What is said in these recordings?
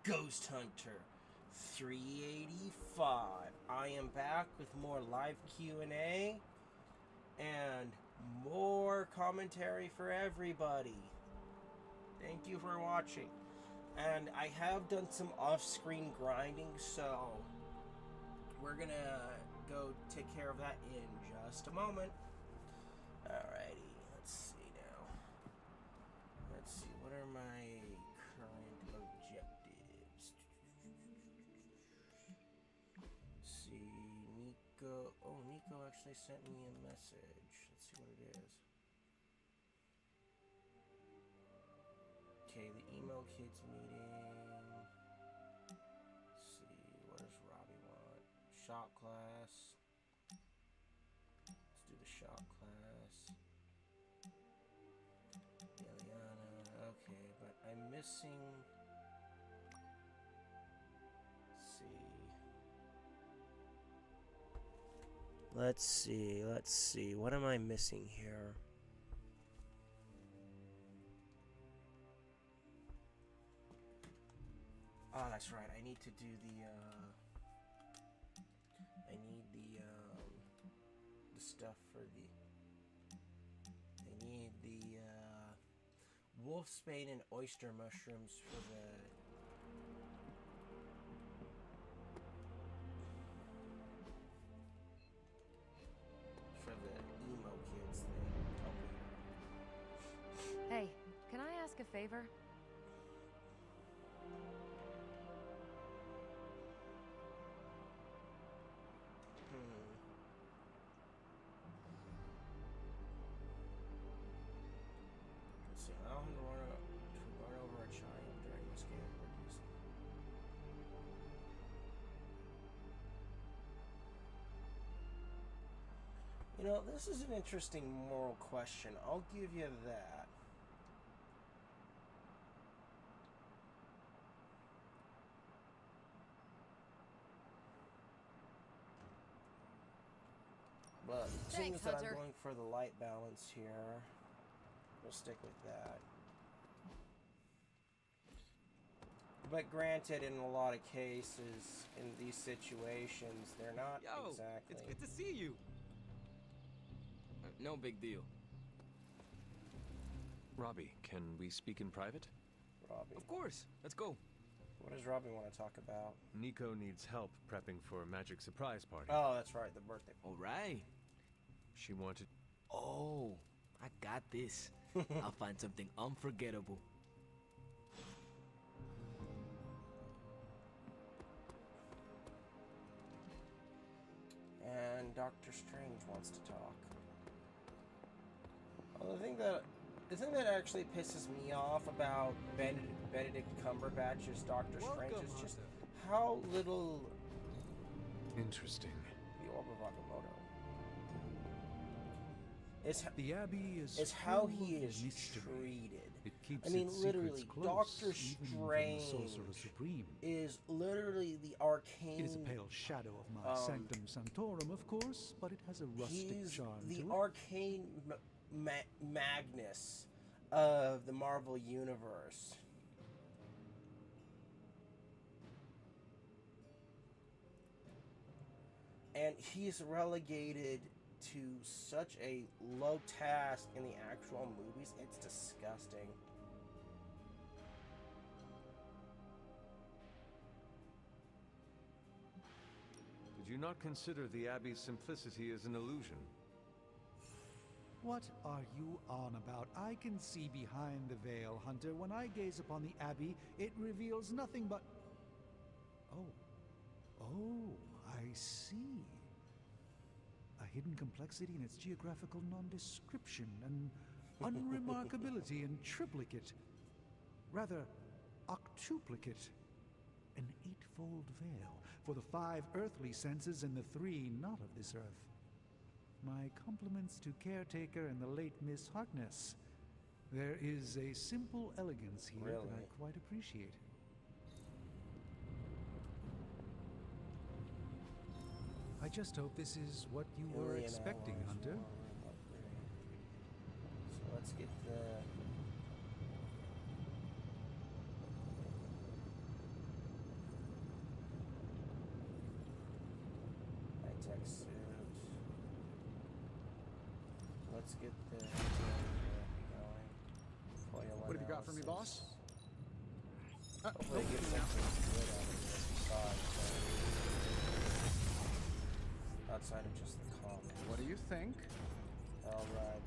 Ghost Hunter 385. I am back with more live Q&A and more commentary for everybody. Thank you for watching. And I have done some off-screen grinding, so we're gonna go take care of that in just a moment. Alrighty, let's see now. Let's see, what are my current objectives? Let's see, Nico. Oh, Nico actually sent me a message. Let's see what it is. Okay, the emo kids meeting. Let's see, what does Robbie want? Shop class. Let's do the shop class. Ileana, okay, but I'm missing. Let's see. What am I missing here? Oh, that's right. I need to do the, I need the stuff for the... I need the, wolfsbane and oyster mushrooms for the... emo kids thing. Hey, can I ask a favor? Let's see. Allow him to run over a child during this game. You know, this is an interesting moral question. I'll give you that. But seeing as that I'm going for the light balance here, we'll stick with that. But granted, in a lot of cases, in these situations, they're not exactly... It's good to see you! No big deal. Robbie, can we speak in private? Robbie. Of course. Let's go. What does Robbie want to talk about? Nico needs help prepping for a magic surprise party. Oh, that's right, the birthday. All right. She wanted... Oh, I got this. I'll find something unforgettable. And Doctor Strange wants to talk. Well, the thing that actually pisses me off about Benedict Cumberbatch's Doctor Strange is just how little... Interesting. The Orb of Agamotto. The Abbey is how he is treated. It keeps I mean, its literally, close, Doctor Strange is literally the arcane... It is a pale shadow of my Sanctum Sanctorum, of course, but it has a rustic charm to it. He's the arcane Magnus of the Marvel Universe. And he's relegated to such a low task in the actual movies. It's disgusting. Did you not consider the Abbey's simplicity as an illusion? What are you on about? I can see behind the veil, Hunter. When I gaze upon the Abbey, it reveals nothing but... Oh, I see. A hidden complexity in its geographical nondescription, an unremarkability in triplicate. Rather, octuplicate. An eightfold veil for the 5 earthly senses and the 3 not of this earth. My compliments to Caretaker and the late Miss Harkness. There is a simple elegance here that I quite appreciate. I just hope this is what you were expecting, Hunter. So let's get the... let's get the going. What have you got for me, boss? Hopefully get something good out of this outside of just the comments. What do you think? Alright,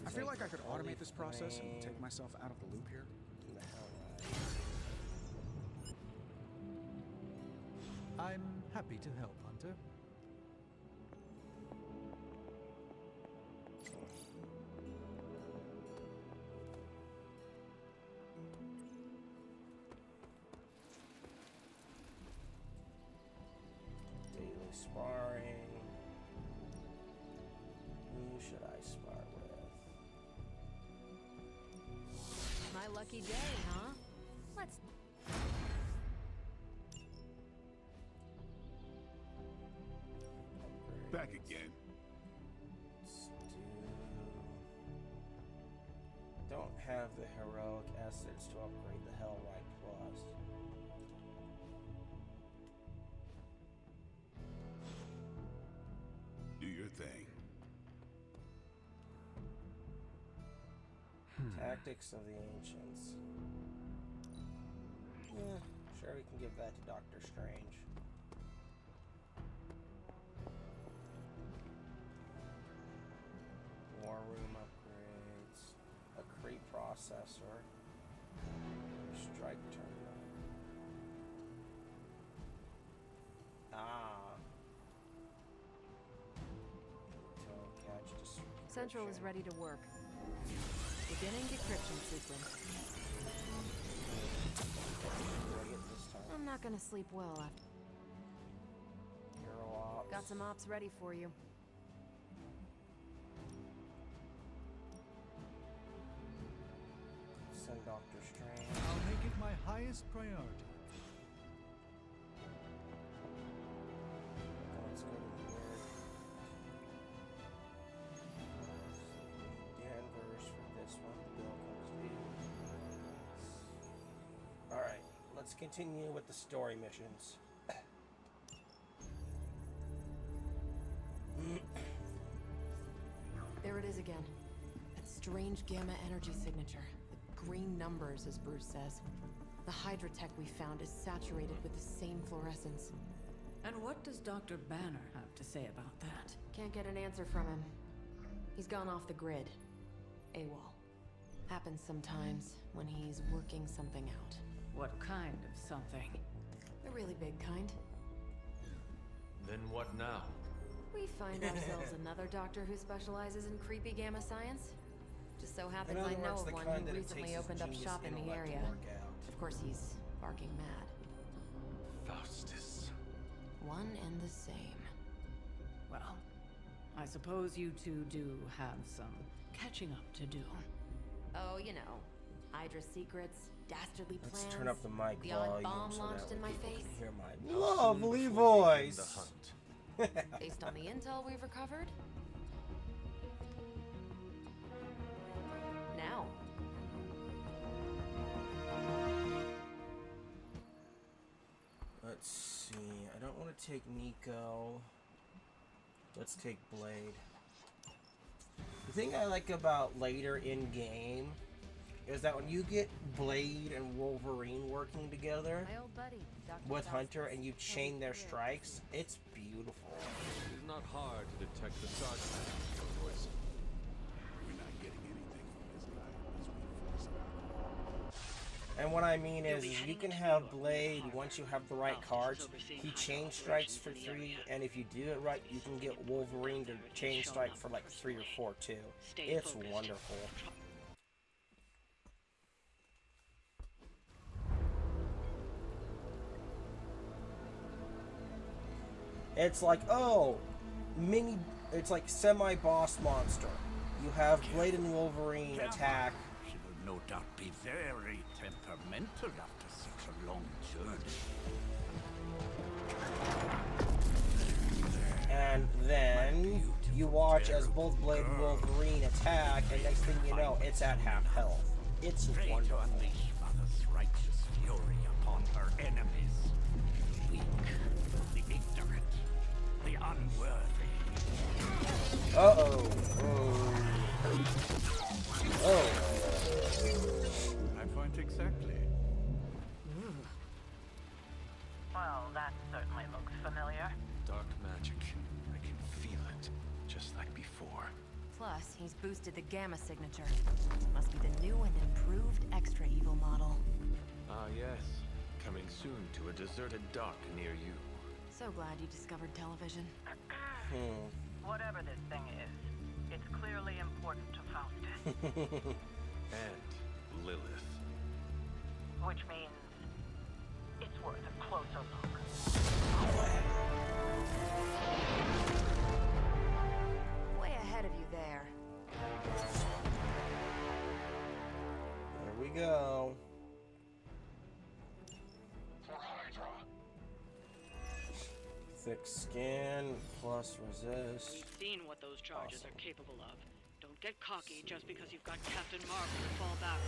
I feel like I could automate this process and take myself out of the loop here. I'm happy to help, Hunter. Daily sparring. Who should I spar with? My lucky day, huh? Let's... Back again. Don't have the heroic assets to upgrade the Hellrite Plus. Do your thing. Tactics of the Ancients. Yeah, sure, we can give that to Doctor Strange. War room upgrades. A Cree processor. Strike terminal. Ah. Catch Central is ready to work. Beginning decryption sequence. I'm not gonna sleep well after. Hero ops. Got some ops ready for you. Send Doctor Strange. I'll make it my highest priority. Let's go to Danvers for this one. The bill comes due. Alright, let's continue with the story missions. There it is again. That strange gamma energy signature. The green numbers, as Bruce says. The Hydra tech we found is saturated with the same fluorescence. And what does Dr. Banner have to say about that? Can't get an answer from him. He's gone off the grid. AWOL. Happens sometimes when he's working something out. What kind of something? The really big kind. Then what now? We find ourselves another doctor who specializes in creepy gamma science. Just so happens I know of one who recently opened up shop in the area. Of course, he's barking mad. Faustus. One and the same. Well, I suppose you two do have some catching up to do. Oh, you know, Hydra secrets, dastardly plans. Let's turn up the mic the odd volume bomb so launched that in my people face. can hear my How lovely soon before we begin voice. the hunt? Based on the intel we've recovered. Now. Let's see. I don't want to take Nico. Let's take Blade. The thing I like about later in game is that when you get Blade and Wolverine working together My old buddy, Dr. with Hunter Faustus. and you chain their strikes, it's beautiful. It is not hard to detect the sergeant in your voice. We're not getting anything from this guy unless we force him out. And what I mean is you can have Blade once you have the right cards. He chain strikes for 3, and if you do it right, you can get Wolverine to chain strike for like 3 or 4 too. It's wonderful. It's like, oh, it's like semi-boss monster. You have Blade and Wolverine attack. She will no doubt be very temperamental after such a long journey. And then you watch as both Blade and Wolverine attack, and next thing you know, it's at half health. It's Pray to wonderful. unleash Mother's righteous fury upon her enemies. The weak, the ignorant, the unworthy. Uh-oh. Oh. I point exactly. Well, that certainly looks familiar. Dark magic. I can feel it, just like before. Plus, he's boosted the gamma signature. Must be the new and improved extra evil model. Ah, yes. Coming soon to a deserted dock near you. So glad you discovered television. Whatever this thing is, it's clearly important to Faustus. And Lilith. Which means it's worth a closer look. Way ahead of you there. There we go. For Hydra. Thick skin plus resist. We've seen what those charges are capable of. Don't get cocky just because you've got Captain Marvel to fall back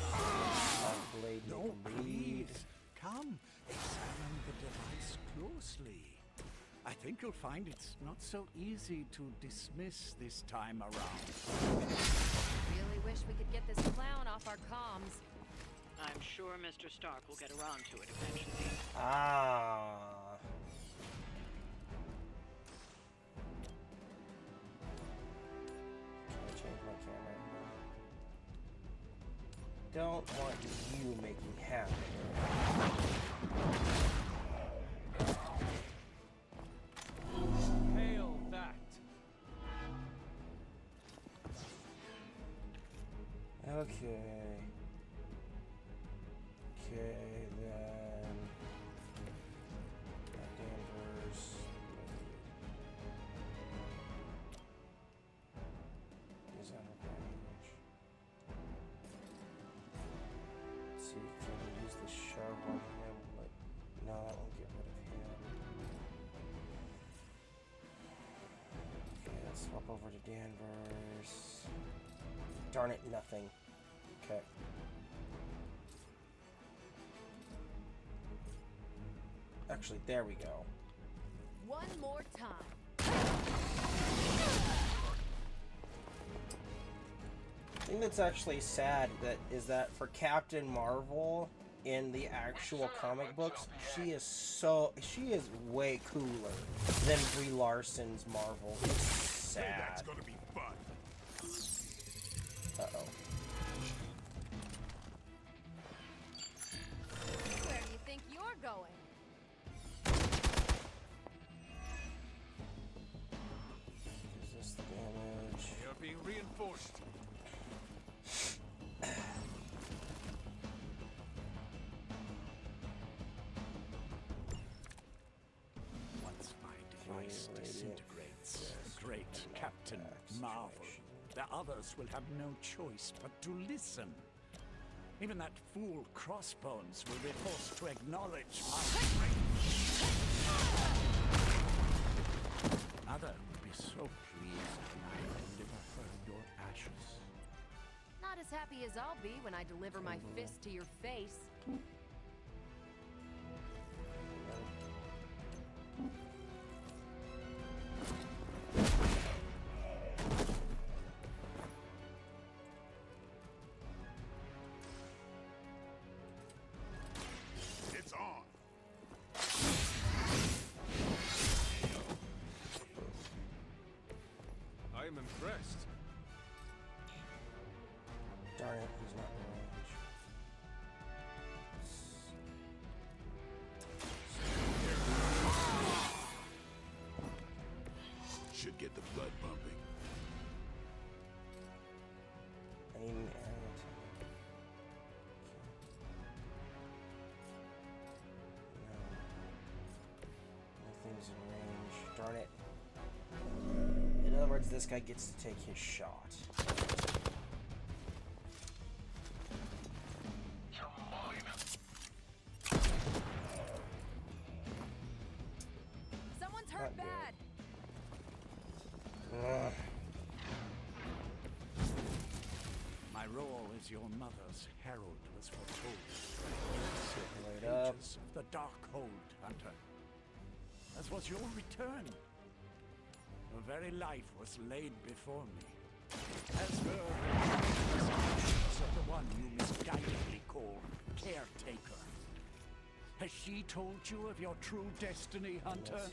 on. Blade No, bleed. please. Come, examine the device closely. I think you'll find it's not so easy to dismiss this time around. Really wish we could get this clown off our comms. I'm sure Mr. Stark will get around to it eventually. Ah. Can I change my camera? Don't want you making happen. Hail that! Okay. Okay, then. Danvers. Is that a range? Let's see, can we use the sharp on him? But no, that won't get rid of him. Okay, let's swap over to Danvers. Darn it, nothing. Okay. Actually, there we go. One more time. I think that's actually sad is that for Captain Marvel in the actual comic books, she is way cooler than Brie Larson's Marvel. It's sad. That's gonna be fun. Uh-oh. Where do you think you're going? Resist damage. You're being reinforced. Once my device disintegrates, the great Captain Marvel, the others will have no choice but to listen. Even that fool Crossbones will be forced to acknowledge my strength. Mother will be so pleased when I deliver her your ashes. Not as happy as I'll be when I deliver my fist to your face. It's on. I am impressed. Darn it, he's not in range. Should get the blood pumping. I need an arrow to... No. Nothing's in range. Darn it. In other words, this guy gets to take his shot. You're mine. Someone's hurt Not good. bad. Ugh. My role as your mother's herald was foretold. Right up. Pages of the Darkhold, Hunter. As was your return. A very life was laid before me. As were the descriptions of the one you misguidedly call Caretaker. Has she told you of your true destiny, Hunter?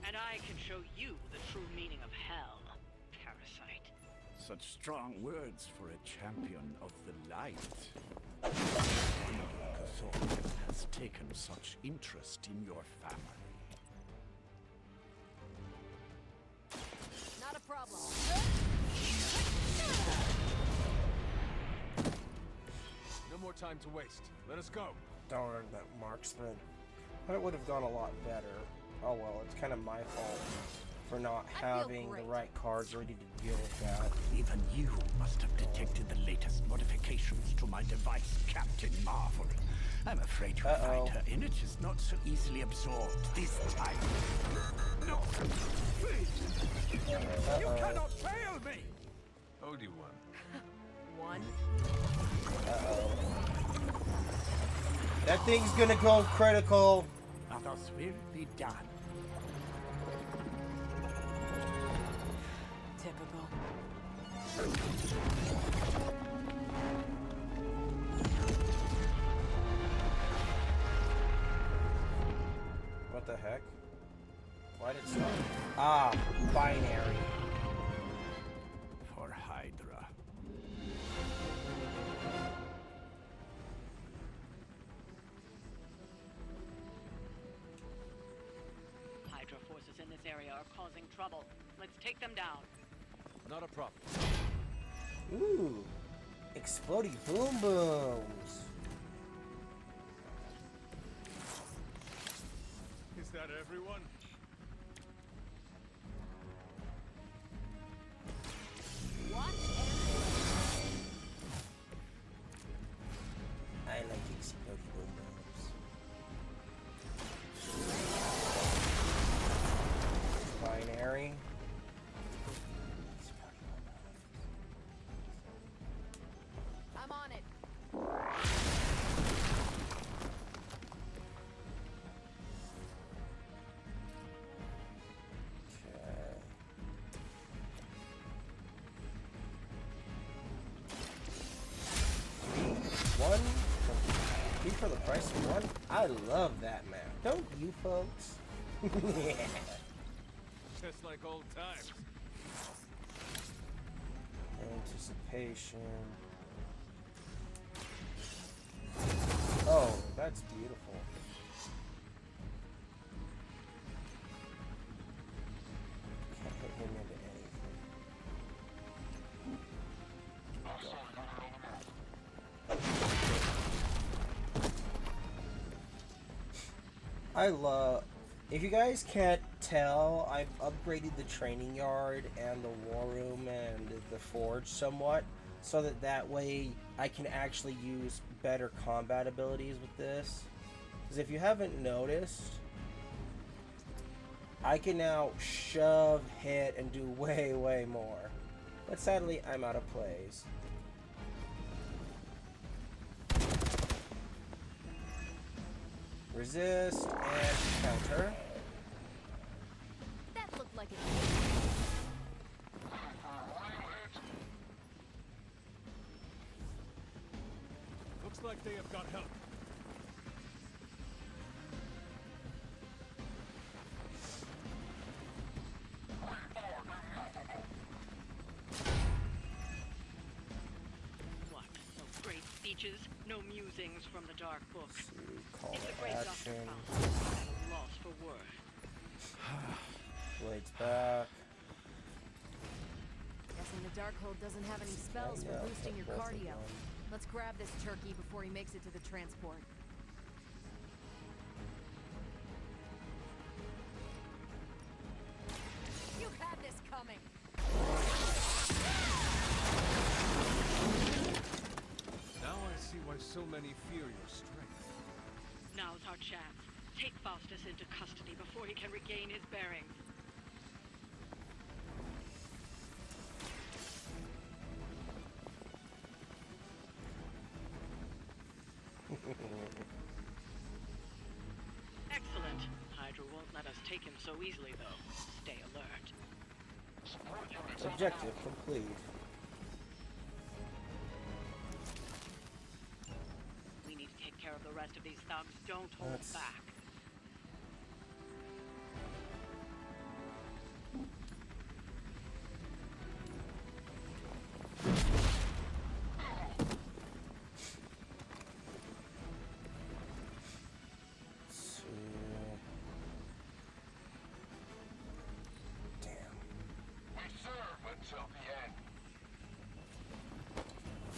And I can show you the true meaning of hell, parasite. Such strong words for a champion of the light. Who has taken such interest in your family? Not a problem. No more time to waste. Let us go. Darn that marksman. But it would have gone a lot better. Oh well, it's kind of my fault for not having the right cards ready to deal with that. Even you must have detected the latest modifications to my device, Captain Marvel. I'm afraid you'll find her image is not so easily absorbed this time. No! Please! You cannot fail me! Owed you one. One? That thing's gonna go critical. Others will be done. Typical. What the heck? Why did it stop? Ah, binary. For Hydra. Hydra forces in this area are causing trouble. Let's take them down. Not a problem. Ooh, exploding boom booms. Is that everyone? I like exploding boom booms. Binary. I'm on it. One for the price of one. I love that map. Don't you folks? Yeah. Just like old times. Anticipation. Oh, that's beautiful. Can't hit him into anything. I love... If you guys can't tell, I've upgraded the training yard and the war room and the forge somewhat, so that way I can actually use better combat abilities with this. Because if you haven't noticed, I can now shove, hit, and do way, way more. But sadly, I'm out of plays. Resist and counter. That looked like it. Looks like they have got help. What? No great speeches, no musings from the dark book. Call If the to great doctor action. found us, I'm at a loss for words. Blades back. Guessing the Darkhold doesn't have any spells for boosting your cardio. Let's grab this turkey before he makes it to the transport. You had this coming. Now I see why so many fear your strength. Now's our chance. Take Faustus into custody before he can regain his bearings. take him so easily, though. Stay alert. Objective complete. We need to take care of the rest of these thugs. Don't hold back.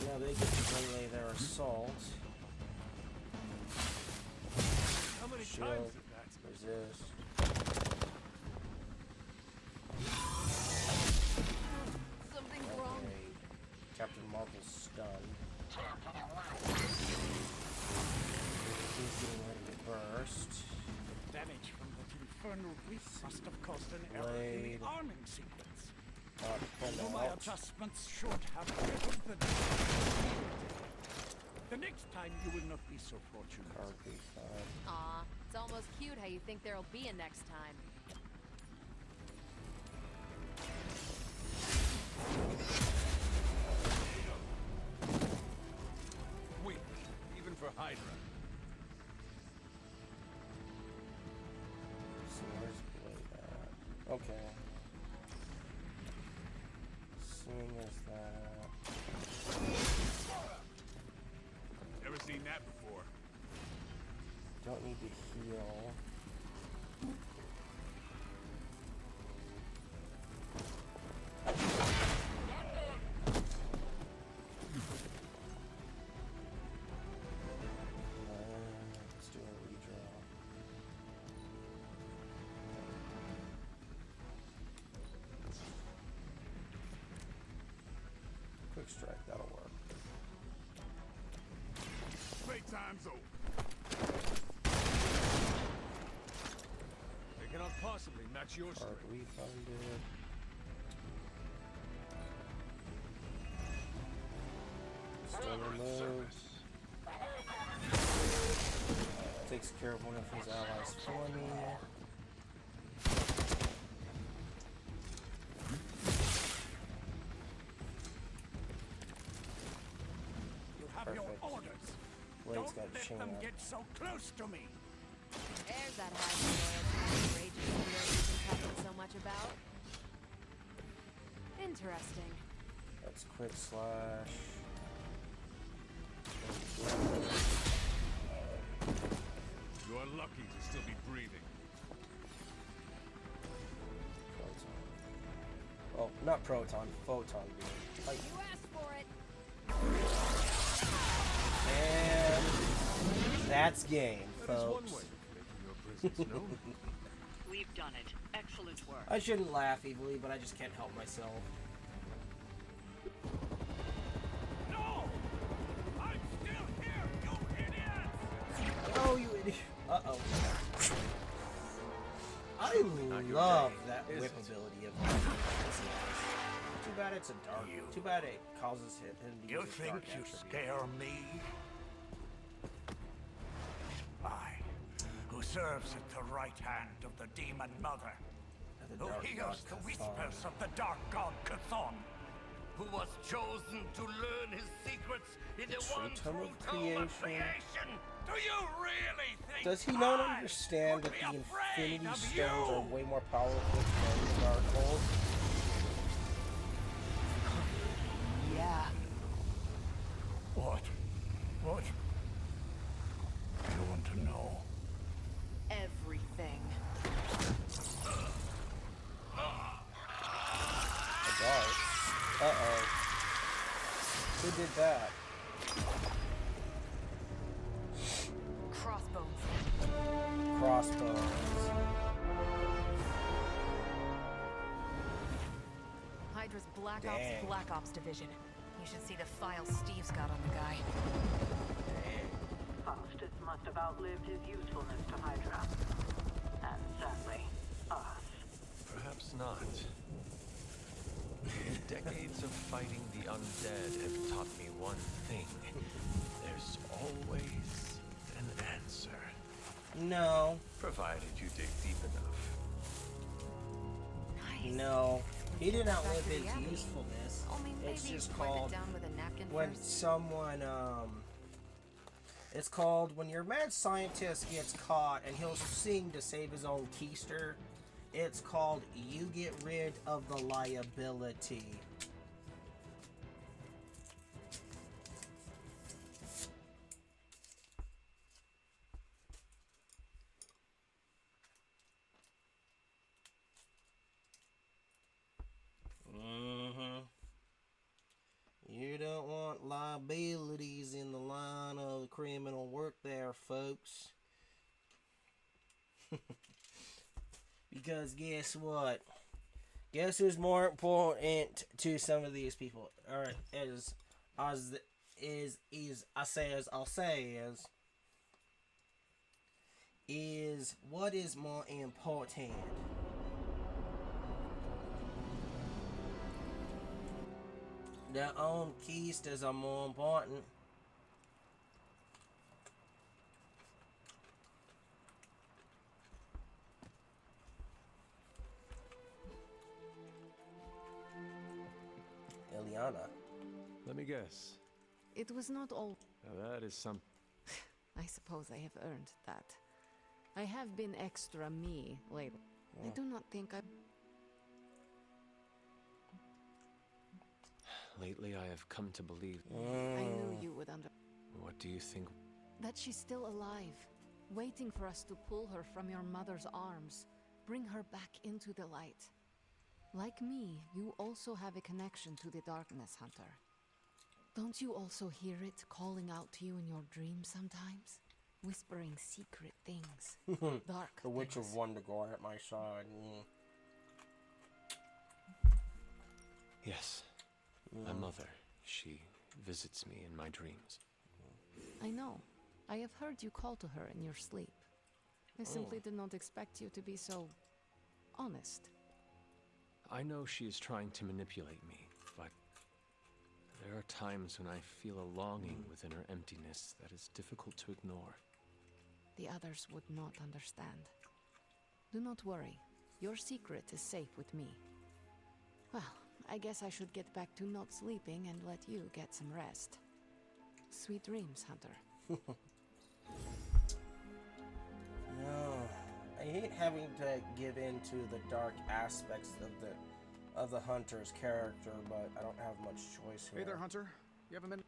Now they get to relay their assault. How many Shield, times is that? resist. Something's wrong. Captain Marvel's stunned. He's getting ready to burst. Damage from that infernal grease must have caused an error in the arming sequence. So my adjustments should have crippled the The next time you will not be so fortunate. Aw, it's almost cute how you think there'll be a next time. Weak, even for Hydra. So where's Blade at? Okay. Swing is that. Never seen that before. Don't need to heal. Let's do a redraw. Quick strike, that'll work. Playtime's over. They cannot possibly match your Card strength. refunded. Still removed. Takes care of one of his allies for me. You have your Perfect. orders. Blade's Don't got a let chain them up. get so close to me. There's that outrageous spirit you've been talking so much about. Interesting. That's quick slash. You are lucky to still be breathing. Proton. Oh, not proton, photon beam. Like, You asked for it. and that's game, That is one folks. way of making your presence known. We've done it. Excellent work. I shouldn't laugh evilly, but I just can't help myself. No! I'm still here, you idiots! Oh, you idiot. Uh-oh. I Not your love day, that is whip it? ability of mine. It's nice. Too bad it's a dark. Too bad it causes him to You use his think dark you attribute. scare me? I, who serves at the right hand of the Demon Mother, The who dark hears god the Chthon. whispers of the Dark God Chthon, who was chosen to learn his secrets in the true one tome true of tome of creation. creation. Do you really think Does he not I understand would that be the afraid Infinity of Stones you? are way more powerful than the Darkhold? Yeah. What? What? You want to know? Everything. The dark. Uh-oh. Who did that? Crossbones. Crossbones. Hydra's Black Dang. Ops Black Ops division. You should see the file Steve's got on the guy. Faustus must have outlived his usefulness to Hydra. And sadly, us. Perhaps not. Decades of fighting the undead have taught me one thing. There's always an answer. No. Provided you dig deep enough. No, he didn't outlive his usefulness. It's just called when someone, it's called when your mad scientist gets caught and he'll sing to save his own keister. It's called you get rid of the liability. You don't want liabilities in the line of criminal work there, folks. Because guess what? Guess who's more important to some of these people? Or I'll say is what is more important? Their own keisters are more important. Eliana. Let me guess. It was not all. Now that is some... I suppose I have earned that. I have been extra me lately. I do not think I... Lately, I have come to believe... I knew you would What do you think? That she's still alive, waiting for us to pull her from your mother's arms, bring her back into the light. Like me, you also have a connection to the darkness, Hunter. Don't you also hear it calling out to you in your dreams sometimes? Whispering secret things. Dark The Witch things. of Wondergore at my side. Yes. My mother. She visits me in my dreams. I know. I have heard you call to her in your sleep. I simply did not expect you to be so... honest. I know she is trying to manipulate me, but there are times when I feel a longing within her emptiness that is difficult to ignore. The others would not understand. Do not worry. Your secret is safe with me. Well, I guess I should get back to not sleeping and let you get some rest. Sweet dreams, Hunter. No, I hate having to give in to the dark aspects of the Hunter's character, but I don't have much choice here. Hey there, Hunter. You have a minute?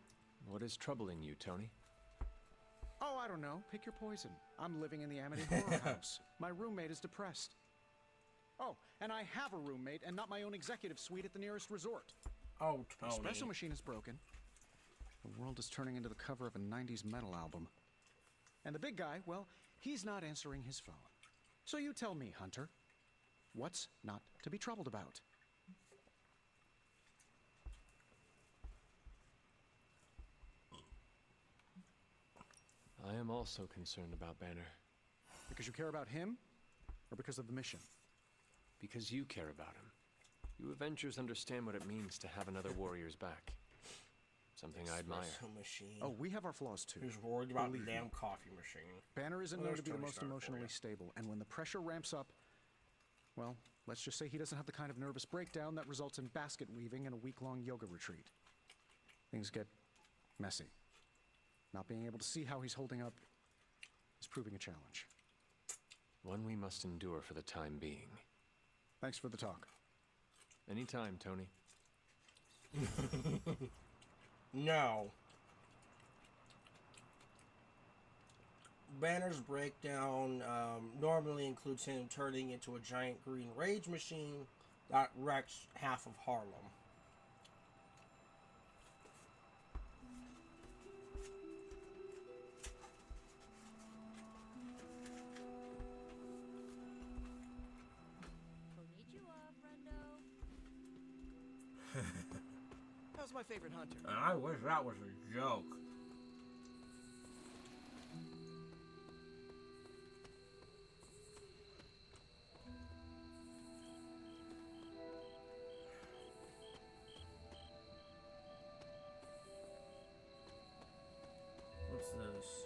What is troubling you, Tony? Oh, I don't know. Pick your poison. I'm living in the Amity Horror House. My roommate is depressed. Oh, and I have a roommate and not my own executive suite at the nearest resort. Oh, Tony. The espresso machine is broken. The world is turning into the cover of a 90s metal album. And the big guy, well, he's not answering his phone. So you tell me, Hunter, what's not to be troubled about? I am also concerned about Banner. Because you care about him, or because of the mission? Because you care about him. You Avengers understand what it means to have another warrior's back. Something I admire. Machine. Oh, we have our flaws too. Who's worried about the Believe damn me. coffee machine? Banner isn't Well, known to be the Tony most Stark for emotionally you. stable, and when the pressure ramps up, well, let's just say he doesn't have the kind of nervous breakdown that results in basket weaving and a week-long yoga retreat. Things get messy. Not being able to see how he's holding up is proving a challenge. One we must endure for the time being. Thanks for the talk. Anytime, Tony. No. Banner's breakdown normally includes him turning into a giant green rage machine that wrecks half of Harlem. How's my favorite hunter? I wish that was a joke. What's this?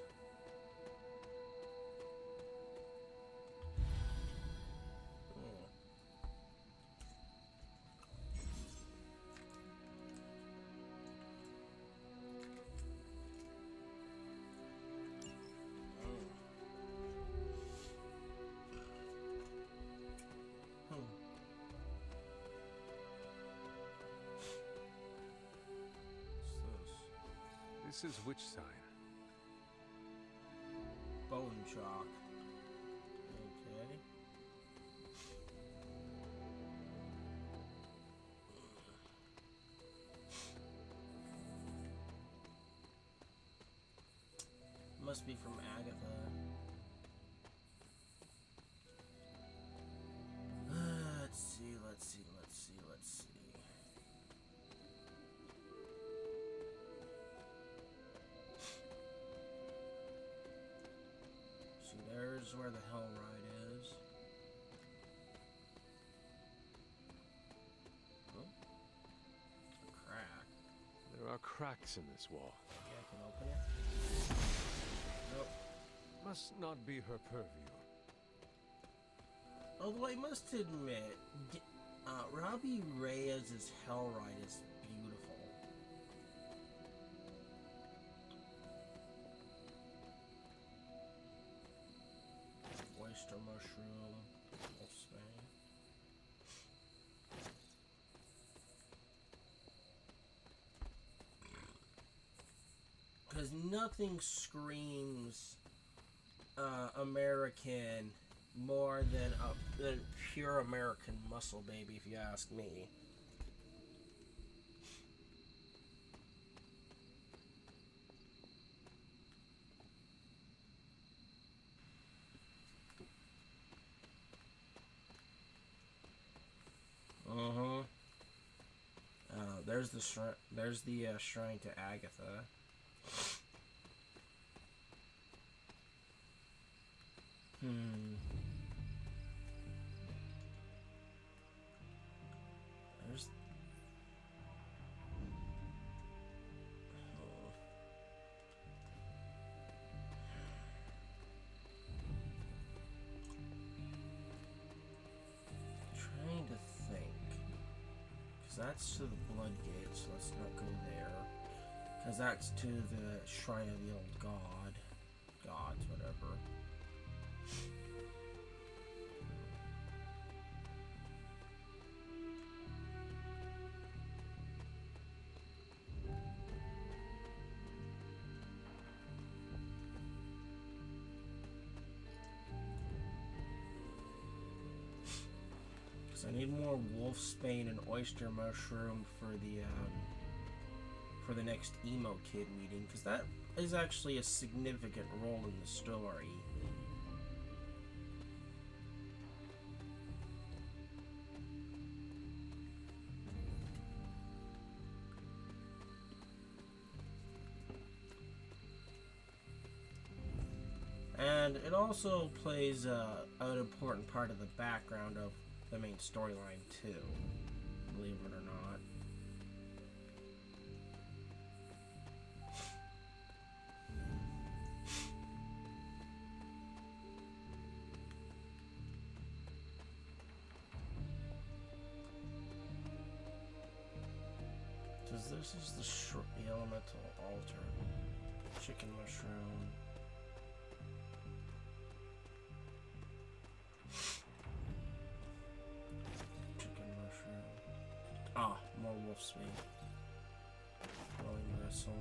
This is which sign? Bone chalk. Okay. Must be from Agatha. Let's see. See, there's where the hell ride is. Oh. A crack. There are cracks in this wall. Yeah, I can open it. Nope. Must not be her purview. Although I must admit, Robbie Reyes' Hellride is beautiful. Oyster mushroom, wolfsbane. Because nothing screams American more than a pure American muscle baby, if you ask me. There's the shrine to Agatha. There's... Trying to think. Because that's to the Blood Gate, so let's not go there. Because that's to the Shrine of the Old God. Gods, whatever. I need more wolfsbane and oyster mushroom for the next emo kid meeting, because that is actually a significant role in the story. And it also plays an important part of the background of the main storyline too, believe it or not. This is the elemental altar. Chicken mushroom. Ah, more wolfsbane. Glowing vessel.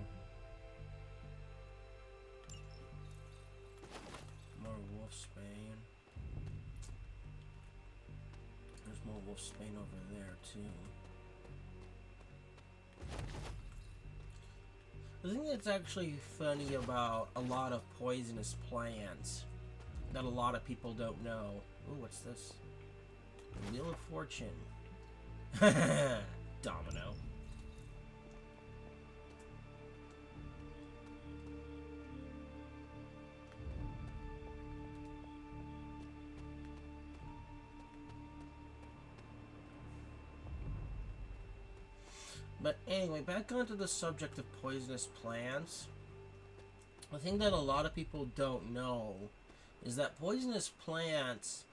More wolfsbane. There's more wolfsbane over there too. The thing that's actually funny about a lot of poisonous plants that a lot of people don't know. Ooh, what's this? The Wheel of Fortune. Domino. But anyway, back onto the subject of poisonous plants. The thing that a lot of people don't know is that poisonous plants,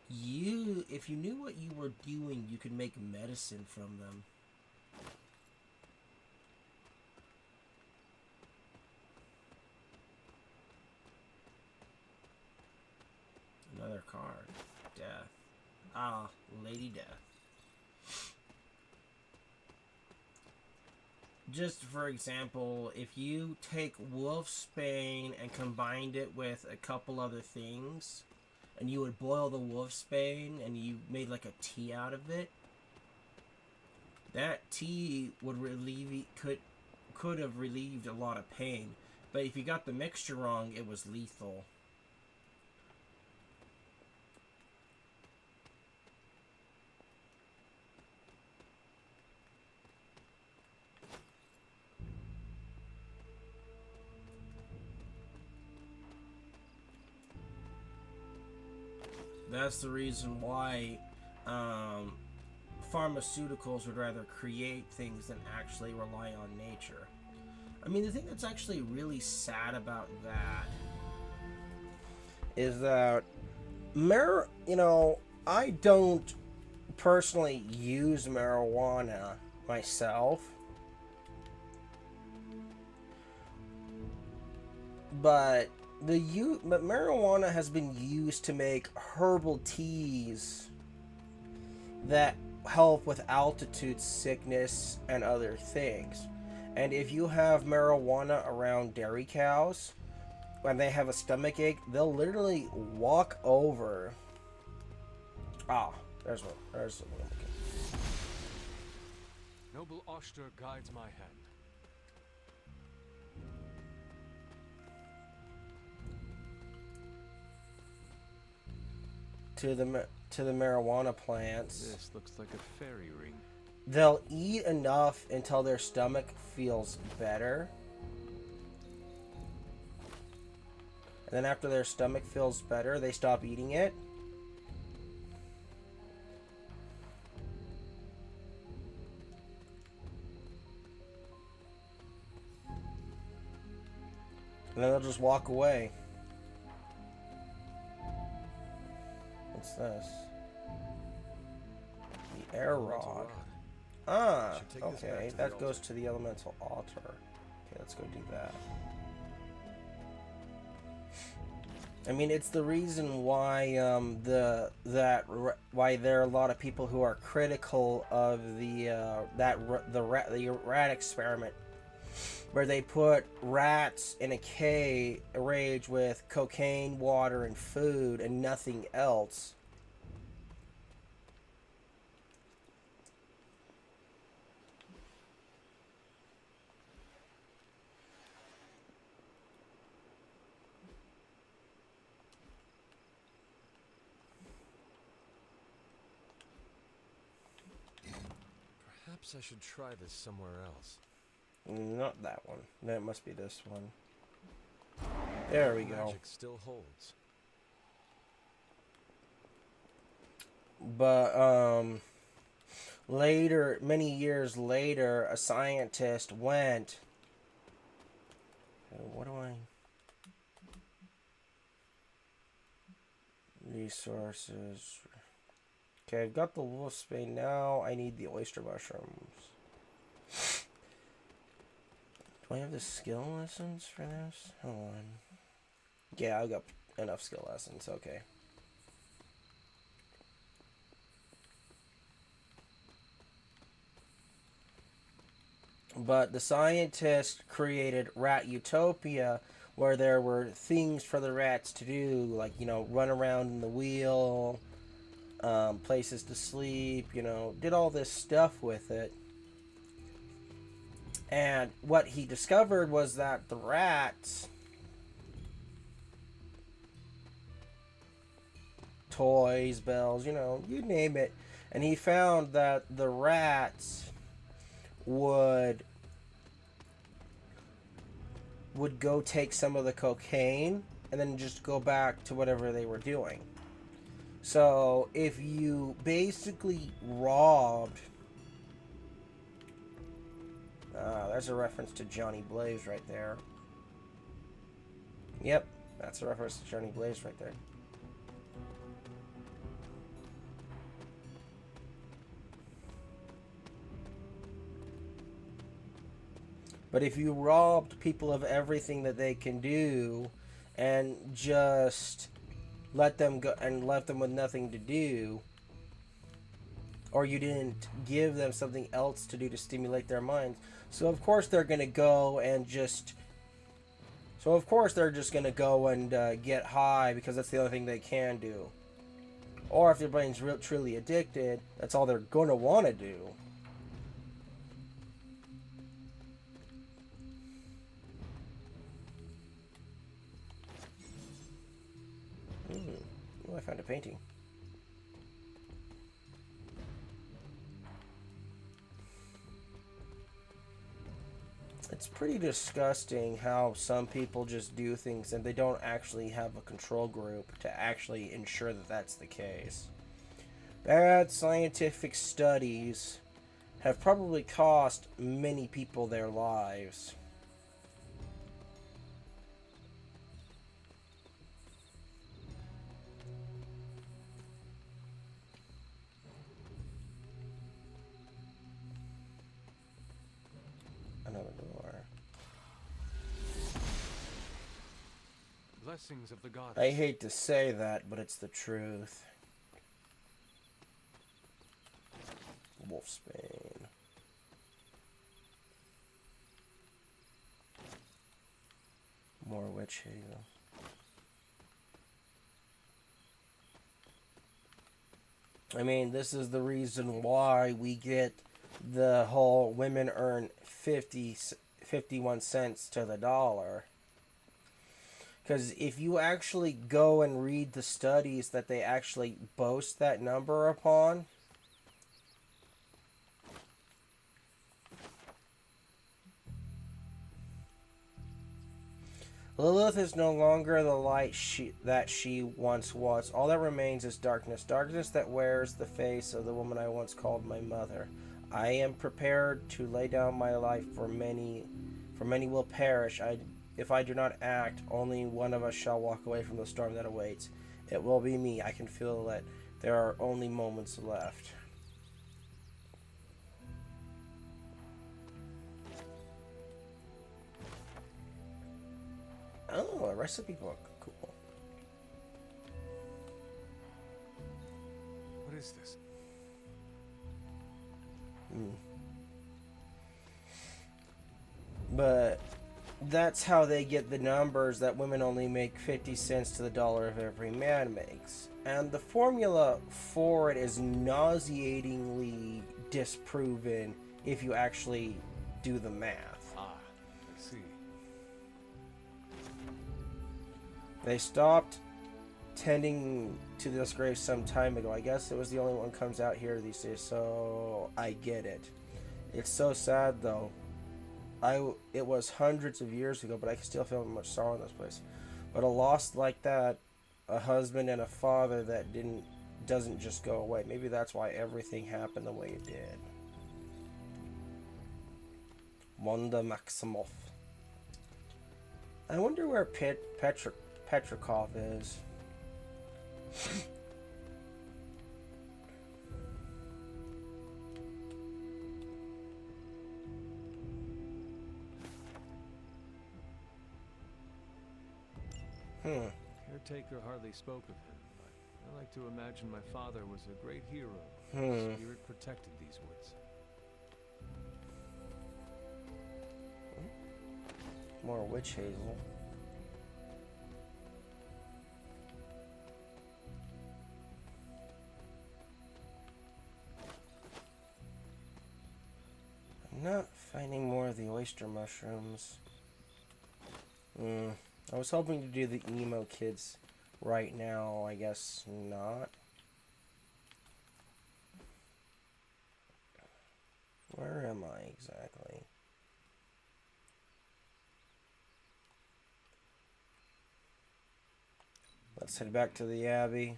if you knew what you were doing, you could make medicine from them. Another card. Death. Ah, Lady Death. just for example, if you take wolfsbane and combined it with a couple other things, and you would boil the wolfsbane and you made like a tea out of it, that tea would could have relieved a lot of pain. But if you got the mixture wrong, it was lethal. That's the reason why pharmaceuticals would rather create things than actually rely on nature. I mean, the thing that's actually really sad about that is that I don't personally use marijuana myself, but marijuana has been used to make herbal teas that help with altitude sickness and other things. And if you have marijuana around dairy cows, when they have a stomach ache, they'll literally walk over. There's one. There's one. Noble Oster guides my hand. To the marijuana plants. This looks like a fairy ring. They'll eat enough until their stomach feels better. And then after their stomach feels better, they stop eating it. And then they'll just walk away. What's this? The air rod. Okay. That goes to the elemental altar. Okay, let's go do that. I mean, it's the reason why why there are a lot of people who are critical of the rat experiment, where they put rats in a cage with cocaine, water, and food, and nothing else. Perhaps I should try this somewhere else. Not that one. That must be this one. There we go. Magic still holds. But later, many years later, a scientist went. What do I? Resources. Okay, I've got the wolfsbane now. I need the oyster mushrooms. Do I have the skill lessons for this? Hold on. Yeah, I've got enough skill lessons. Okay. But the scientist created Rat Utopia, where there were things for the rats to do, like, run around in the wheel, places to sleep, did all this stuff with it. And what he discovered was that the rats, toys, bells, you name it, and he found that the rats would go take some of the cocaine and then just go back to whatever they were doing. So if you basically robbed, there's a reference to Johnny Blaze right there. Yep, that's a reference to Johnny Blaze right there. But if you robbed people of everything that they can do and just let them go and left them with nothing to do, or you didn't give them something else to do to stimulate their minds. So of course they're going to go and just... So of course they're just going to go and get high because that's the only thing they can do. Or if their brain's truly addicted, that's all they're going to want to do. Oh, I found a painting. It's pretty disgusting how some people just do things and they don't actually have a control group to actually ensure that that's the case. Bad scientific studies have probably cost many people their lives. Another door. Blessings of the gods. I hate to say that, but it's the truth. Wolfsbane. More witch hazel. I mean, this is the reason why we get the whole women earn 51 cents to the dollar. Because if you actually go and read the studies that they actually boast that number upon, Lilith is no longer the light that she once was. All that remains is darkness. Darkness that wears the face of the woman I once called my mother. I am prepared to lay down my life for many will perish. If I do not act, only one of us shall walk away from the storm that awaits. It will be me. I can feel that there are only moments left. Oh, a recipe book. Cool. What is this? But that's how they get the numbers that women only make 50 cents to the dollar of every man makes. And the formula for it is nauseatingly disproven if you actually do the math. Ah, I see. They stopped tending to this grave some time ago. I guess it was the only one comes out here these days, so I get it. It's so sad though. It was hundreds of years ago, but I can still feel much sorrow in this place. But a loss like that, a husband and a father that doesn't just go away. Maybe that's why everything happened the way it did. Wanda Maximoff. I wonder where Petrikov is. Caretaker hardly spoke of him, but I like to imagine my father was a great hero. His spirit protected these woods. More witch hazel. I'm not finding more of the oyster mushrooms. I was hoping to do the emo kids right now. I guess not. Where am I exactly? Let's head back to the Abbey.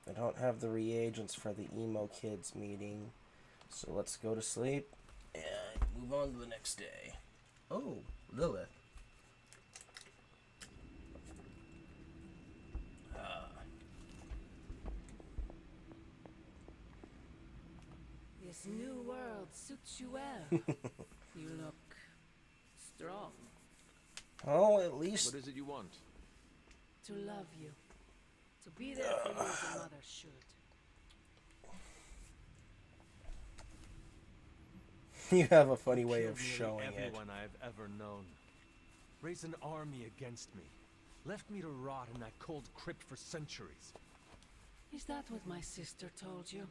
I don't have the reagents for the emo kids meeting, so let's go to sleep and move on to the next day. Oh, Lilith. This new world suits you well. You look strong. Oh, at least... What is it you want? To love you. To be there for you as a mother should. You have a funny way Killed of nearly showing it. everyone I've ever known. Raised an army against me. Left me to rot in that cold crypt for centuries. Is that what my sister told you?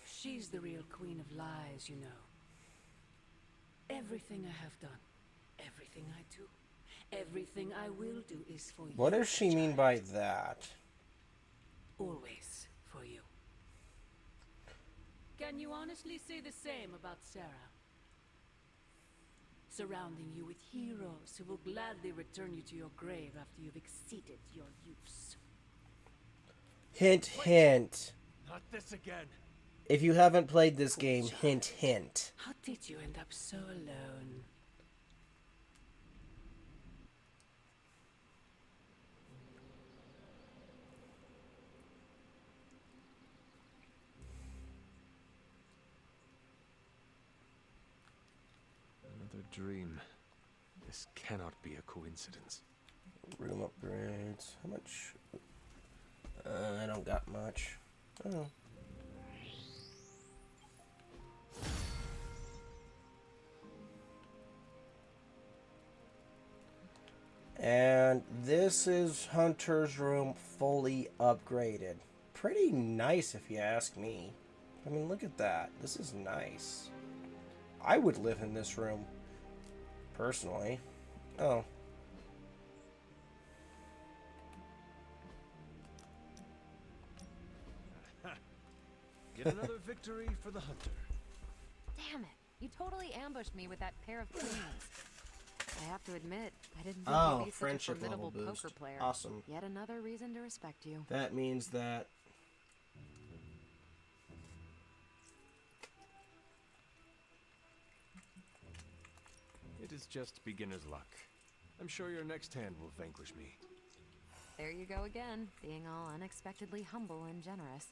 She's the real queen of lies, you know. Everything I have done, everything I do, everything I will do is for you. What does she mean by that? Always for you. Can you honestly say the same about Sarah? Surrounding you with heroes who will gladly return you to your grave after you've exceeded your use. Hint, hint. Not this again. If you haven't played this game, hint, hint. How did you end up so alone? Another dream. This cannot be a coincidence. Room upgrades. How much? I don't got much. Oh. And this is Hunter's room fully upgraded. Pretty nice if you ask me. I mean, look at that. This is nice. I would live in this room, personally. Oh. Yet another victory for the hunter. Damn it. You totally ambushed me with that pair of twins. I have to admit, I didn't think you'd be such a friendship formidable level boost. poker player. Awesome. Yet another reason to respect you. That means that It is just beginner's luck. I'm sure your next hand will vanquish me. There you go again, being all unexpectedly humble and generous.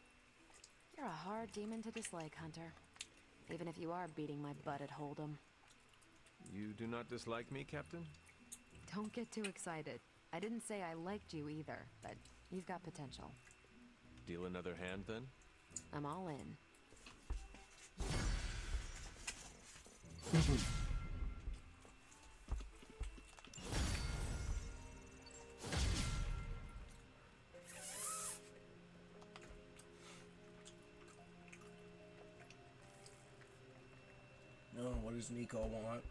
You're a hard demon to dislike, Hunter. Even if you are beating my butt at Hold'em. You do not dislike me, Captain? Don't get too excited. I didn't say I liked you either, but you've got potential. Deal another hand, then? I'm all in. no, what does Nico want?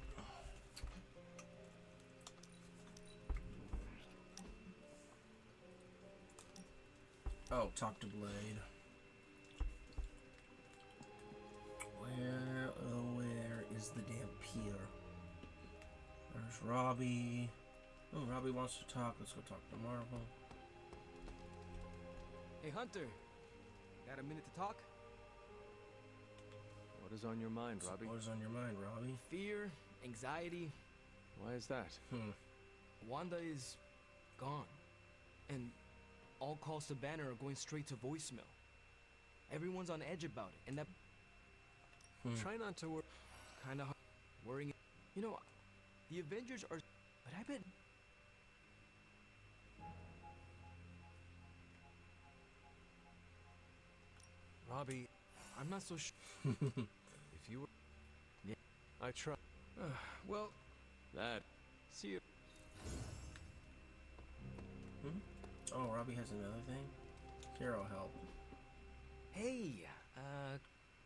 Oh, talk to Blade. Where is the damn pier? There's Robbie. Oh, Robbie wants to talk. Let's go talk to Marvel. Hey, Hunter. Got a minute to talk? What is on your mind, Robbie? What is on your mind, Robbie? Fear, anxiety. Why is that? Wanda is gone. And all calls to Banner are going straight to voicemail. Everyone's on edge about it, and that... Try not to worry. Kinda hard. Worrying... You know, the Avengers are... But I bet... Robbie, I'm not so sure. If you were... Yeah, I try. Well... That... See you. Oh, Robbie has another thing? Here, I'll help. Hey,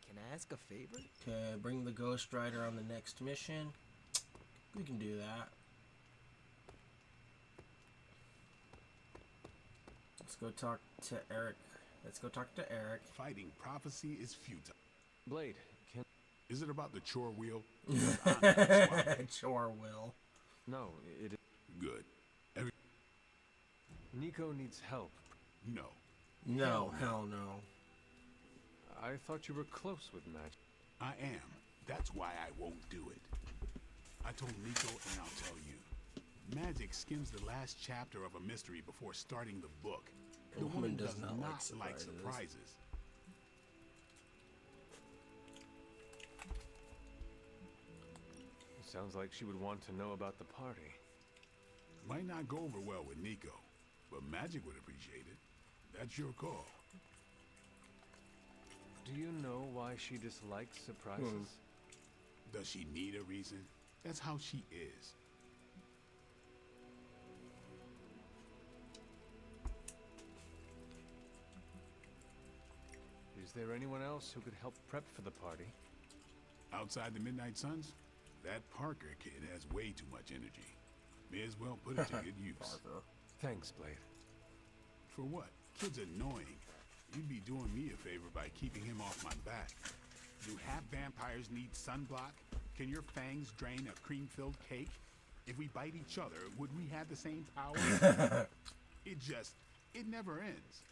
can I ask a favor? Okay, bring the Ghost Rider on the next mission. We can do that. Let's go talk to Eric. Let's go talk to Eric. Fighting prophecy is futile. Blade, can... Is it about the chore wheel? Chore wheel. No, it is... Good. Nico needs help. No. No, hell no. I thought you were close with magic. I am. That's why I won't do it. I told Nico, and I'll tell you. Magic skims the last chapter of a mystery before starting the book. The woman does not like surprises. Sounds like she would want to know about the party. Might not go over well with Nico. but Magic would appreciate it. That's your call. Do you know why she dislikes surprises? Does she need a reason? That's how she is. Is there anyone else who could help prep for the party? Outside the Midnight Suns, that Parker kid has way too much energy. May as well put it to good use. Parker. Thanks, Blade. For what? Kid's annoying. You'd be doing me a favor by keeping him off my back. Do half vampires need sunblock? Can your fangs drain a cream-filled cake? If we bite each other, would we have the same power? It never ends.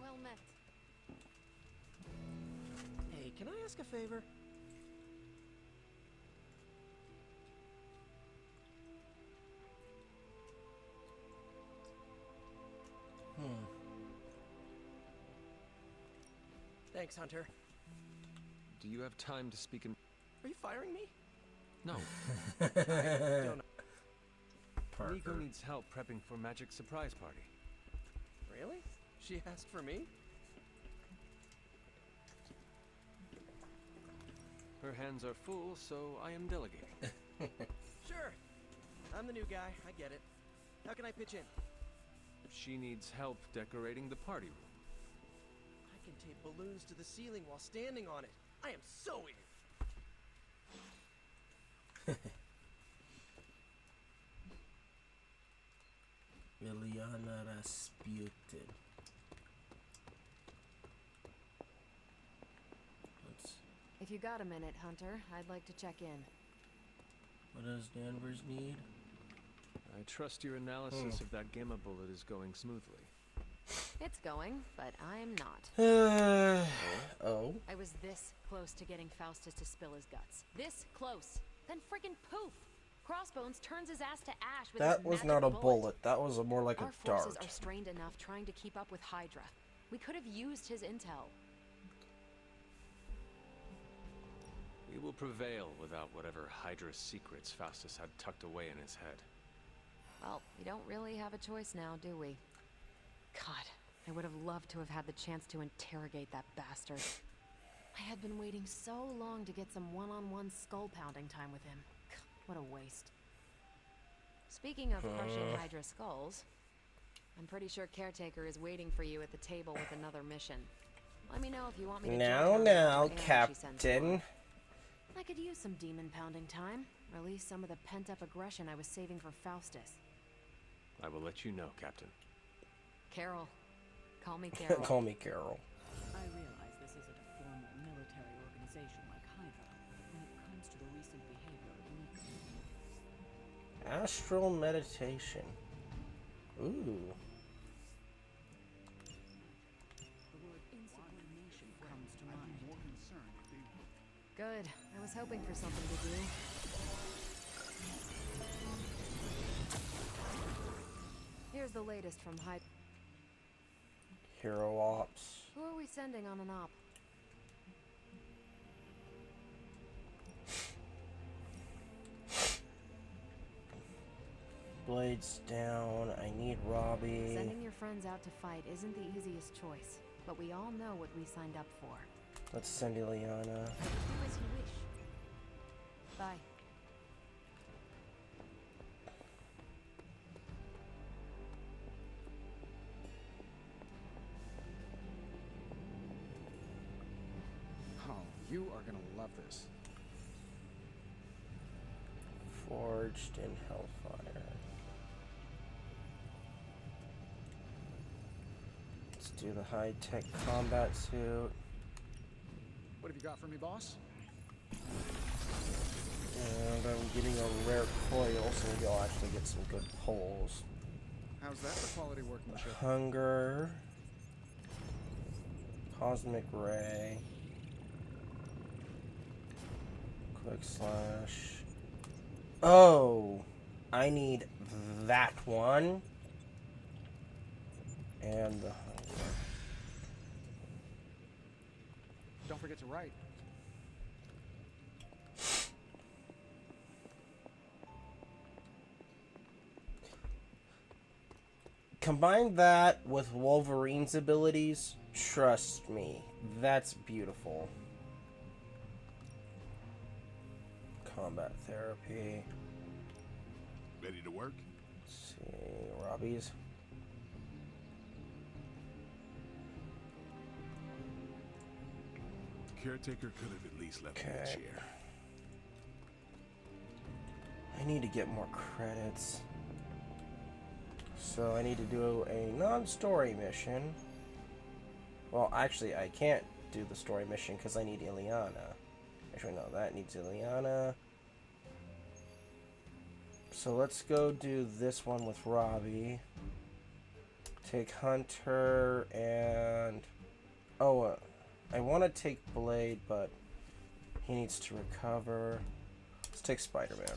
Well met. Hey, can I ask a favor? Thanks, Hunter. Do you have time to speak in... Are you firing me? No. I don't know. Parker. Nico needs help prepping for Magic's surprise party. Really? She asked for me? Her hands are full, so I am delegating. Sure. I'm the new guy. I get it. How can I pitch in? She needs help decorating the party room. I can tape balloons to the ceiling while standing on it. I am so in. Liliana Rasputin. If you got a minute, Hunter, I'd like to check in. What does Danvers need? I trust your analysis of that gamma bullet is going smoothly. It's going, but I'm not. Oh? I was this close to getting Faustus to spill his guts. This close. Then friggin' poof! Crossbones turns his ass to ash with That his was magic not a bullet. bullet. That was more like Our a dart. forces are strained enough trying to keep up with Hydra. We could have used his intel. We will prevail without whatever Hydra's secrets Faustus had tucked away in his head. Well, we don't really have a choice now, do we? God, I would have loved to have had the chance to interrogate that bastard. I had been waiting so long to get some one-on-one skull-pounding time with him. What a waste. Speaking of crushing Hydra skulls, I'm pretty sure Caretaker is waiting for you at the table with another mission. Let me know if you want me to Now, Captain. I could use some demon-pounding time. Release some of the pent-up aggression I was saving for Faustus. I will let you know, Captain. Carol. Call me Carol. Call me Carol. I realize this isn't a formal military organization like Hydra when it comes to the recent behavior of Nico. Astral meditation. Ooh. The word insubordination comes to mind. Good. I was hoping for something to do. Here's the latest from Hydra. Hero Ops. Who are we sending on an op? Blades down. I need Robbie. Sending your friends out to fight isn't the easiest choice, but we all know what we signed up for. Let's send Ileana. Do as you wish. Bye. Oh, you are gonna love this. Forged in Hellfire. Let's do the high-tech combat suit. What have you got for me, boss? And I'm getting a rare coil, so maybe I'll actually get some good pulls. How's that for quality workmanship? Hunger. Cosmic Ray. Quick Slash. Oh! I need that one. And the hunger. Don't forget to write. Combine that with Wolverine's abilities, trust me, that's beautiful. Combat therapy. Ready to work? Let's see, Robbie's. Caretaker could have at least left me a chair. I need to get more credits. So I need to do a non-story mission. Well, actually, I can't do the story mission because I need Ileana. Actually, no, that needs Ileana. So let's go do this one with Robbie. Take Hunter and... Oh, I want to take Blade, but he needs to recover. Let's take Spider-Man.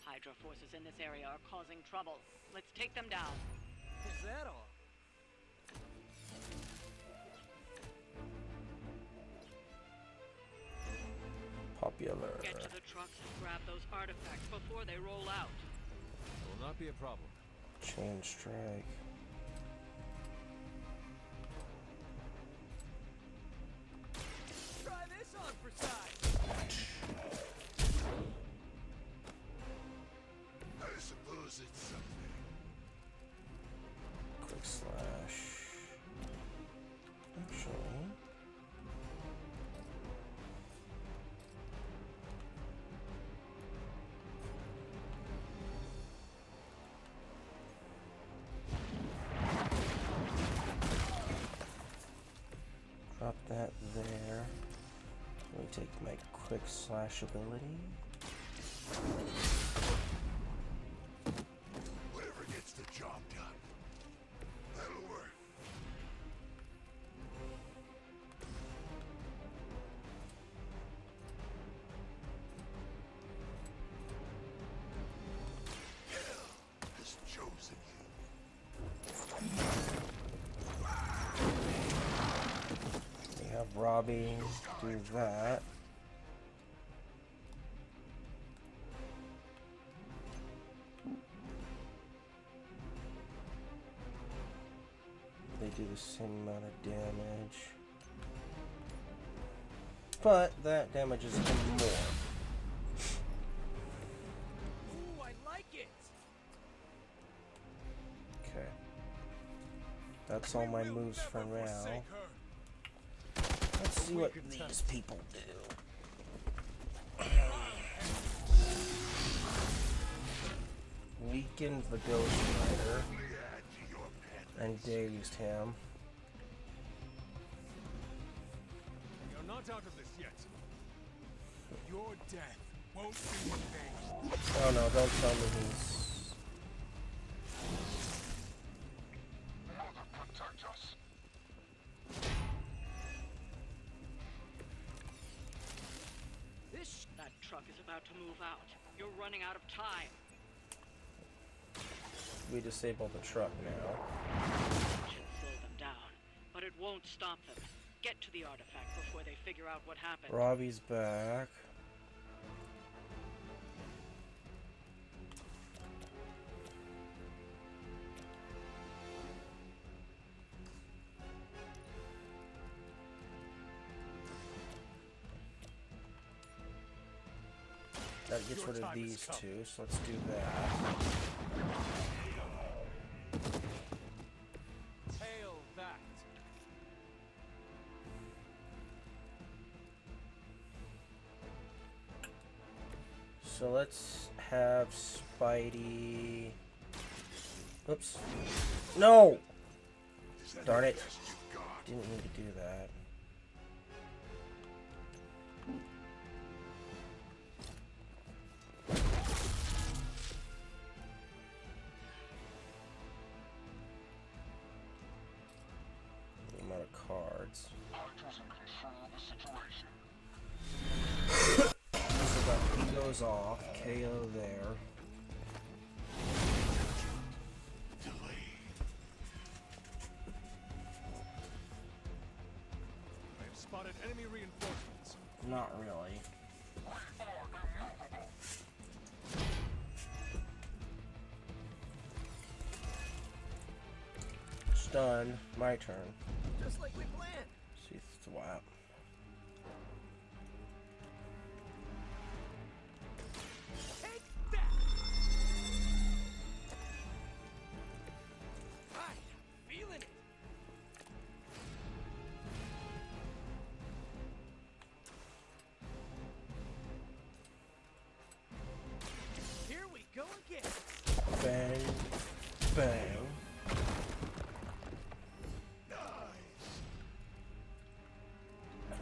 Hydra forces in this area are causing trouble. Let's take them down. Is that all? Popular. Get to the trucks and grab those artifacts before they roll out. Will not be a problem. Chain strike. Try this on for size. I suppose it's something. Quick slash. Actually. Drop that there. Let me take my quick slash ability. Whatever gets the job done. That'll work. Hell has chosen you. We have Robbie do that. They do the same amount of damage. But that damages him more. Ooh, I like it. Okay. That's all my moves for now. Let's see what these people do. Weakened the Ghost Rider and dazed him. You're not out of this yet. Your death won't be in vain. Oh no, don't tell me he's... Mother, protect us. That truck is about to move out. You're running out of time. We disable the truck now. Should slow them down, but it won't stop them. Get to the artifact before they figure out what happened. Robbie's back. That gets rid of these two, so let's do that. Hail that. So let's have Spidey... Oops. No! Darn it. Didn't mean to do that. The amount of cards. So that he goes off, KO there. spotted enemy reinforcements. Not really. Done. My turn. Just like we planned. See, swap. Take that. Right, feeling it. Here we go again. Bang, bang.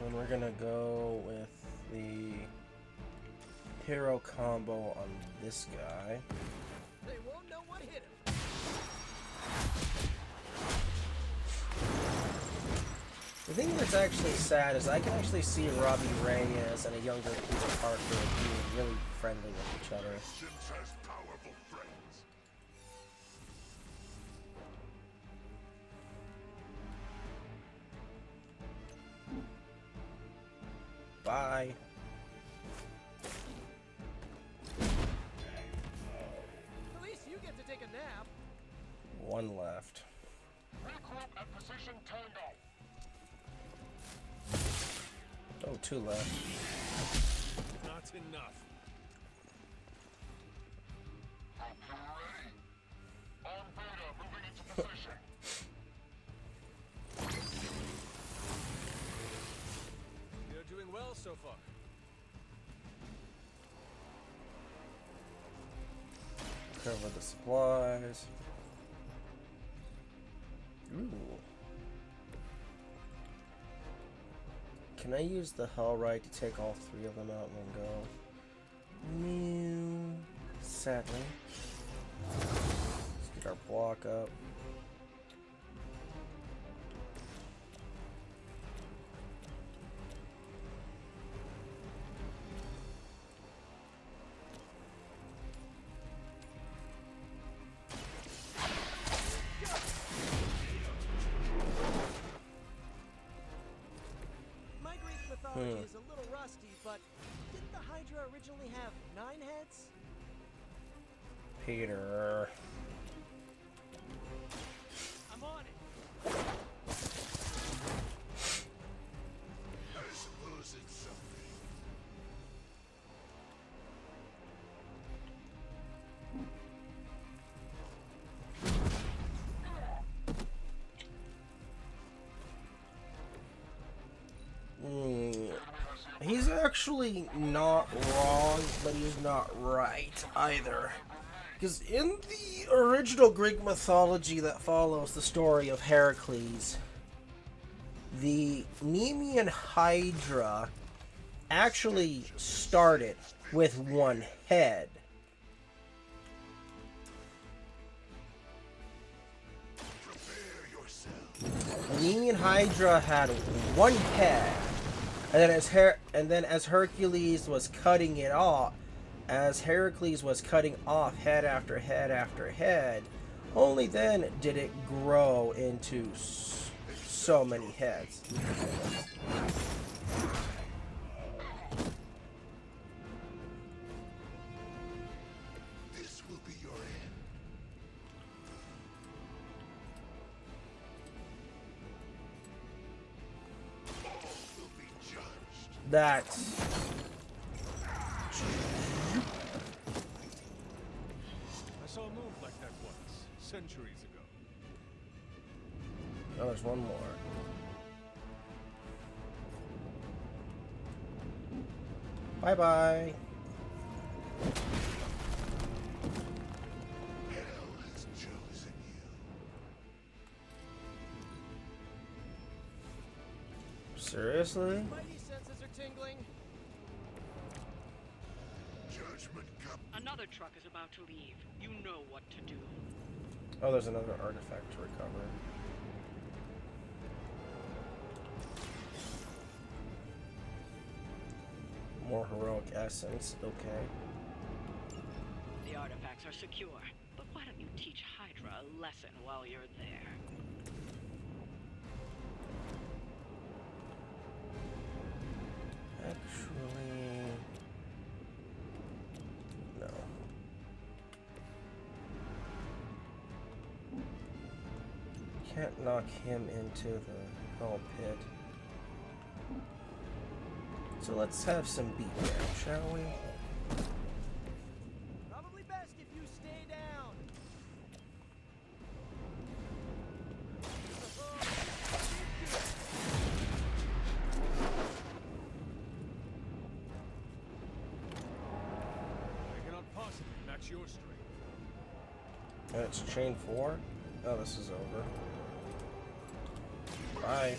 And we're gonna go with the hero combo on this guy. They won't know what hit him. The thing that's actually sad is I can actually see Robbie Reyes and a younger Peter Parker being really friendly with each other. Bye. At least you get to take a nap. One left. Regroup at position Tango. Oh, two left. Not enough. Ready. On Beta, moving into position. You're doing well so far. Cover the supplies. Ooh. Can I use the Hellrite to take all three of them out in one go? No. Sadly. Let's get our block up. My Greek mythology is a little rusty, but didn't the Hydra originally have 9 heads? Peter. I'm on it. I suppose it's something. He's actually not wrong, but he's not right either. Because in the original Greek mythology that follows the story of Heracles, the Nemean Hydra actually started with one head. The Nemean Hydra had one head, and then as Hercules was cutting it off, as Heracles was cutting off head after head after head, only then did it grow into so many heads. This will be your end. All will be judged. That's I saw a move like that once, centuries ago. oh, there's one more. Bye bye. Hell has chosen you. Seriously? Mighty senses are tingling. Judgment cup. Another truck is about to leave. You know what to do. Oh, there's another artifact to recover. More heroic essence, okay. The artifacts are secure, but why don't you teach Hydra a lesson while you're there? Can't knock him into the hell pit. So let's have some beatdown, shall we? Probably best if you stay down. I cannot possibly match your strength. And it's chain 4? Oh, this is over. Bye.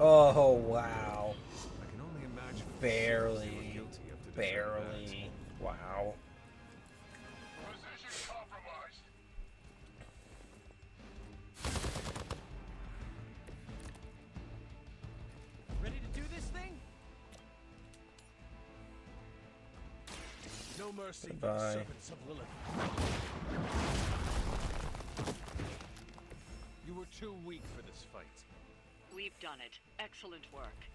Oh, wow. I can only imagine. Barely. Barely. Wow. Position compromised. Ready to do this thing? No mercy for the Goodbye. servants of Lilith. You were too weak for this fight. We've done it. Excellent work.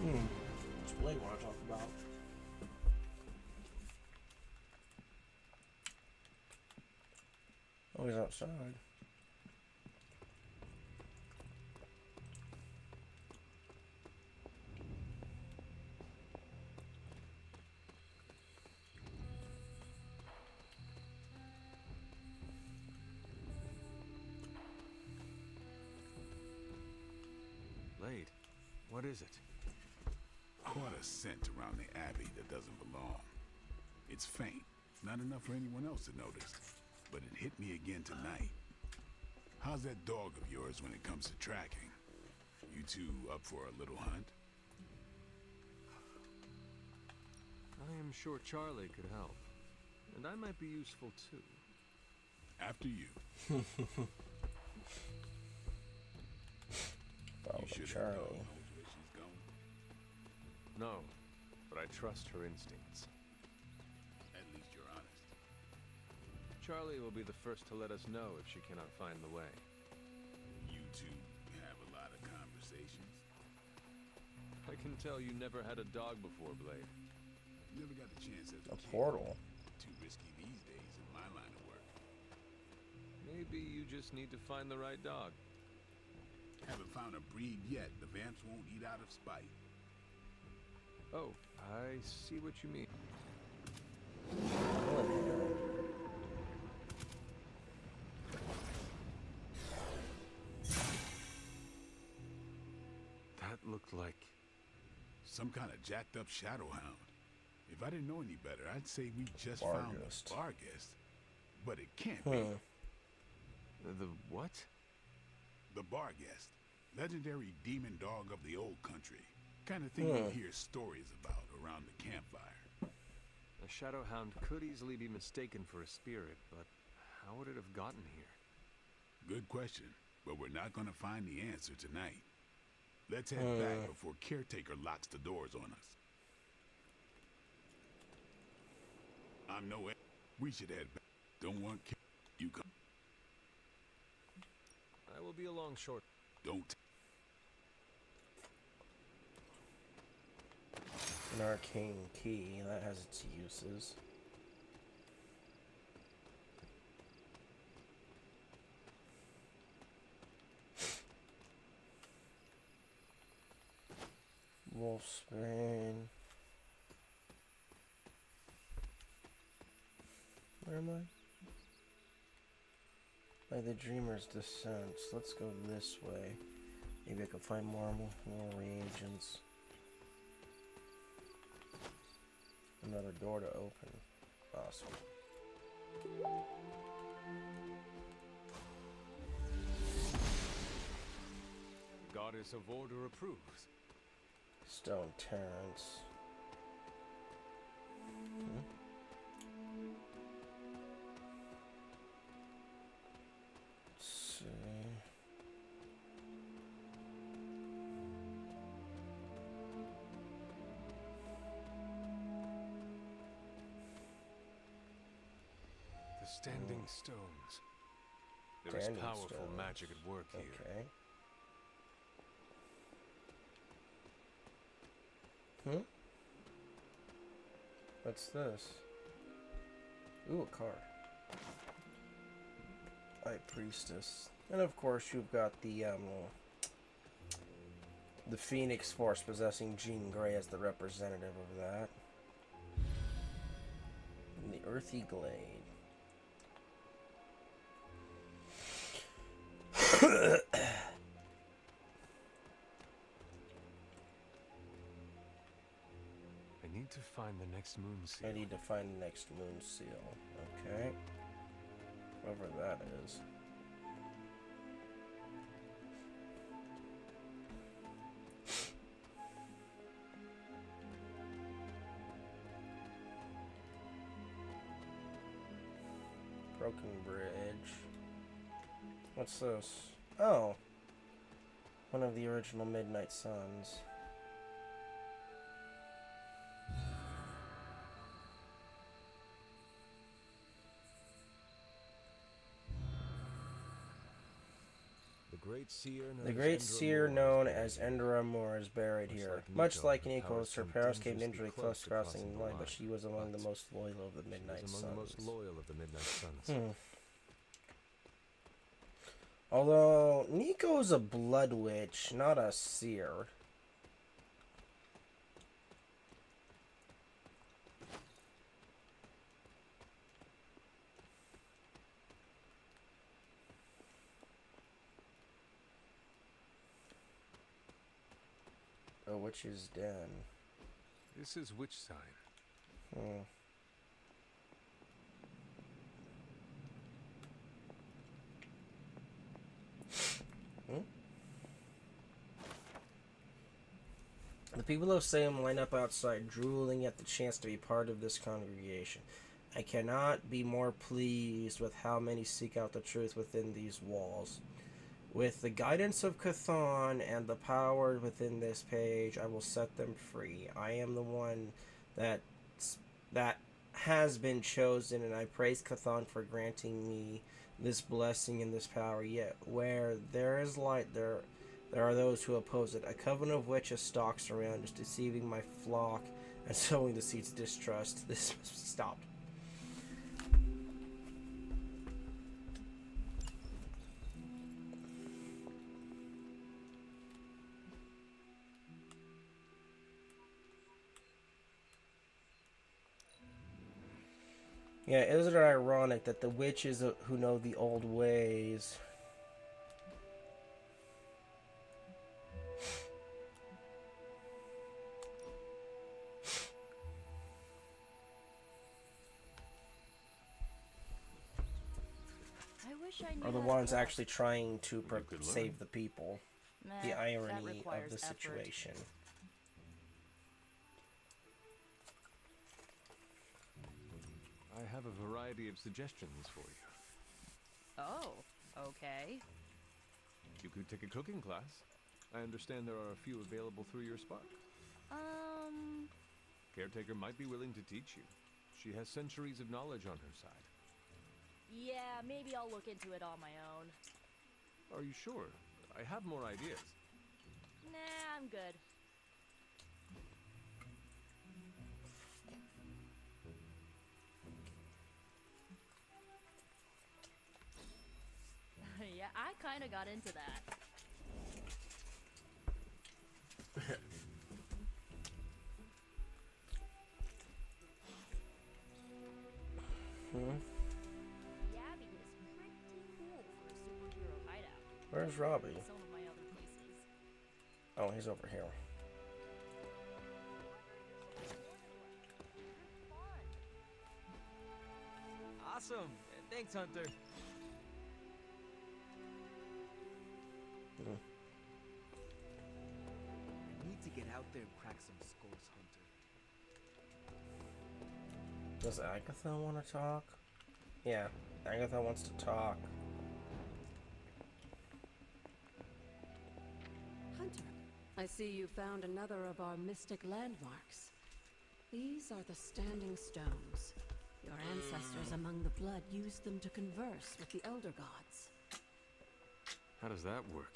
What's Blade want to talk about? Oh, he's outside. Blade, what is it? Caught a scent around the Abbey that doesn't belong. It's faint, not enough for anyone else to notice, but it hit me again tonight. How's that dog of yours when it comes to tracking? You two up for a little hunt? I am sure Charlie could help. And I might be useful too. After you. Follow You should have Charlie. known which way she's going. No, but I trust her instincts. At least you're honest. Charlie will be the first to let us know if she cannot find the way. You two have a lot of conversations. I can tell you never had a dog before, Blade. Never got the chance as A kid. portal. Too risky these days in my line of work. Maybe you just need to find the right dog. Haven't found a breed yet the vamps won't eat out of spite. Oh, I see what you mean. That looked like some kind of jacked up shadow hound. If I didn't know any better, I'd say we just found the Barghest. But it can't be. The what? The Barghest. Legendary demon dog of the old country. Kind of thing you hear stories about around the campfire. A shadow hound could easily be mistaken for a spirit, but how would it have gotten here? Good question, but we're not going to find the answer tonight. Let's head back before Caretaker locks the doors on us. I'm no... We should head back. Don't want... You come. I will be along short. Don't... An arcane key, that has its uses. Wolfsbane. Where am I? By the Dreamer's Descent. Let's go this way. Maybe I can find more reagents. Another door to open. Awesome. Goddess of Order approves. Stone Terrence. Standing stones. There is powerful magic at work here. Okay. Hmm? What's this? Ooh, a card. High Priestess. And of course you've got the Phoenix Force possessing Jean Grey as the representative of that. And the Earthy Glade. I need to find the next moon seal. I need to find the next moon seal. Okay. Whatever that is. Broken Bridge. What's this? Oh. One of the original Midnight Suns. The great seer known as Endra Moore is buried here. Much like Nikos, her parents came dangerously close to crossing the line, but she was among the most loyal of the Midnight Suns. Although Nico's a blood witch, not a seer. A witch's den. This is which sign? Hmm. The people of Salem line up outside, drooling at the chance to be part of this congregation. I cannot be more pleased with how many seek out the truth within these walls. With the guidance of Chthon and the power within this page, I will set them free. I am the one that has been chosen, and I praise Chthon for granting me this blessing and this power. Yet, where there is light, there are those who oppose it. A coven of witches stalks around us, deceiving my flock and sowing the seeds of distrust. This must be stopped. Yeah, isn't it ironic that the witches who know the old ways are the ones actually trying to save the people? The irony of the situation. I have a variety of suggestions for you. Oh, okay. You could take a cooking class. I understand there are a few available through your spark. Caretaker might be willing to teach you. She has centuries of knowledge on her side. Yeah, maybe I'll look into it on my own. Are you sure? I have more ideas. Nah, I'm good. Yeah, I kind of got into that. Yabby is pretty cool for a superhero hideout. Where's Robbie? Some of my other places. Oh, he's over here. Awesome. Thanks, Hunter. I need to get out there and crack some skulls, Hunter. Does Agatha want to talk? Yeah, Agatha wants to talk. Hunter, I see you found another of our mystic landmarks. These are the Standing Stones. Your ancestors among the blood used them to converse with the elder gods. How does that work?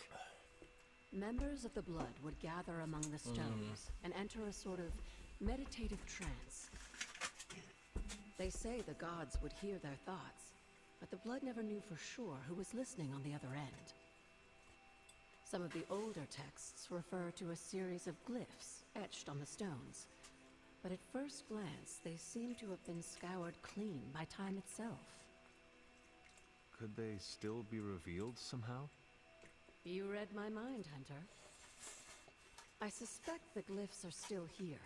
Members of the blood would gather among the stones and enter a sort of meditative trance. They say the gods would hear their thoughts, but the blood never knew for sure who was listening on the other end. Some of the older texts refer to a series of glyphs etched on the stones, but at first glance they seem to have been scoured clean by time itself. Could they still be revealed somehow? You read my mind, Hunter. I suspect the glyphs are still here.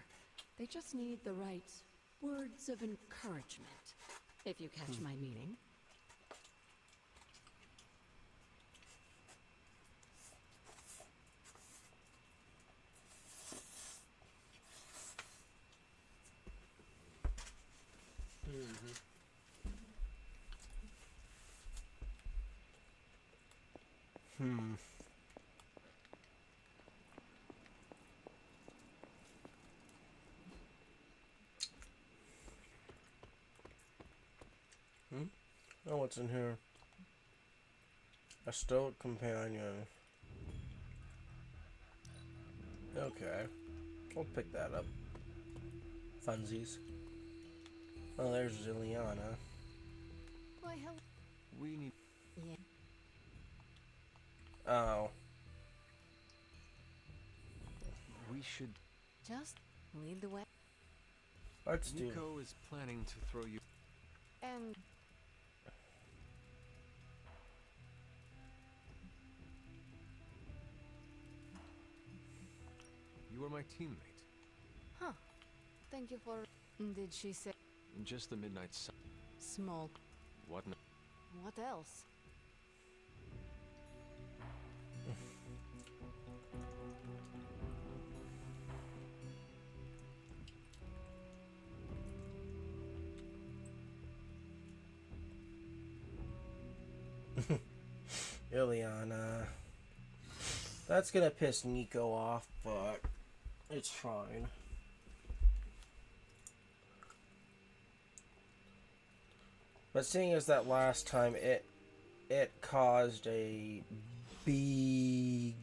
They just need the right words of encouragement, if you catch my meaning. Oh, what's in here? A stoic companion. Okay. I'll pick that up. Funsies. Oh, there's Liliana. Why, hello. We need... Yeah. Oh. We should... Just lead the way. Let's do... Nico is planning to throw you... And... You are my teammate. Huh. Thank you for... Did she say... Just the midnight sun. Small... What n- What else? Liliana. That's gonna piss Nico off, but it's fine. But seeing as that last time it caused a big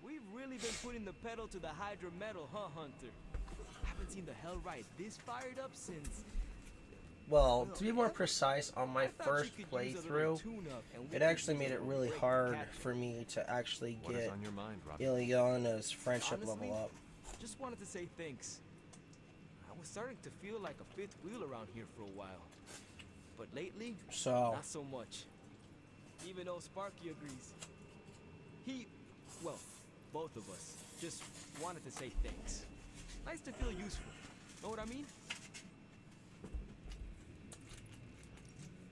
We've really been putting the pedal to the Hydra metal, huh, Hunter? Haven't seen the Hellride this fired up since... well, to be more precise, on my first playthrough, it actually made it really hard for me to actually get Ileana's friendship level up. Just wanted to say thanks. I was starting to feel like a fifth wheel around here for a while. But lately, not so much. Even though Sparky agrees. Well, both of us, just wanted to say thanks. Nice to feel useful. Know what I mean?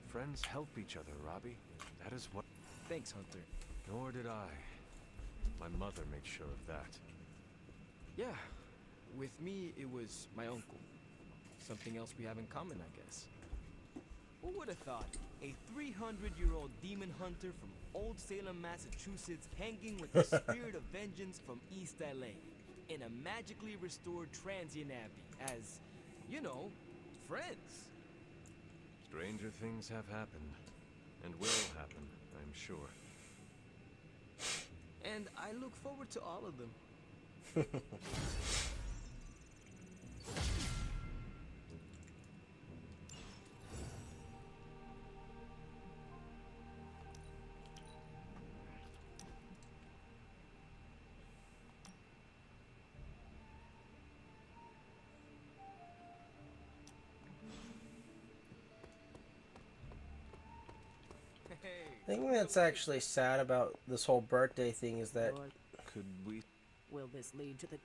Friends help each other, Robbie. That is what... Thanks, Hunter. Nor did I. My mother made sure of that. Yeah. With me, it was my uncle. Something else we have in common, I guess. Who would have thought? A 300-year-old demon hunter from Old Salem, Massachusetts, hanging with the spirit of vengeance from East LA in a magically restored transient abbey as, you know, friends. Stranger things have happened. And will happen, I'm sure. And I look forward to all of them. The thing that's actually sad about this whole birthday thing is that... Could we... Will this lead to the...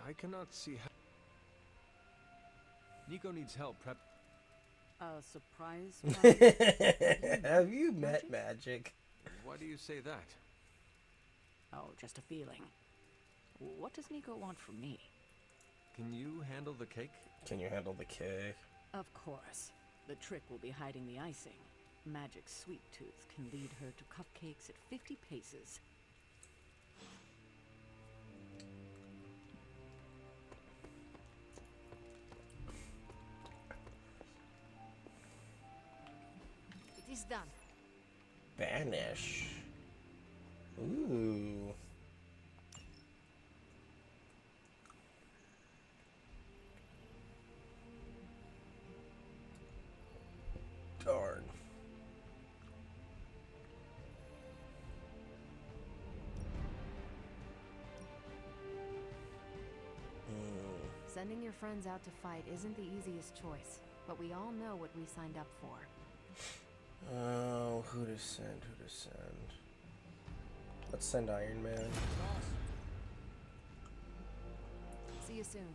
I cannot see how... Nico needs help prep... surprise? Have you met Magic? Why do you say that? Oh, just a feeling. What does Nico want from me? Can you handle the cake? Can you handle the cake? Of course. The trick will be hiding the icing. Magic's sweet tooth can lead her to cupcakes at 50 paces. is done. Banish. Ooh. Darn. Sending your friends out to fight isn't the easiest choice, but we all know what we signed up for. Oh, who to send? Who to send? Let's send Iron Man. See you soon.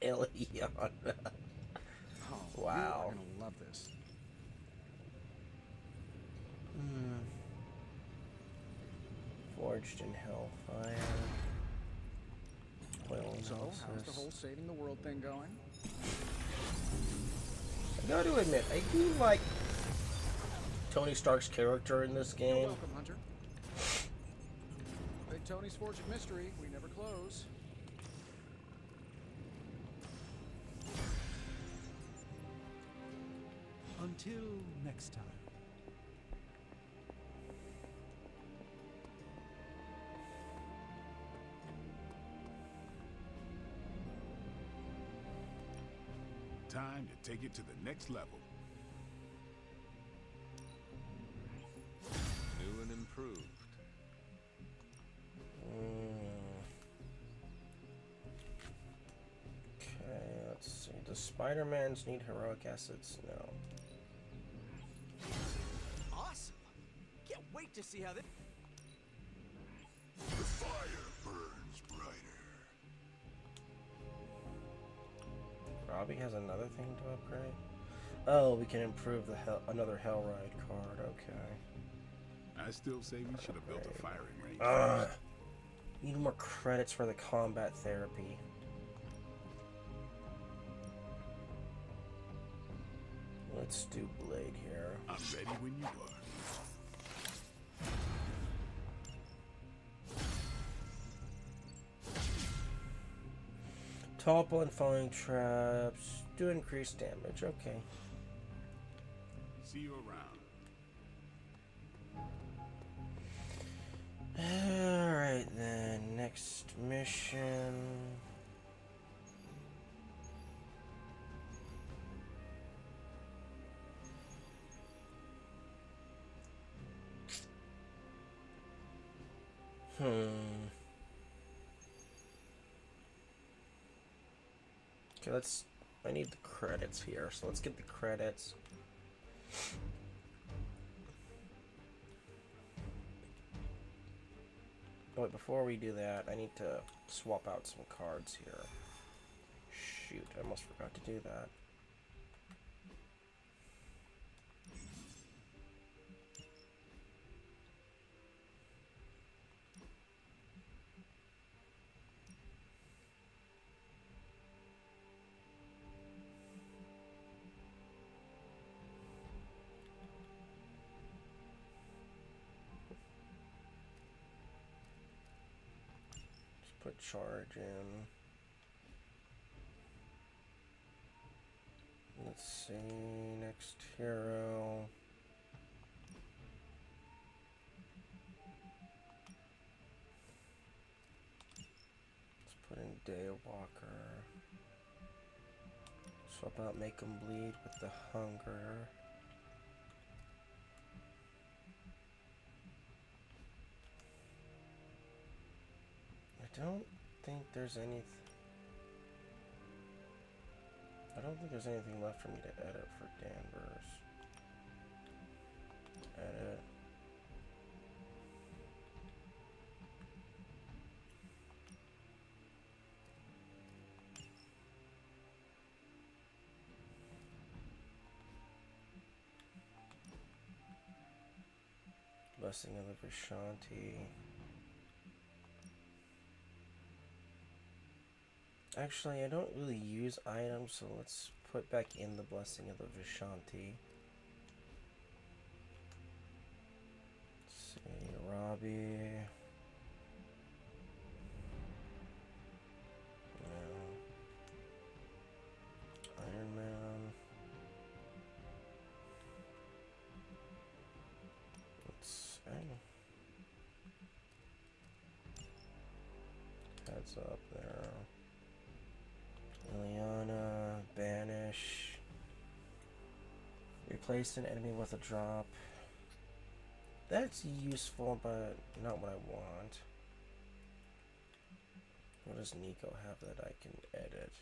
Ilion. Oh, Wow. You're gonna love this. Forged in Hellfire. So, how's the whole saving the world thing going? I gotta admit, I do like Tony Stark's character in this game. You're welcome, Hunter. Big Tony's Forged mystery. We never close. Until next time. Time to take it to the next level. New and improved. Okay, let's see. Does Spider-Man's need heroic assets? No. Awesome! Can't wait to see how this. The fire burns brighter. Robbie has another thing to upgrade? Oh, we can improve the another Hellride card. Okay. I still say we should have built a firing range. Need more credits for the combat therapy. Let's do Blade here. I'm ready when you are. Topple and falling traps do increased damage. Okay. See you around. Alright then, next mission. Okay, I need the credits here, so let's get the credits. Oh, wait, before we do that, I need to swap out some cards here. Shoot, I almost forgot to do that. Put charge in. Let's see, next hero. Let's put in Daywalker. Swap out Make 'em Bleed with the Hunger. I don't think there's anything left for me to edit for Danvers. Edit. Blessing of the Vishanti. Actually, I don't really use items, so let's put back in the Blessing of the Vishanti. Let's see, Robbie. No. Iron Man. Let's heads up there. Liliana, banish. Replace an enemy with a drop. That's useful, but not what I want. What does Nico have that I can edit?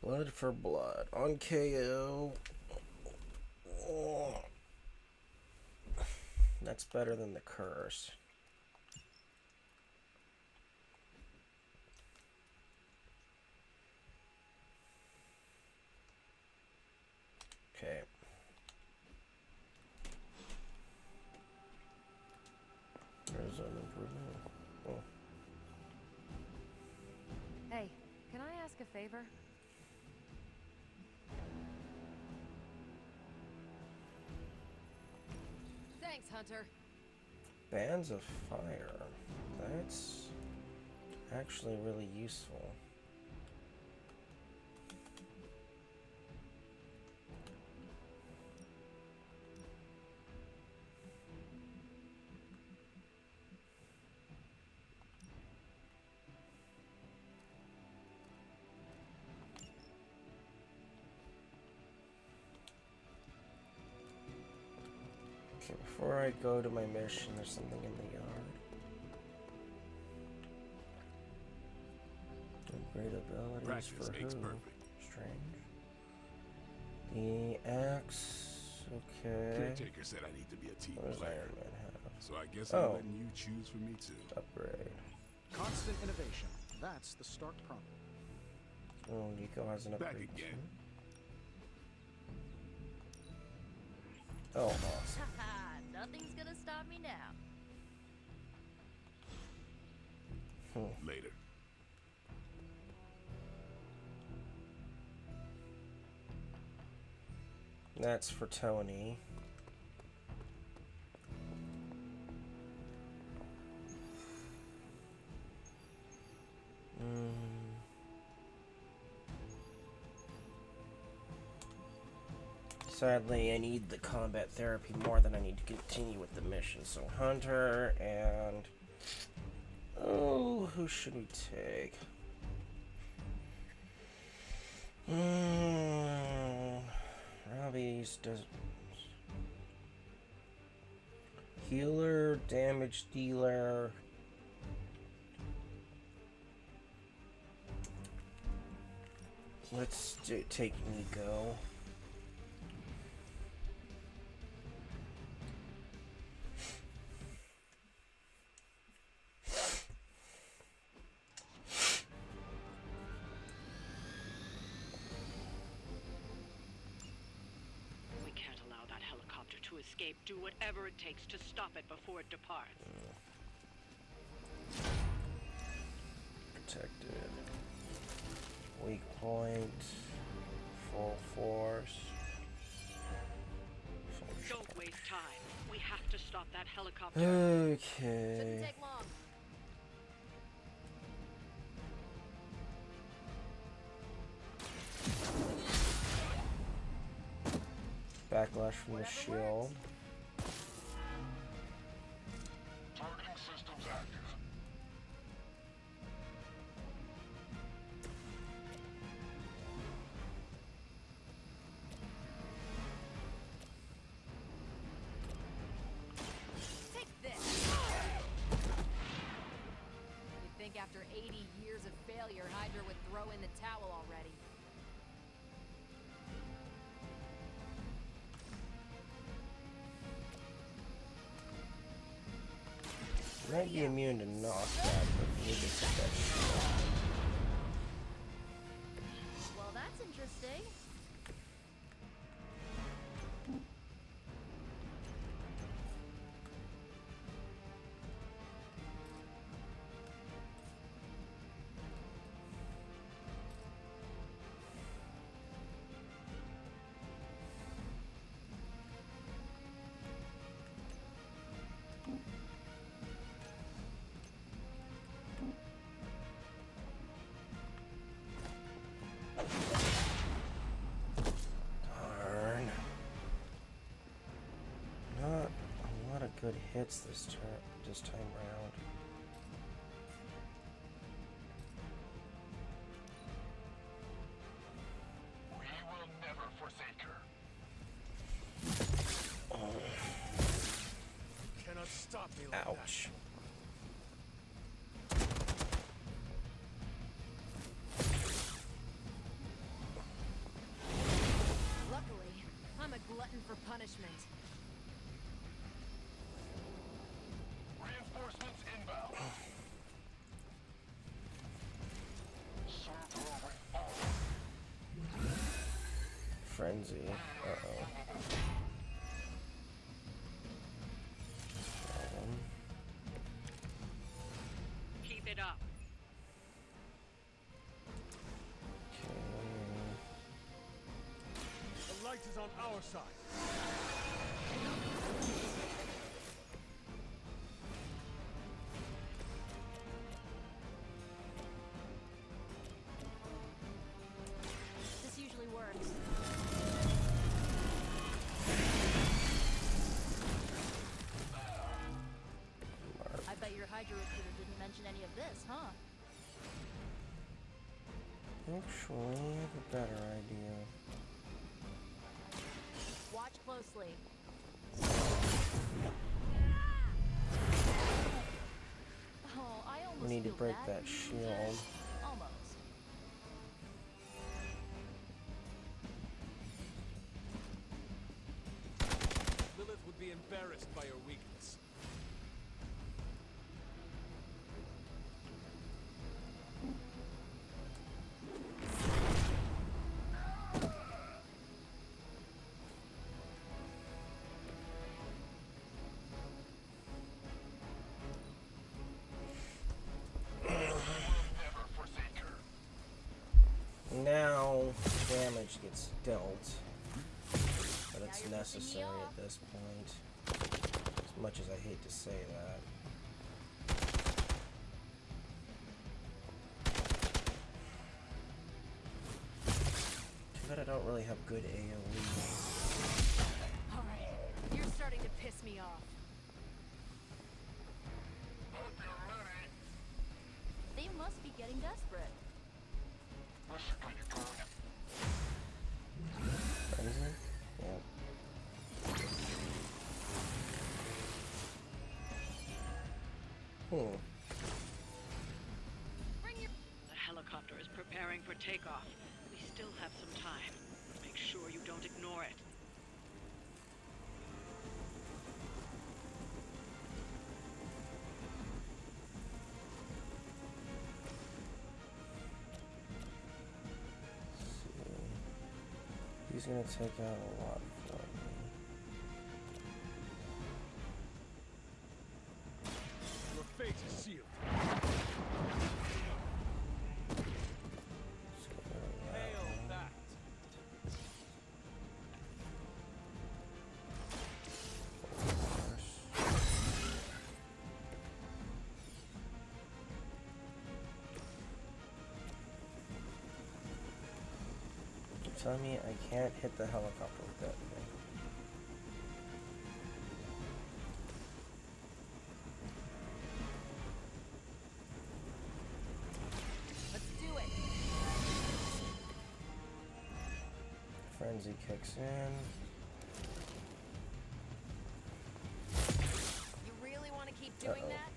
Blood for blood. On KO. Oh. That's better than the curse. Okay. There's an improvement. Oh. Hey, can I ask a favor? Thanks, Hunter. Bands of fire. That's actually really useful. Okay, before I go to my mission, there's something in the yard. Great abilities Practice for makes who? perfect. Strange. The axe. Okay. Caretaker said I need to be a team What does player. Iron Man have? So I guess I'm Oh. letting you choose for me too. Upgrade. Constant innovation. That's the Stark problem. Oh, Nico has an Back upgrade again. too. Oh, awesome. Haha, nothing's gonna stop me now. Later. That's for Tony. Sadly, I need the combat therapy more than I need to continue with the mission. So Hunter and... Oh, who should we take? Robbie's does... Healer, damage dealer... Let's take Nico. We can't allow that helicopter to escape. Do whatever it takes to stop it before it departs. Protected. Weak point. Full force. Don't waste time. We have to stop that helicopter. Okay. Shouldn't take long. Backlash from the shield. Targeting systems active. Take this. You'd think after 80 years of failure, Hydra would throw in the towel already. Might be immune to knockback, but we need to take that shield. Well, that's interesting. hits this time round. We will never forsake her. Oh. You cannot stop me like Ouch. Luckily, I'm a glutton for punishment. Reinforcements inbound. Surge over all. Frenzy. Uh-oh. Keep it up. The light is on our side. This usually works. I bet your Hydra recruiter didn't mention any of this, huh? Actually, I have a better idea. Watch closely. Oh, I almost We need to feel break bad that for you, shield. Jess. Almost. Lilith would be embarrassed by your weakness. Never forsake her. Now, damage gets dealt. But it's necessary at this point. As much as I hate to say that. Too bad I don't really have good AoE. Alright, you're starting to piss me off. Hope you're ready. They must be getting desperate. This is gonna go. Frenzy? Yep. The helicopter is preparing for takeoff. We still have some time. Make sure you don't ignore it. He's gonna take out a lot for me. Your fate is sealed. Hail that. You're telling me I can't hit the helicopter with that thing? Let's do it. Frenzy kicks in. You really want to keep doing that?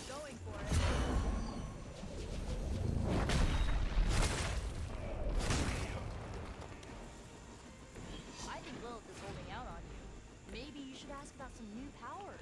Going for it. I think Lilith is holding out on you. Maybe you should ask about some new powers.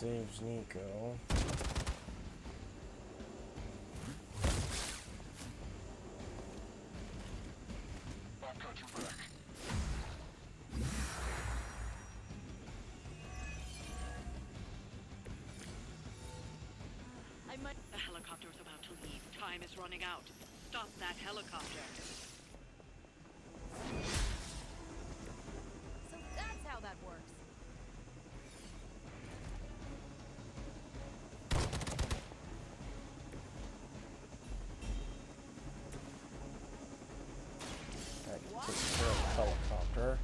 saves Nico. I've got your back. The helicopter's about to leave. Time is running out. Stop that helicopter. So that's how that works. That takes care of the helicopter.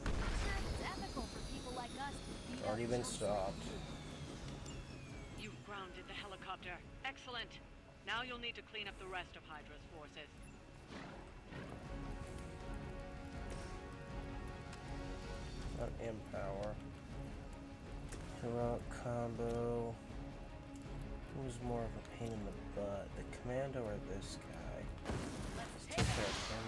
It's ethical for people like us to beat up Already been chumps. stopped. You grounded the helicopter. Excellent. Now you'll need to clean up the rest of Hydra's forces. Not empower. Heroic combo. Who's more of a pain in the butt? The commando or this guy? Let's take care of him.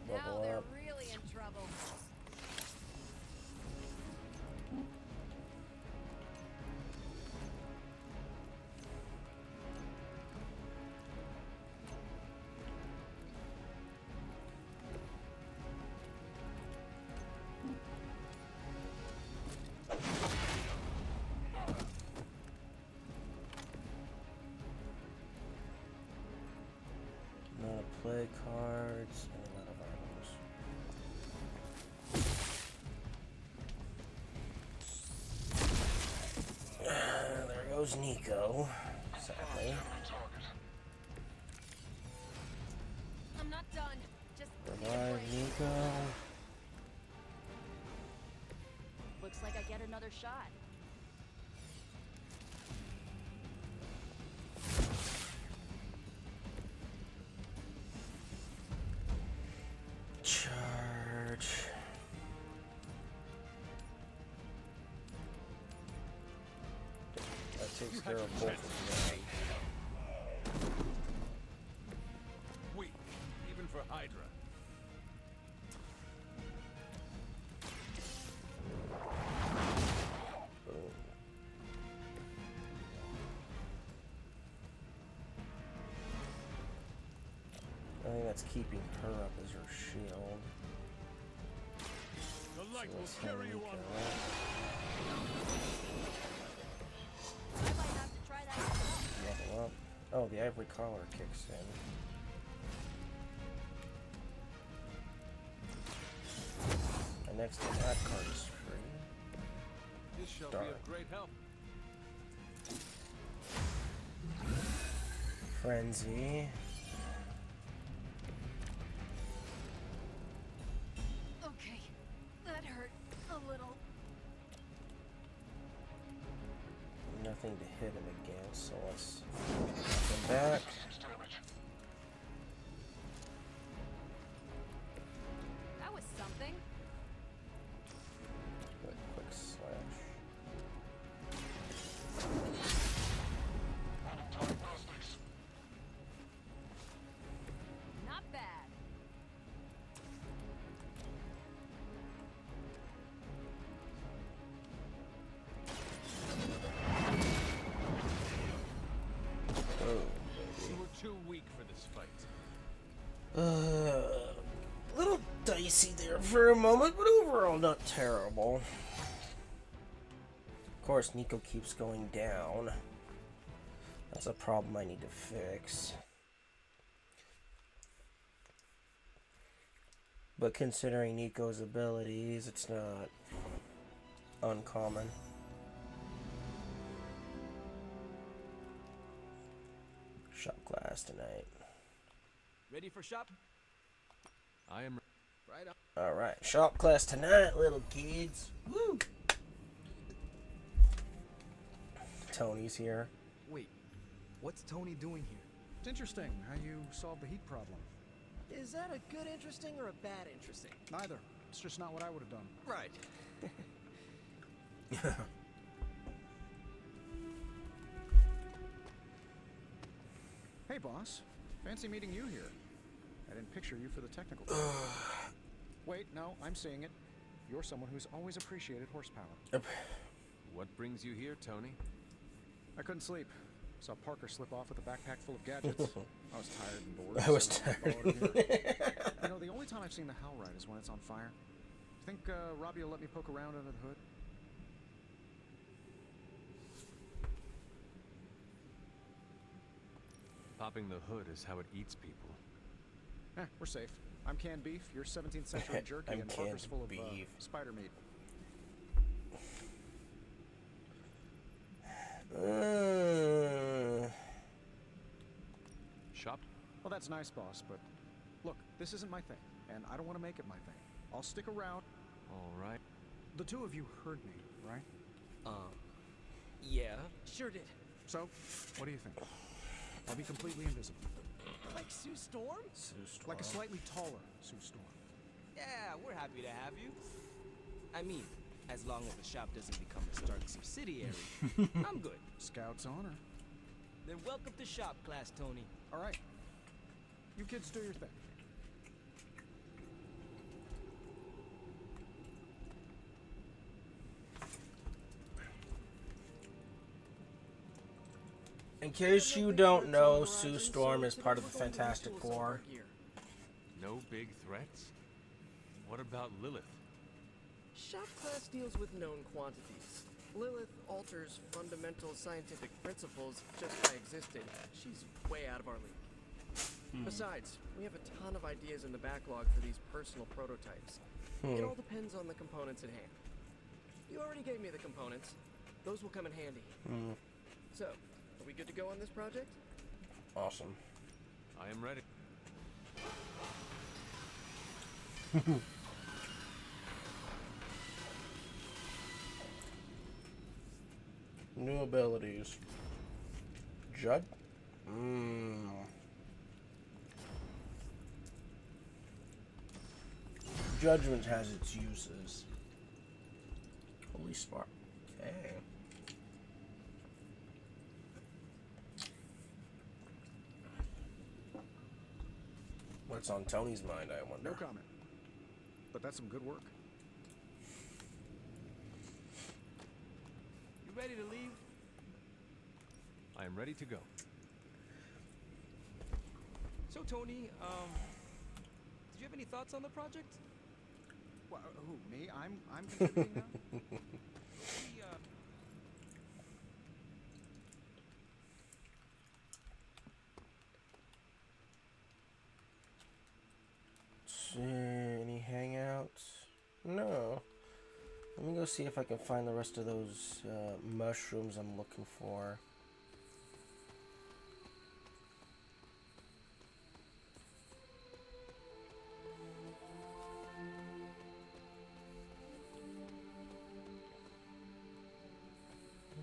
Now they're really in trouble. Not a play cards and a lot of items. There goes Nico, sadly. I'm not done. Just Revive Nico. looks like I get another shot. Charge. That takes care of both of them. Weak, even for Hydra. Boom. I think that's keeping her up as her shield. The light So will let's carry you on. I might have to try that myself. Level up. Oh, the ivory collar kicks in. And next to that card is free. This shall Darn. be of great help. Frenzy. Okay, that hurt a little. Nothing to hit him against, so let's come back. That was something. Quick slash. Not bad. Oh, You were too weak for this fight. a little dicey there for a moment, but overall not terrible. Of course, Nico keeps going down. That's a problem I need to fix. But considering Nico's abilities, it's not uncommon. Shop class tonight. Ready for shop? I am Right on. Alright, shop class tonight, little kids. Woo! Tony's here. Wait, what's Tony doing here? It's interesting how you solved the heat problem. Is that a good interesting or a bad interesting? Neither. It's just not what I would have done. Right. Hey, boss. Fancy meeting you here. I didn't picture you for the technical. Wait, no, I'm seeing it. You're someone who's always appreciated horsepower. What brings you here, Tony? I couldn't sleep. Saw Parker slip off with a backpack full of gadgets. I was tired and bored. I was so tired. You know, the only time I've seen the Hellride is when it's on fire. Think Robbie will let me poke around under the hood? Popping the hood is how it eats people. We're safe. I'm canned beef, you're 17th century jerky, and Parker's full of spider meat. Shop? Well, that's nice, boss, but look, this isn't my thing, and I don't want to make it my thing. I'll stick around. All right. The two of you heard me, right? Yeah, sure did. So, what do you think? I'll be completely invisible. Like Sue Storm? Sue Storm. Like a slightly taller Sue Storm. Yeah, we're happy to have you. I mean, as long as the shop doesn't become a Stark subsidiary, I'm good. Scout's honor. Then welcome to shop class, Tony. All right. You kids do your thing. In case you don't know, Sue Storm is part of the Fantastic Four. No big threats? What about Lilith? Shop class deals with known quantities. Lilith alters fundamental scientific principles just by existing. She's way out of our league. Besides, we have a ton of ideas in the backlog for these personal prototypes. It all depends on the components at hand. You already gave me the components. Those will come in handy. So, are we good to go on this project? Awesome. I am ready. New abilities. Judd? Judgment has its uses. Holy spark. Okay. What's on Tony's mind, I wonder? No comment. But that's some good work. You ready to leave? I am ready to go. So, Tony, did you have any thoughts on the project? Well, who, me? I'm contributing now? Any hangouts? No. Let me go see if I can find the rest of those mushrooms I'm looking for.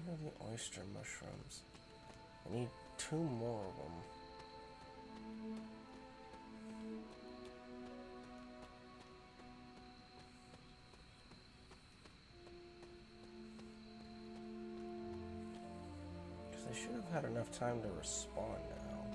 Where are the oyster mushrooms? I need 2 more of them. I should have had enough time to respond now.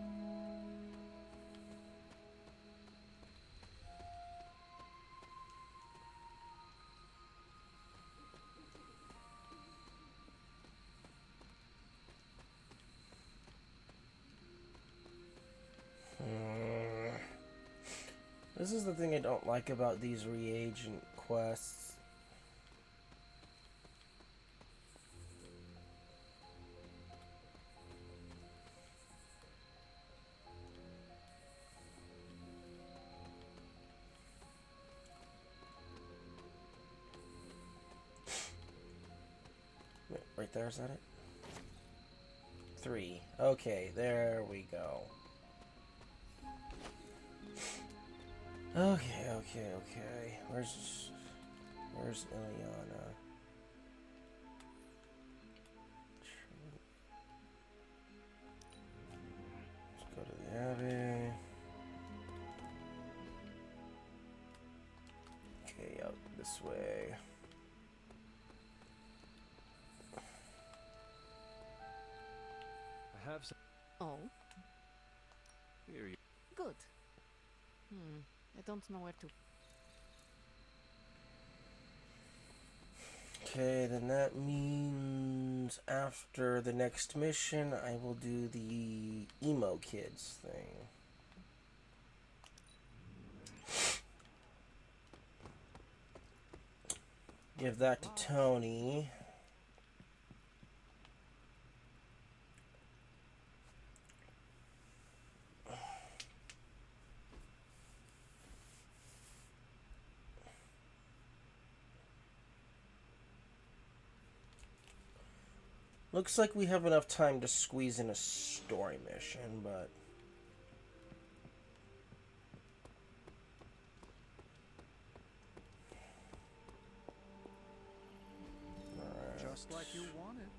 This is the thing I don't like about these reagent quests. Right there, is that it? 3. Okay, there we go. Okay. Where's Ileana? Let's go to the Abbey. Okay, this way. I have some. Oh, Here you. good. I don't know where to. Okay, then that means after the next mission, I will do the emo kids thing. Give that to Tony. Looks like we have enough time to squeeze in a story mission, but... Just like you wanted.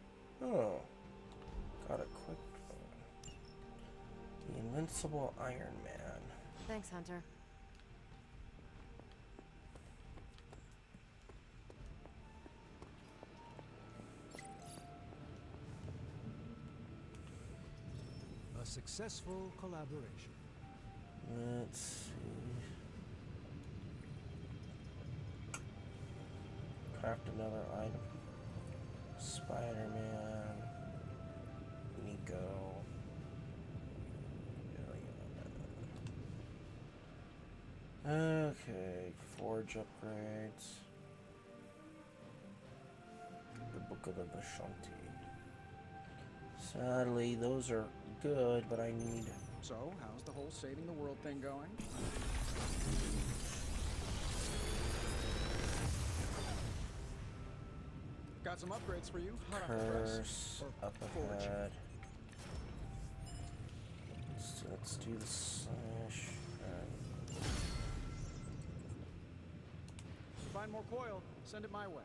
Oh. Got a quick one. The Invincible Iron Man. Thanks, Hunter. A successful collaboration. Let's see. Craft another item. Spider-Man. Nico. Okay, forge upgrades. The Book of the Vishanti. Sadly, those are good, but I need... So, how's the whole saving the world thing going? Got some upgrades for you. Hot off the press. Curse Or up forge. ahead. Let's do the slash. Find more coil. Send it my way.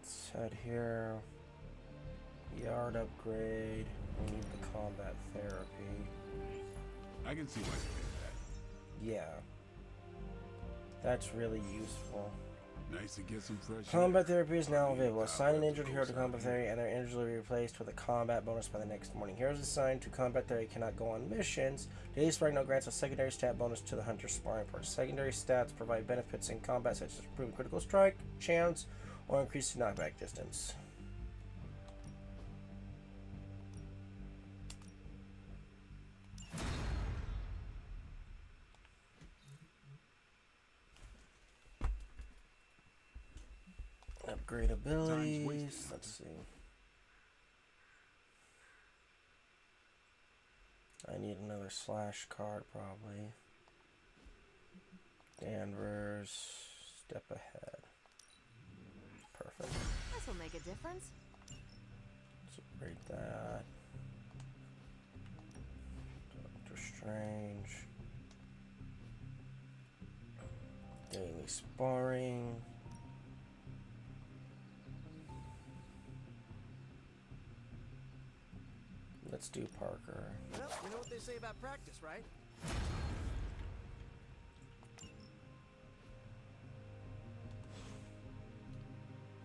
Let's head here. Yard upgrade. We need the combat therapy. I can see why they did that. Yeah. That's really useful. Nice to get some fresh Combat therapy is now available. Assign an injured hero to combat therapy and their injury will be replaced with a combat bonus by the next morning. Heroes assigned to combat therapy cannot go on missions. Daily sparring now grants a secondary stat bonus to the hunter's sparring part. Secondary stats provide benefits in combat such as improving critical strike, chance, or increased knockback distance. Upgrade abilities. Let's see. I need another slash card probably. Danvers. Step ahead. Perfect. This will make a difference. Let's upgrade that. Doctor Strange. Daily sparring. Let's do Parker. Well, you know what they say about practice, right?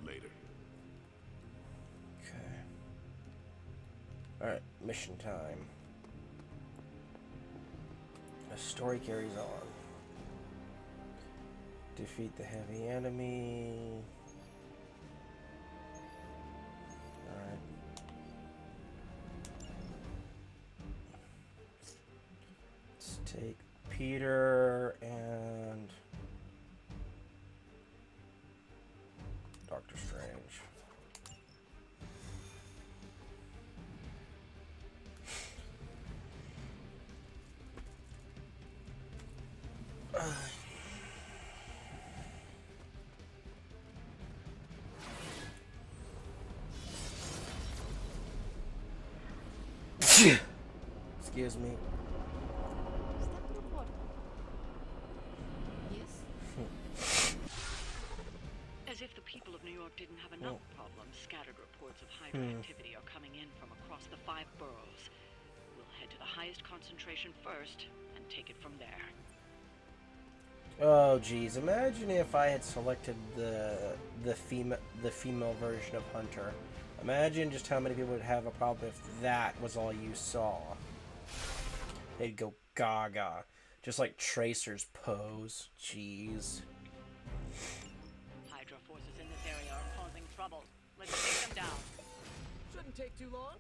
later. Okay. Alright, mission time. The story carries on. Defeat the heavy enemy. Alright. Let's take Peter and Doctor Strange. Excuse me. As if the people of New York didn't have enough problems, scattered reports of Hydra activity are coming in from across the 5 boroughs. We'll Head to the highest concentration first, and take it from there. Oh geez, imagine if I had selected the female version of Hunter. Imagine just how many people would have a problem if that was all you saw. They'd go gaga. Just like Tracer's pose. Jeez. Hydra forces in this area are causing trouble. Let's take them down. Shouldn't take too long.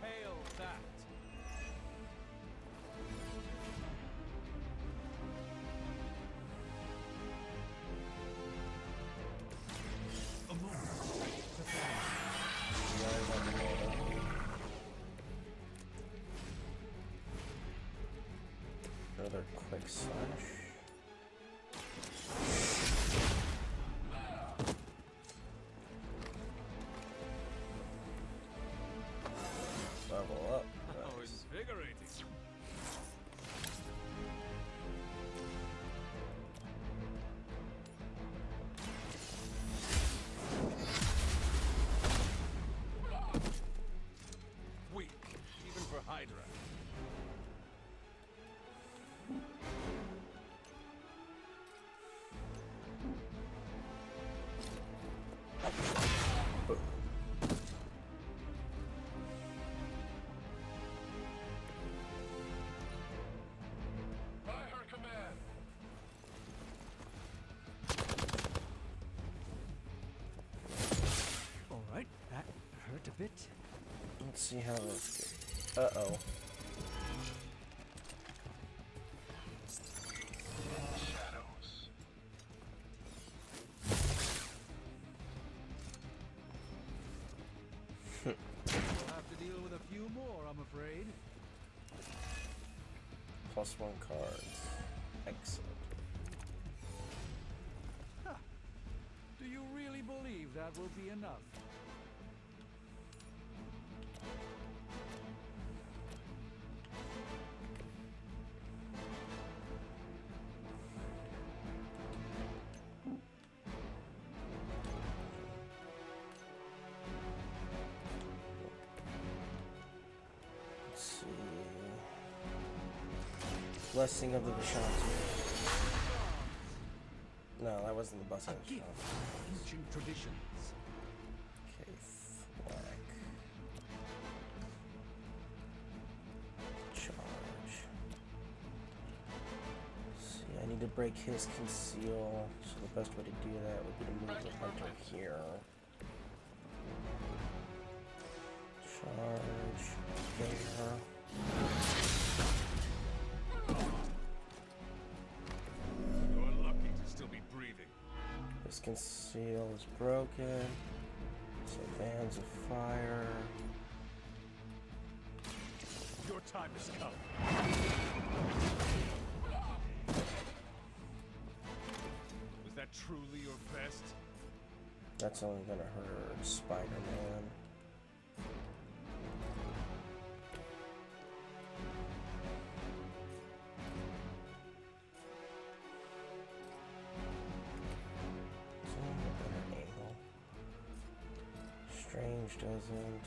Hail that. A moment to find. Another quick slash. Level up. Oh, invigorating. Weak, even for Hydra. By her command. All right, that hurt a bit. Let's see how this goes. Uh-oh. Shadows. We'll have to deal with a few more, I'm afraid. +1 cards. Excellent. Huh. Do you really believe that will be enough? Let's see. Blessing of the Vishanti. No, that wasn't the blessing of the Gift Vishanti. of ancient traditions. Okay, thwack. Charge. See, I need to break his conceal, so the best way to do that would be to move the hunter here. Charge. There. You're lucky to still be breathing. His conceal is broken. So Vans of Fire. Your time has come. Was that truly your best? That's only gonna hurt Spider-Man. Is there a better angle? Strange doesn't.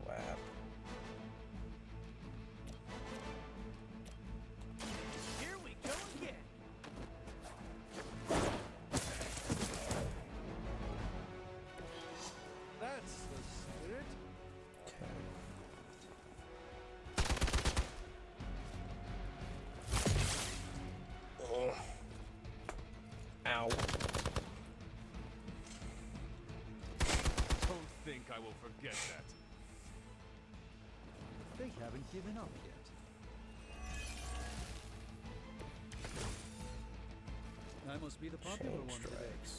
Flap. Here we go again. That's the spirit. Okay. Ugh. Ow. Don't think I will forget that. They haven't given up yet. I must be the popular Chain one today. strikes.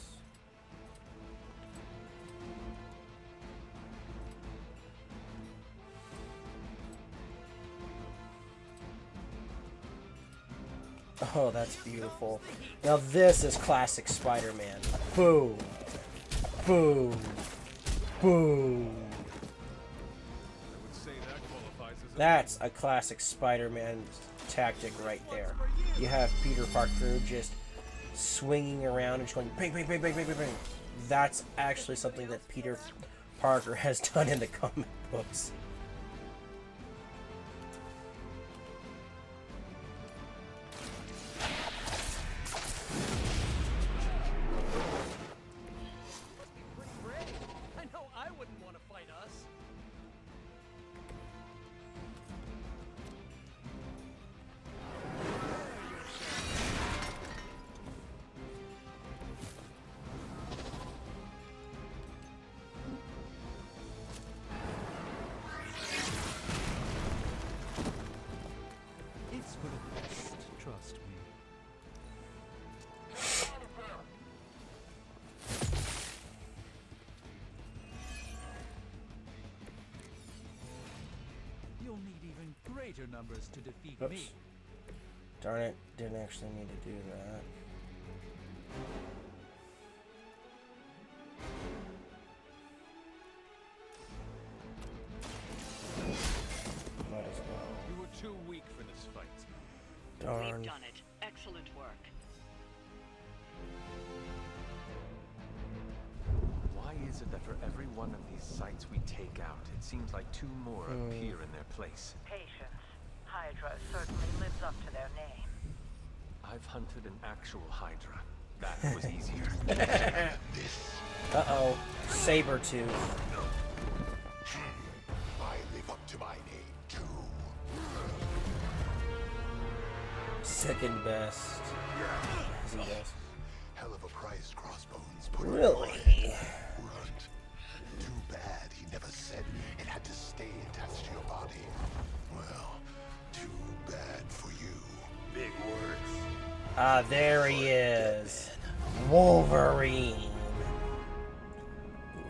Oh, that's beautiful. Now this is classic Spider-Man. Boom. Boom. Boom. That's a classic Spider-Man tactic right there. You have Peter Parker just swinging around and just going bang, bang, bang, bang, bang, bang, bang. That's actually something that Peter Parker has done in the comic books. I know I wouldn't want to fight us. It's for the best, trust me. You'll need even greater numbers to defeat Oops. me. Darn it, didn't actually need to do that. Might as well. You were too weak for this fight. Darn. We've done it. Excellent work. Why is it that for every one of these sites we take out, it seems like two more appear in their place? Patience. Hydra certainly lives up to their name. I've hunted an actual Hydra. That was easier. Uh-oh. Sabretooth. I live up to my name, too. Second best. As he does. Hell of a price, Crossbones. Put Really? Runt. Too bad he never said it had to stay attached to your body. Well, too bad for you. Big words. Ah, there he is. Wolverine.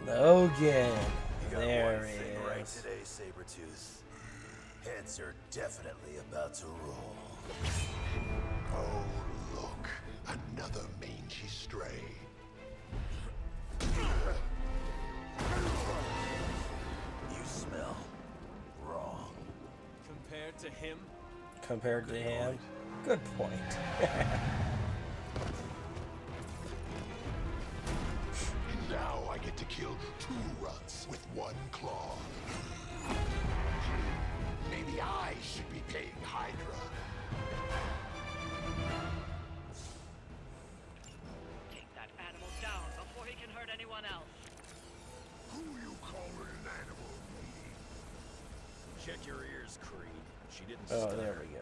Logan. There he is. Right today, Sabretooth. Heads are definitely about to roll. Oh, look. Another mangy stray. You smell wrong. Compared to him? Compared to him? Good point. Now I get to kill 2 runts with 1 claw. Maybe I should be paying Hydra. Take that animal down before he can hurt anyone else. Who you calling an animal? Check your ears, Creed. She didn't Oh, stutter. there we go.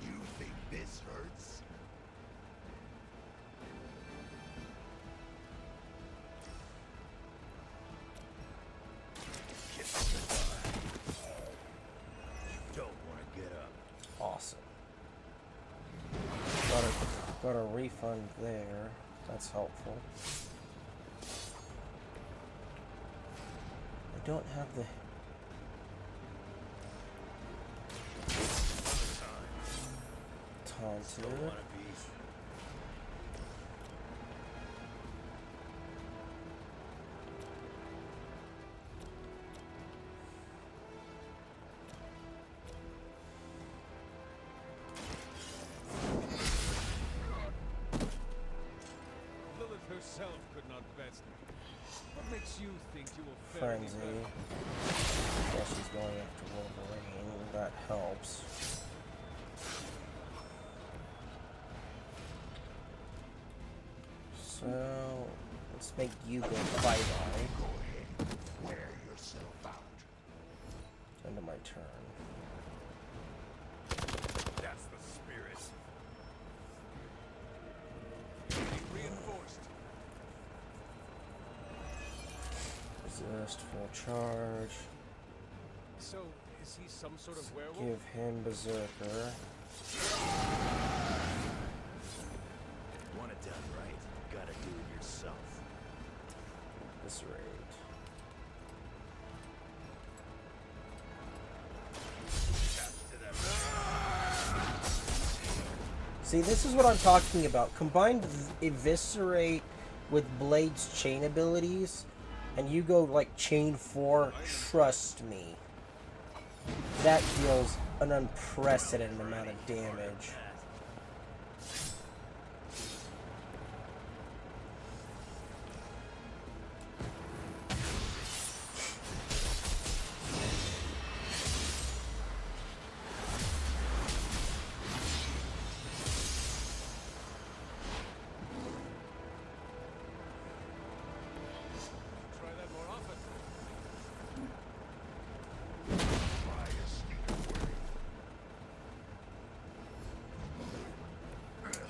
You think this hurts? Don't want to get up. Awesome. Got a refund there. That's helpful. I don't have the... Taunted. Lilith herself could not best me. What makes you think you will fare any Frenzy. better? Guess she's going after Wolverine. That helps. So let's make you go bye-bye. Go ahead. Wear yourself out. End of my turn. That's the spirit. Being reinforced. Resist, full charge. So, is he some sort of werewolf? Give him Berserker. Want it done right, gotta do it yourself. This raid. To them. See, this is what I'm talking about. Combine Eviscerate with Blade's chain abilities, and you go like chain 4, trust me. That deals an unprecedented amount of damage.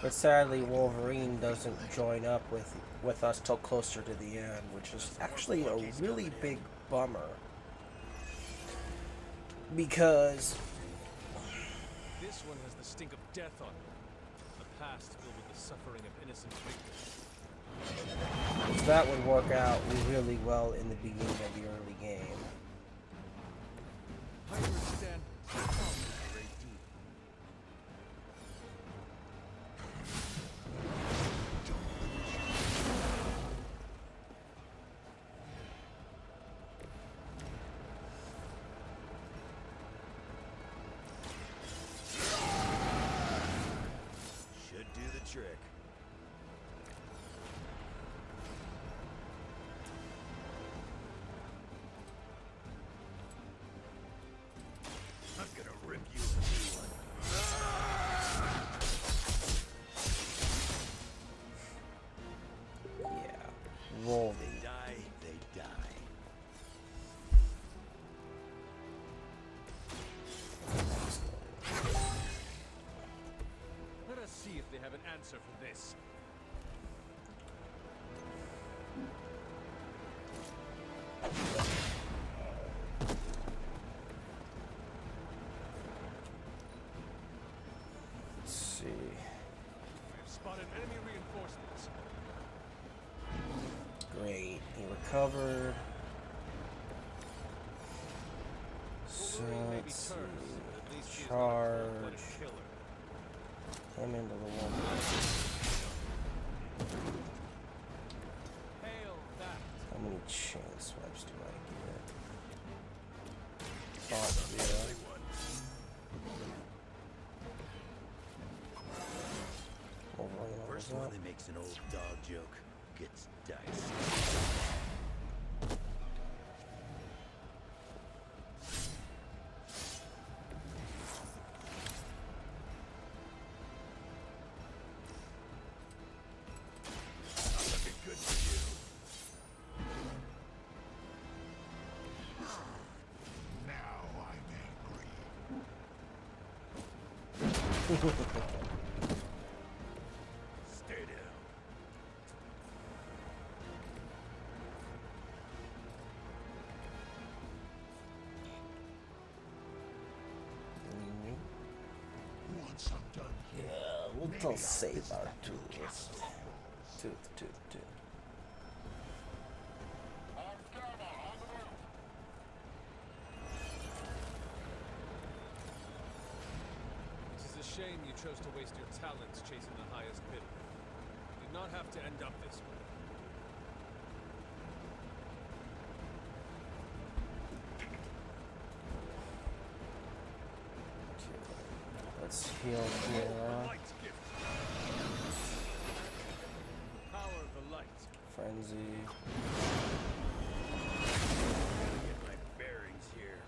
But sadly, Wolverine doesn't join up with us till closer to the end, which is actually a really big bummer. Because this one has the stink of death on it. A past filled with the suffering of innocent victims. that would work out really well in the beginning of the early game. I understand. Trick. I'm gonna rip you a new one. Yeah, roll. They die, they die. Let us see if they have an answer for this. Let's see. We've spotted enemy reinforcements. Great, he recovered. So let's see. Charge. Him into the wall. How many chain swipes do I get? Oh, yeah. First one that makes an old dog joke gets diced. Stay down. Once I'm done here, Yeah, we'll save our tooth. Tooth. Shame you chose to waste your talents chasing the highest bidder. You did not have to end up this way. Let's heal here. Power of the light. Frenzy. Get my bearings here.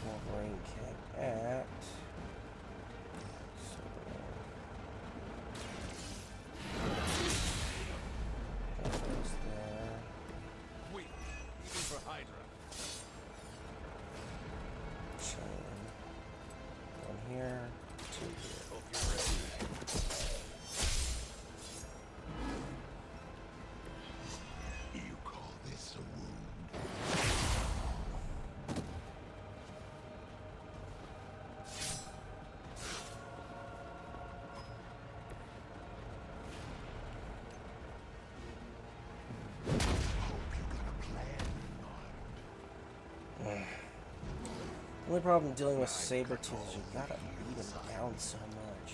Wolverine can't act. So that goes there. Weak, even for Hydra. Chain. One here, two here. Hope you're ready. Only problem dealing with Sabretooth is you gotta beat him down so much.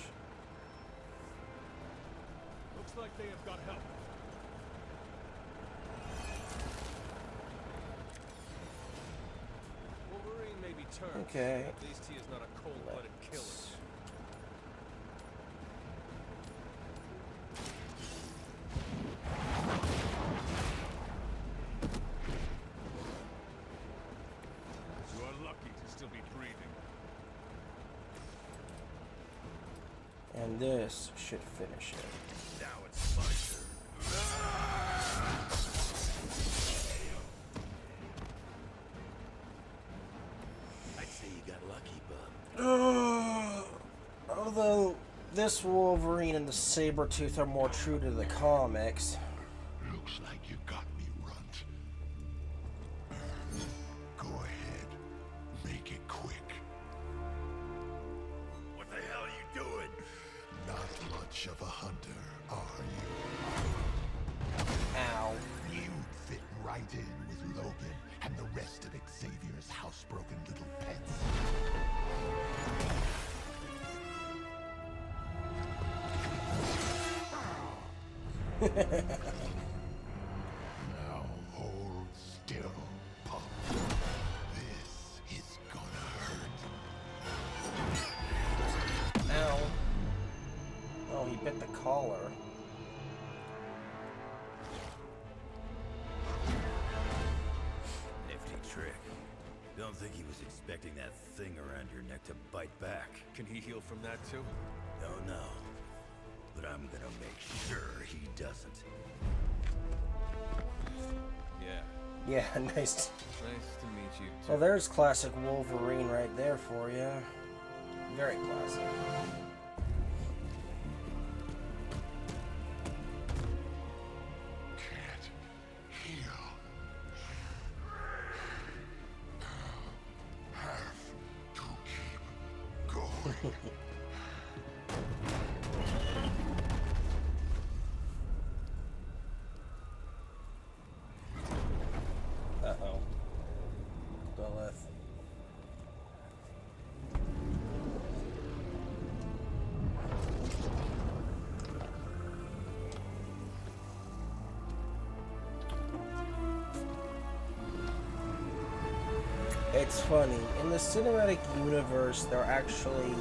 Looks like they have got help. Wolverine may be turned. Okay. At least he is not a cold-blooded killer. You are lucky to still be breathing. And this should finish it. Now it's my turn. I'd say you got lucky, bub. Although this Wolverine and the Sabretooth are more true to the comics. Looks like you got me, Runt. Go ahead. Make it quick. What the hell are you doing? Not much of a hunter, are you? Ow. You'd fit right in with Logan and the rest of Xavier's housebroken little pets. Now hold still, pup. This is gonna hurt. Ow. Oh, he bit the collar. Nifty trick. Don't think he was expecting that thing around your neck to bite back. Can he heal from that too? Don't know. But I'm gonna make sure he doesn't. Yeah. Yeah, nice. Nice to meet you too. Well, there's classic Wolverine right there for you. Very classic. Can't heal. Have to keep going. Uh-oh. Lilith. It's funny. In the cinematic universe, they're actually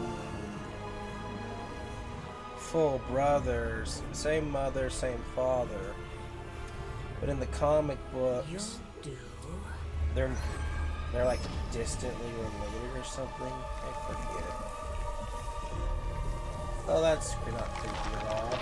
full brothers. Same mother, same father. But in the comic books, they're like distantly related or something. I forget. Oh, that's not creepy at all.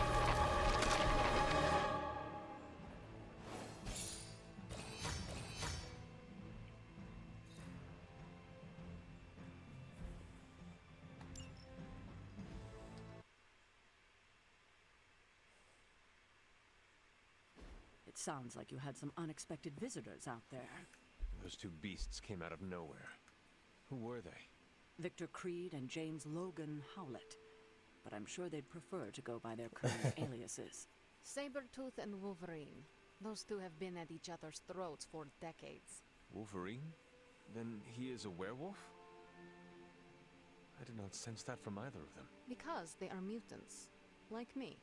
It sounds like you had some unexpected visitors out there. Those two beasts came out of nowhere. Who were they? Victor Creed and James Logan Howlett. But I'm sure they'd prefer to go by their current aliases. Sabretooth and Wolverine. Those two have been at each other's throats for decades. Wolverine? Then he is a werewolf? I did not sense that from either of them. Because they are mutants. Like me.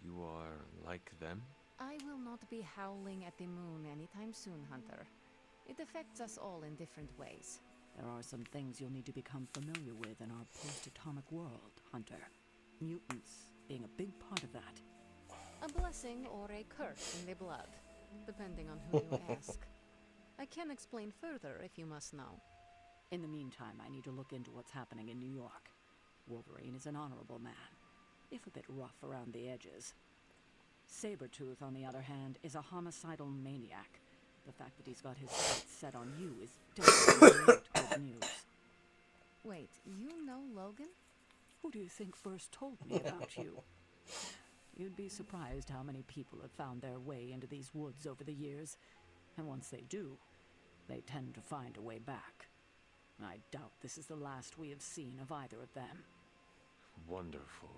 You are like them? I will not be howling at the moon anytime soon, Hunter. It affects us all in different ways. There are some things you'll need to become familiar with in our post-atomic world, Hunter. Mutants being a big part of that. A blessing or a curse in the blood, depending on who you ask. I can explain further if you must know. In the meantime, I need to look into what's happening in New York. Wolverine is an honorable man, if a bit rough around the edges. Sabretooth, on the other hand, is a homicidal maniac. The fact that he's got his sights set on you is definitely not good news. Wait, you know Logan? Who do you think first told me about you? You'd be surprised how many people have found their way into these woods over the years. And once they do, they tend to find a way back. I doubt this is the last we have seen of either of them. Wonderful.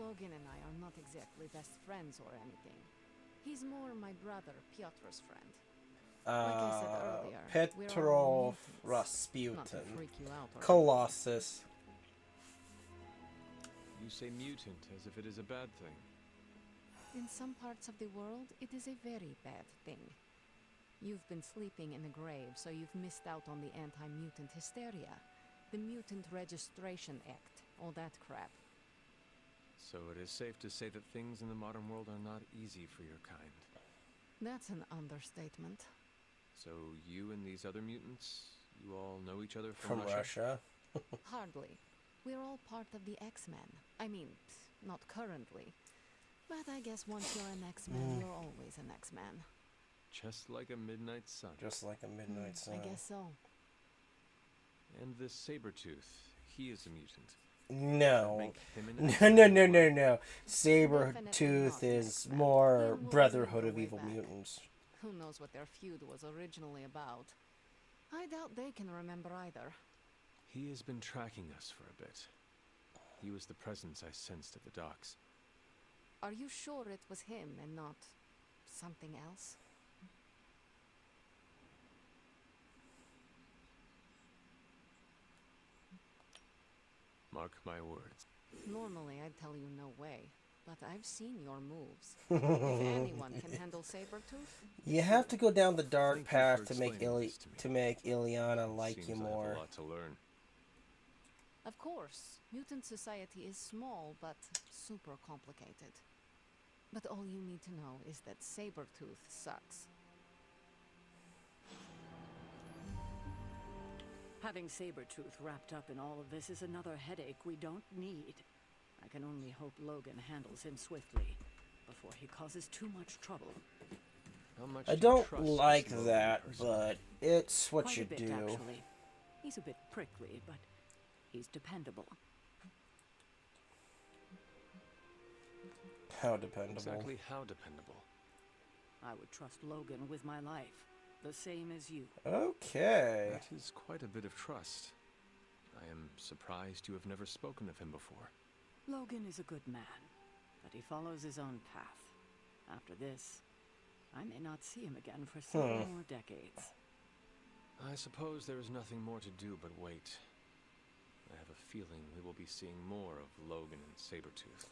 Logan and I are not exactly best friends or anything. He's more my brother, Piotr's friend. Like I said earlier, we're all Petrov mutants. Rasputin. Not to freak you out or Colossus. You say mutant as if it is a bad thing. In some parts of the world, it is a very bad thing. You've been sleeping in the grave, so you've missed out on the anti-mutant hysteria. The Mutant Registration Act, all that crap. So it is safe to say that things in the modern world are not easy for your kind. That's an understatement. So you and these other mutants, you all know each other From Russia? Hardly. We're all part of the X-Men. I mean, not currently. But I guess once you're an X-Man, you're always an X-Man. Just like a midnight sun. Just like a midnight sun. I guess so. And this Sabretooth, he is a mutant. No. No. Sabretooth is more Brotherhood of Evil Mutants. Who knows what their feud was originally about? I doubt they can remember either. He has been tracking us for a bit. He was the presence I sensed at the docks. Are you sure it was him and not something else? Mark my words. Normally I'd tell you no way, but I've seen your moves. If anyone can handle Sabretooth... You have to go down the dark path to make Ileana like Seems you I have more. a lot to learn. Of course, mutant society is small, but super complicated. But all you need to know is that Sabretooth sucks. Having Sabretooth wrapped up in all of this is another headache we don't need. I can only hope Logan handles him swiftly before he causes too much trouble. How much I do you don't trust like this that, person? but it's what Quite you a bit, do. actually. He's a bit prickly, but he's dependable. How dependable? Exactly how dependable? I would trust Logan with my life, the same as you. Okay. That is quite a bit of trust. I am surprised you have never spoken of him before. Logan is a good man, but he follows his own path. After this, I may not see him again for several more decades. I suppose there is nothing more to do but wait. I have a feeling we will be seeing more of Logan and Sabretooth.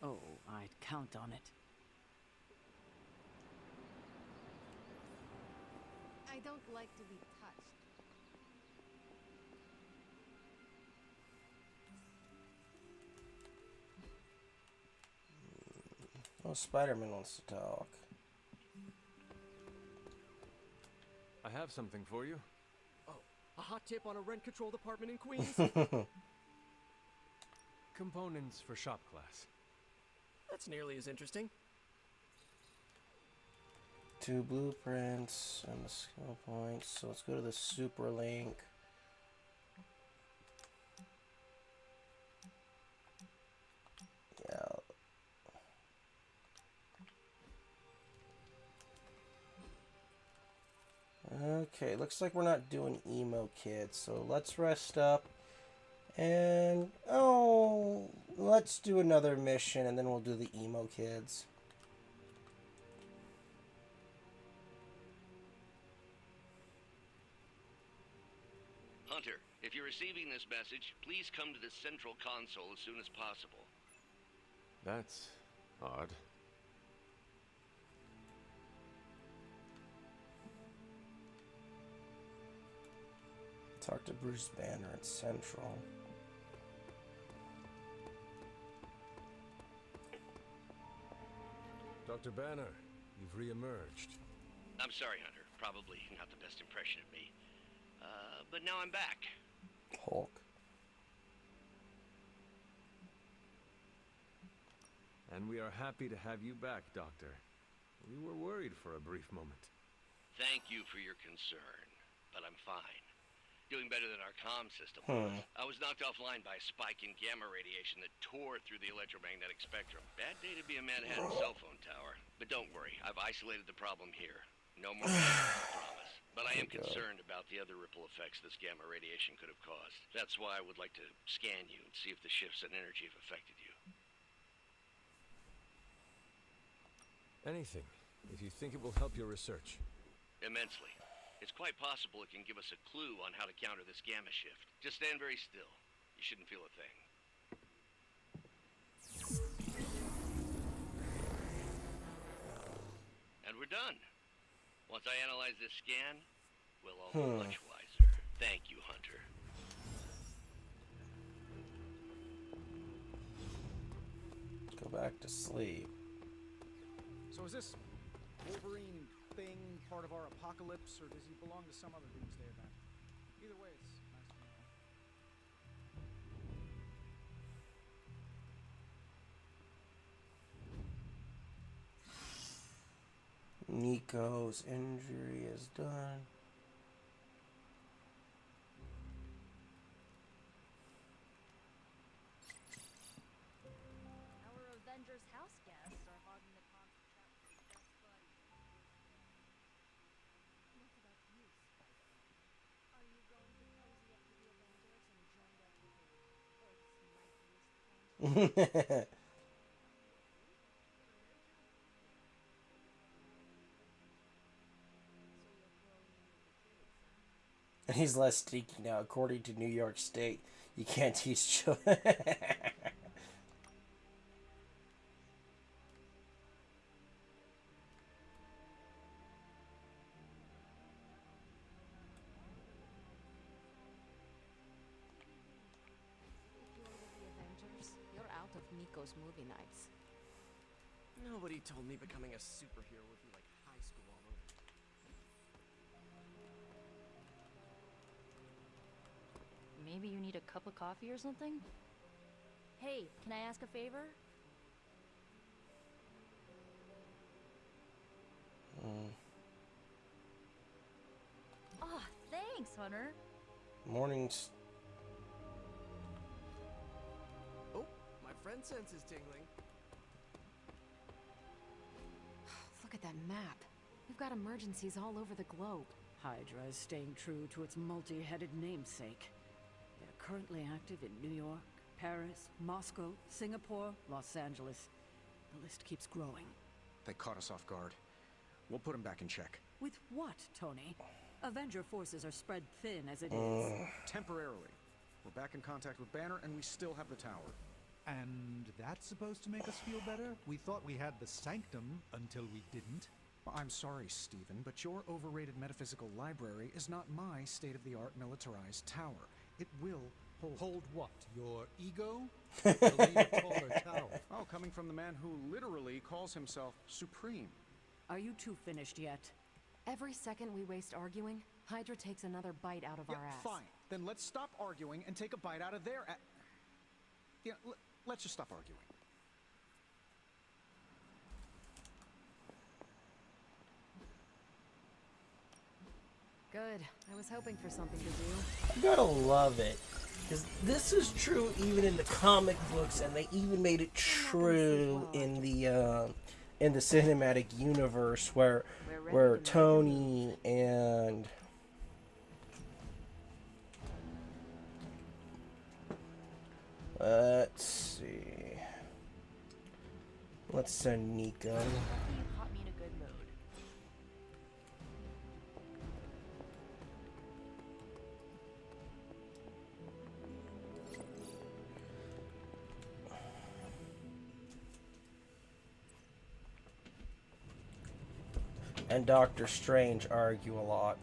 Oh, I'd count on it. I don't like to be touched. Oh, Spider-Man wants to talk. I have something for you. Oh, a hot tip on a rent control department in Queens? Components for shop class. That's nearly as interesting. 2 blueprints and the skill points. So let's go to the super link. Yeah. Okay, looks like we're not doing emo kids, so let's rest up. And, oh, let's do another mission and then we'll do the emo kids. Hunter, if you're receiving this message, please come to the central console as soon as possible. That's odd. Talk to Bruce Banner at Central. Dr. Banner, you've re-emerged. I'm sorry, Hunter. Probably not the best impression of me. But now I'm back. Hulk. And we are happy to have you back, Doctor. We were worried for a brief moment. Thank you for your concern, but I'm fine. Doing better than our comm system. I was knocked offline by a spike in gamma radiation that tore through the electromagnetic spectrum. Bad day to be a Manhattan cell phone tower. But don't worry, I've isolated the problem here. No more I promise. But I am concerned about the other ripple effects this gamma radiation could have caused. That's why I would like to scan you and see if the shifts in energy have affected you. Anything, if you think it will help your research. Immensely. It's quite possible it can give us a clue on how to counter this gamma shift. Just stand very still. You shouldn't feel a thing. And we're done. Once I analyze this scan, we'll all be much wiser. Thank you, Hunter. Go back to sleep. So is this Wolverine thing part of our apocalypse, or does he belong to some other doomsday event? Either way, it's nice to know. Nico's injury is done. Our Avengers house guests are hogging the concert chat for their best buddy. What about you, Spider-Man? Are you going to cozy up to the Avengers and join up with Earth's mightiest band? He's less stinky now. According to New York State, you can't teach children. You're out of Nico's movie nights. Nobody told me becoming a superhero would be like high school all over. Maybe you need a cup of coffee or something? Hey, can I ask a favor? Oh, thanks, Hunter. Mornings. Oh, my friend sense is tingling. Look at that map. We've got emergencies all over the globe. Hydra is staying true to its multi-headed namesake. They're currently active in New York, Paris, Moscow, Singapore, Los Angeles. The list keeps growing. They caught us off guard. We'll put them back in check. With what, Tony? Avenger forces are spread thin as it is. Temporarily. We're back in contact with Banner, and we still have the tower. And that's supposed to make us feel better? We thought we had the sanctum until we didn't. Well, I'm sorry, Stephen, but your overrated metaphysical library is not my state-of-the-art militarized tower. It will hold... Hold what? Your ego? To lead a taller tower. Oh, coming from the man who literally calls himself Supreme. Are you two finished yet? Every second we waste arguing, Hydra takes another bite out of our ass. Fine. Then let's stop arguing and take a bite out of their ass. Yeah, let's just stop arguing. Good. I was hoping for something to do. You gotta love it. Because this is true even in the comic books, and they even made it true in the cinematic universe where Tony and let's see. Let's send Nico. You caught me in a good mood. And Doctor Strange argue a lot.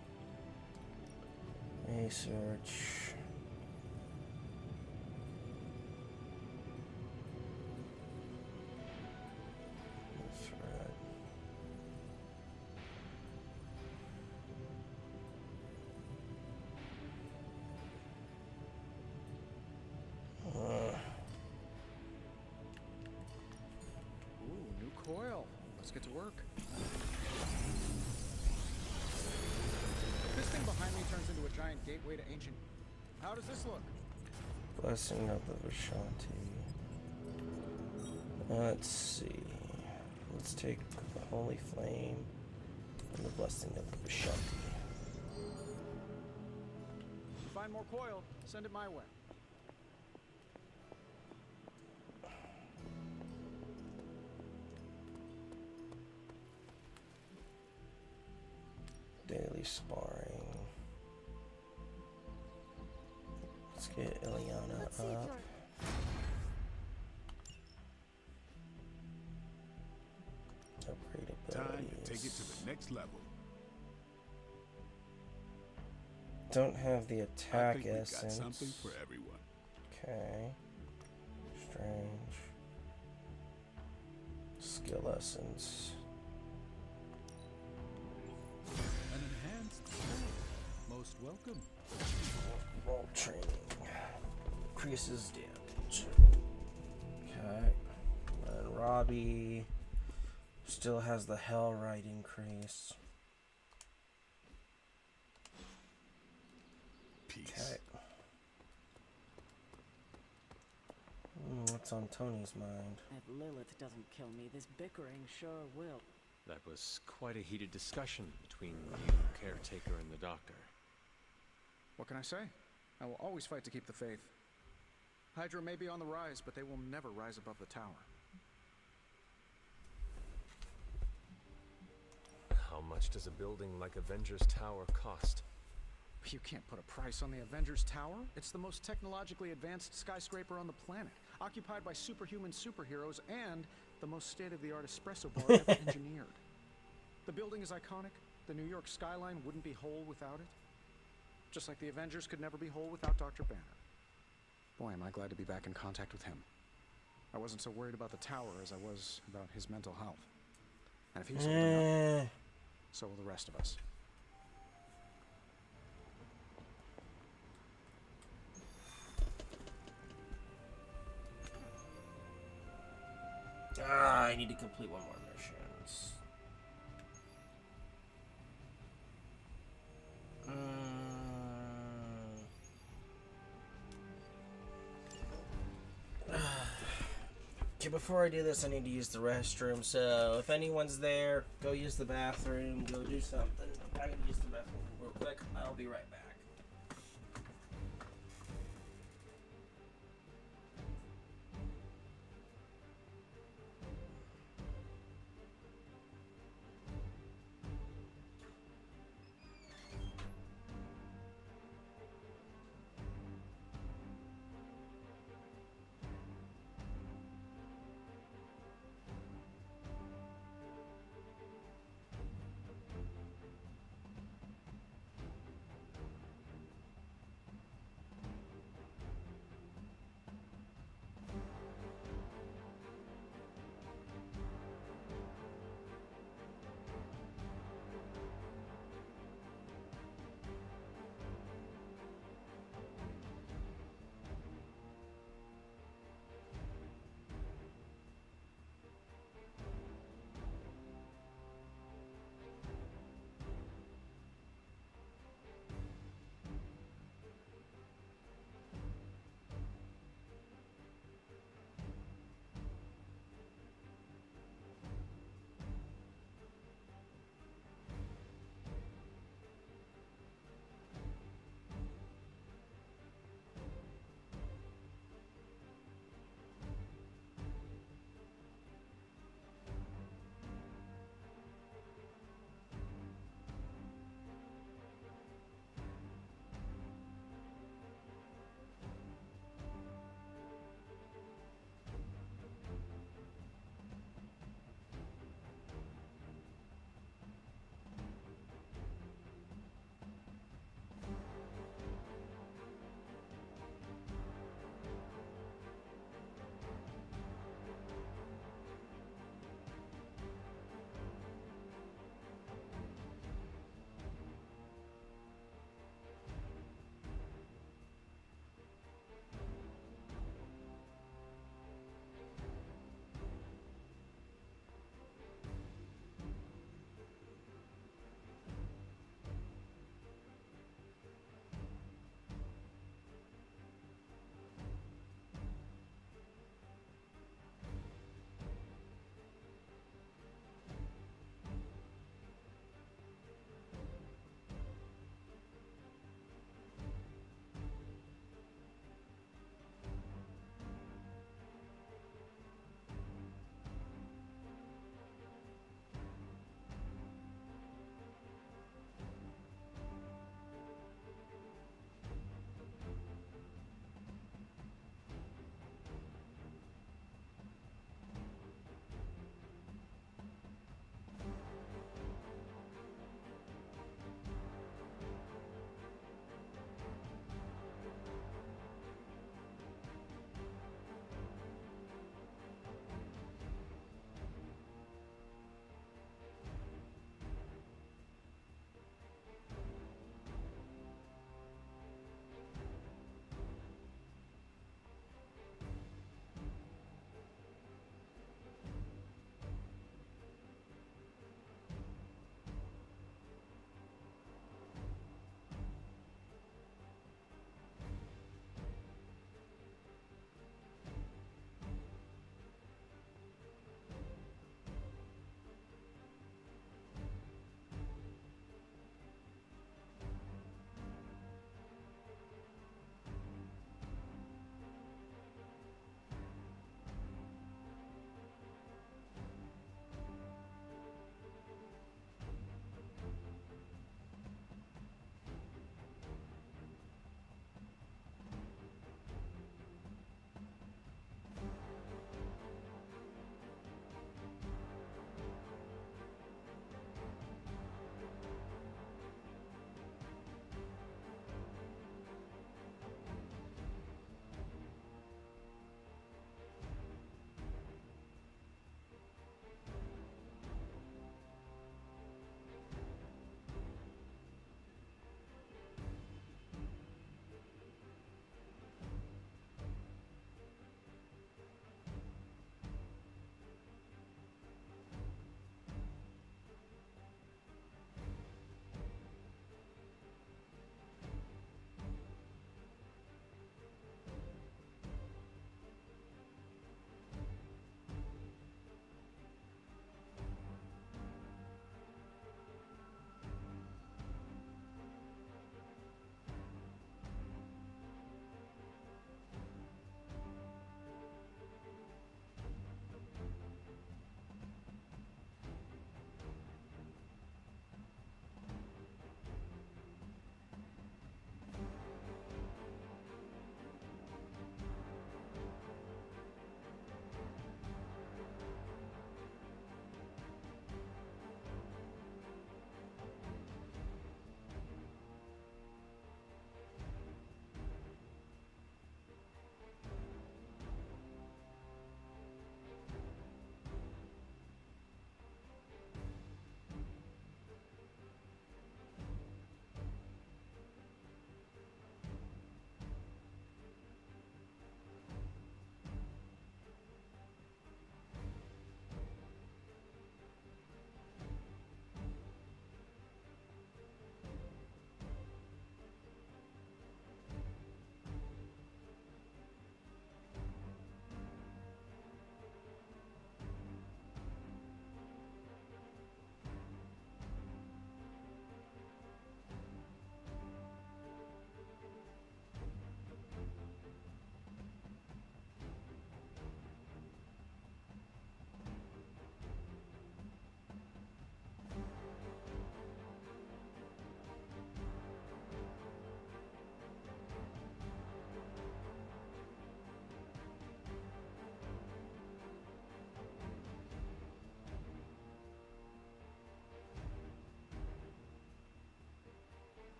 Research. That's right. Ooh, new coil. Let's get to work. This thing behind me turns into a giant gateway to ancient... How does this look? Blessing of the Vishanti. Let's see. Let's take the Holy Flame and the Blessing of the Vishanti. You find more coil, send it my way. be sparring. Let's get Ileana up. Upgrade abilities. Time to take it to the next level. Don't have the I attack think we got essence. something for everyone. Okay. Strange. Skill essence. An enhanced skill. Most welcome. Roll training. Increases damage. Okay. And Robbie still has the Hellrite increase. Peace. Okay. What's on Tony's mind? If Lilith doesn't kill me, this bickering sure will. That was quite a heated discussion between you, caretaker, and the doctor. What can I say? I will always fight to keep the faith. Hydra may be on the rise, but they will never rise above the tower. How much does a building like Avengers Tower cost? You can't put a price on the Avengers Tower. It's the most technologically advanced skyscraper on the planet, occupied by superhuman superheroes and the most state-of-the-art espresso bar ever engineered. The building is iconic. The New York skyline wouldn't be whole without it. Just like the Avengers could never be whole without Dr. Banner. Boy, am I glad to be back in contact with him. I wasn't so worried about the tower as I was about his mental health. And if he's holding up, so will the rest of us. I need to complete one more mission. Okay, before I do this, I need to use the restroom. So if anyone's there, go use the bathroom. Go do something. I can use the bathroom real quick. I'll be right back.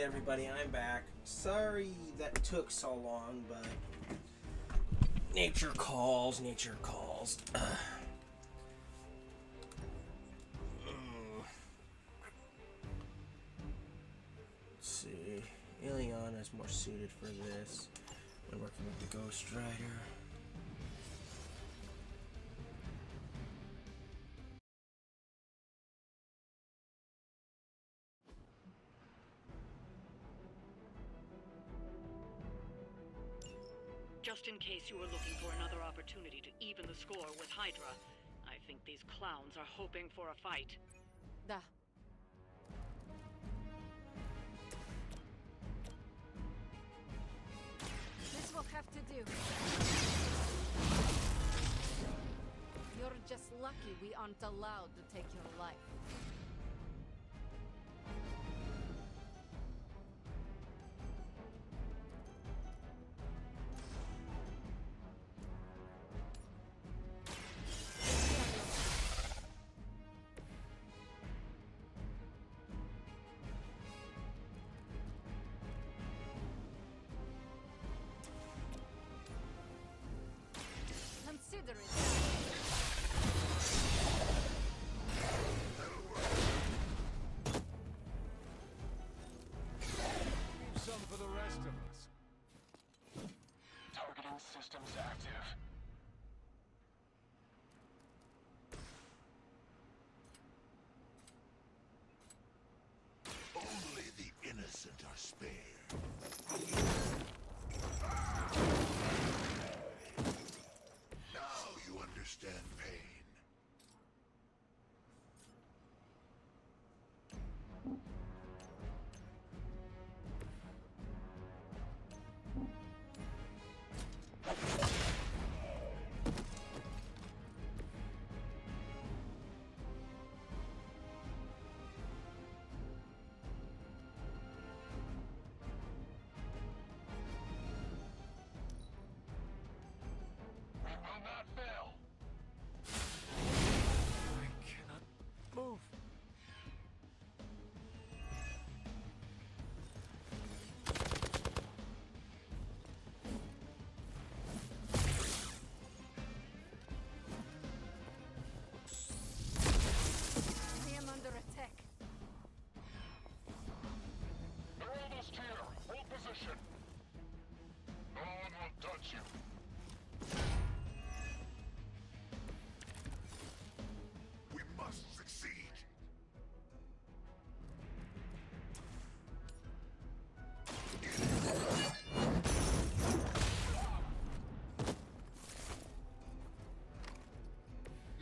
everybody, I'm back. Sorry that took so long, but nature calls, nature calls. Let's see. Ileana is more suited for this when working with the Ghost Rider. Just in case you were looking for another opportunity to even the score with Hydra, I think these clowns are hoping for a fight. Da. This will have to do. You're just lucky we aren't allowed to take your life. Consider it. Leave some for the rest of us. Targeting systems active. Only the innocent are spared. Now you understand pain. We will not fail. I cannot move. I am under attack. They're almost here. Hold position. No one will touch you. We must succeed.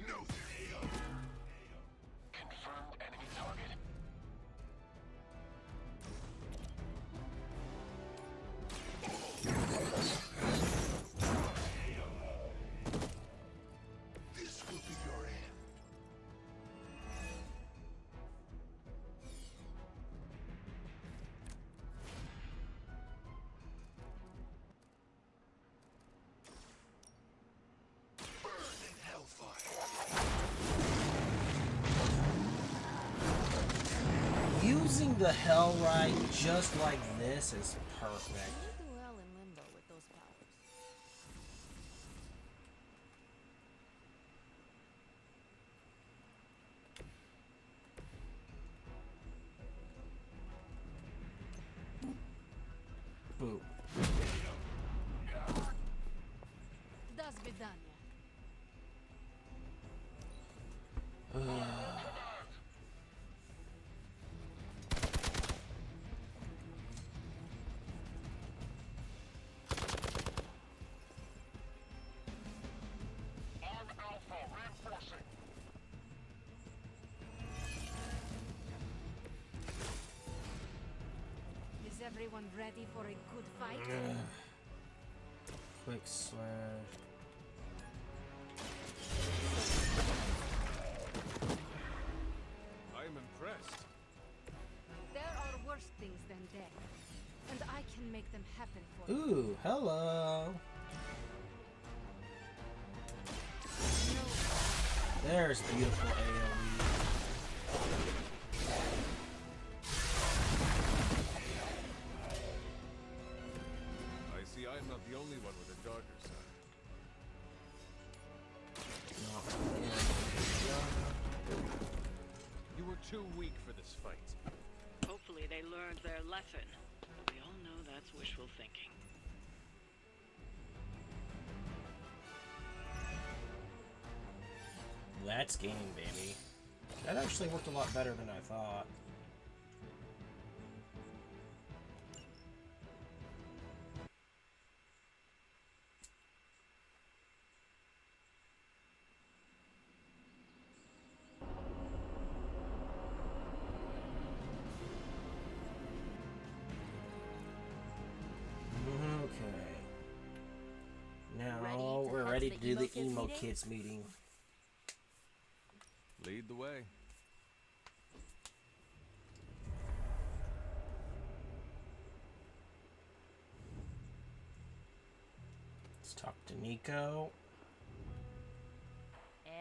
No, there. Confirmed enemy target. This will be your end. Burn in hellfire. Using the Hell Ride just like this is perfect. You do well in limbo with those powers. Boo. Das Vidania. Arm Alpha reinforcing. Is everyone ready for a good fight? Quick slash. I am impressed. There are worse things than death, and I can make them happen for you. Ooh, hello. There's beautiful AoE. they learned their lesson. We all know that's wishful thinking. That's game, baby. That actually worked a lot better than I thought. Okay. Now we're ready to do the emo kids meeting. Lead the way. Let's talk to Nico.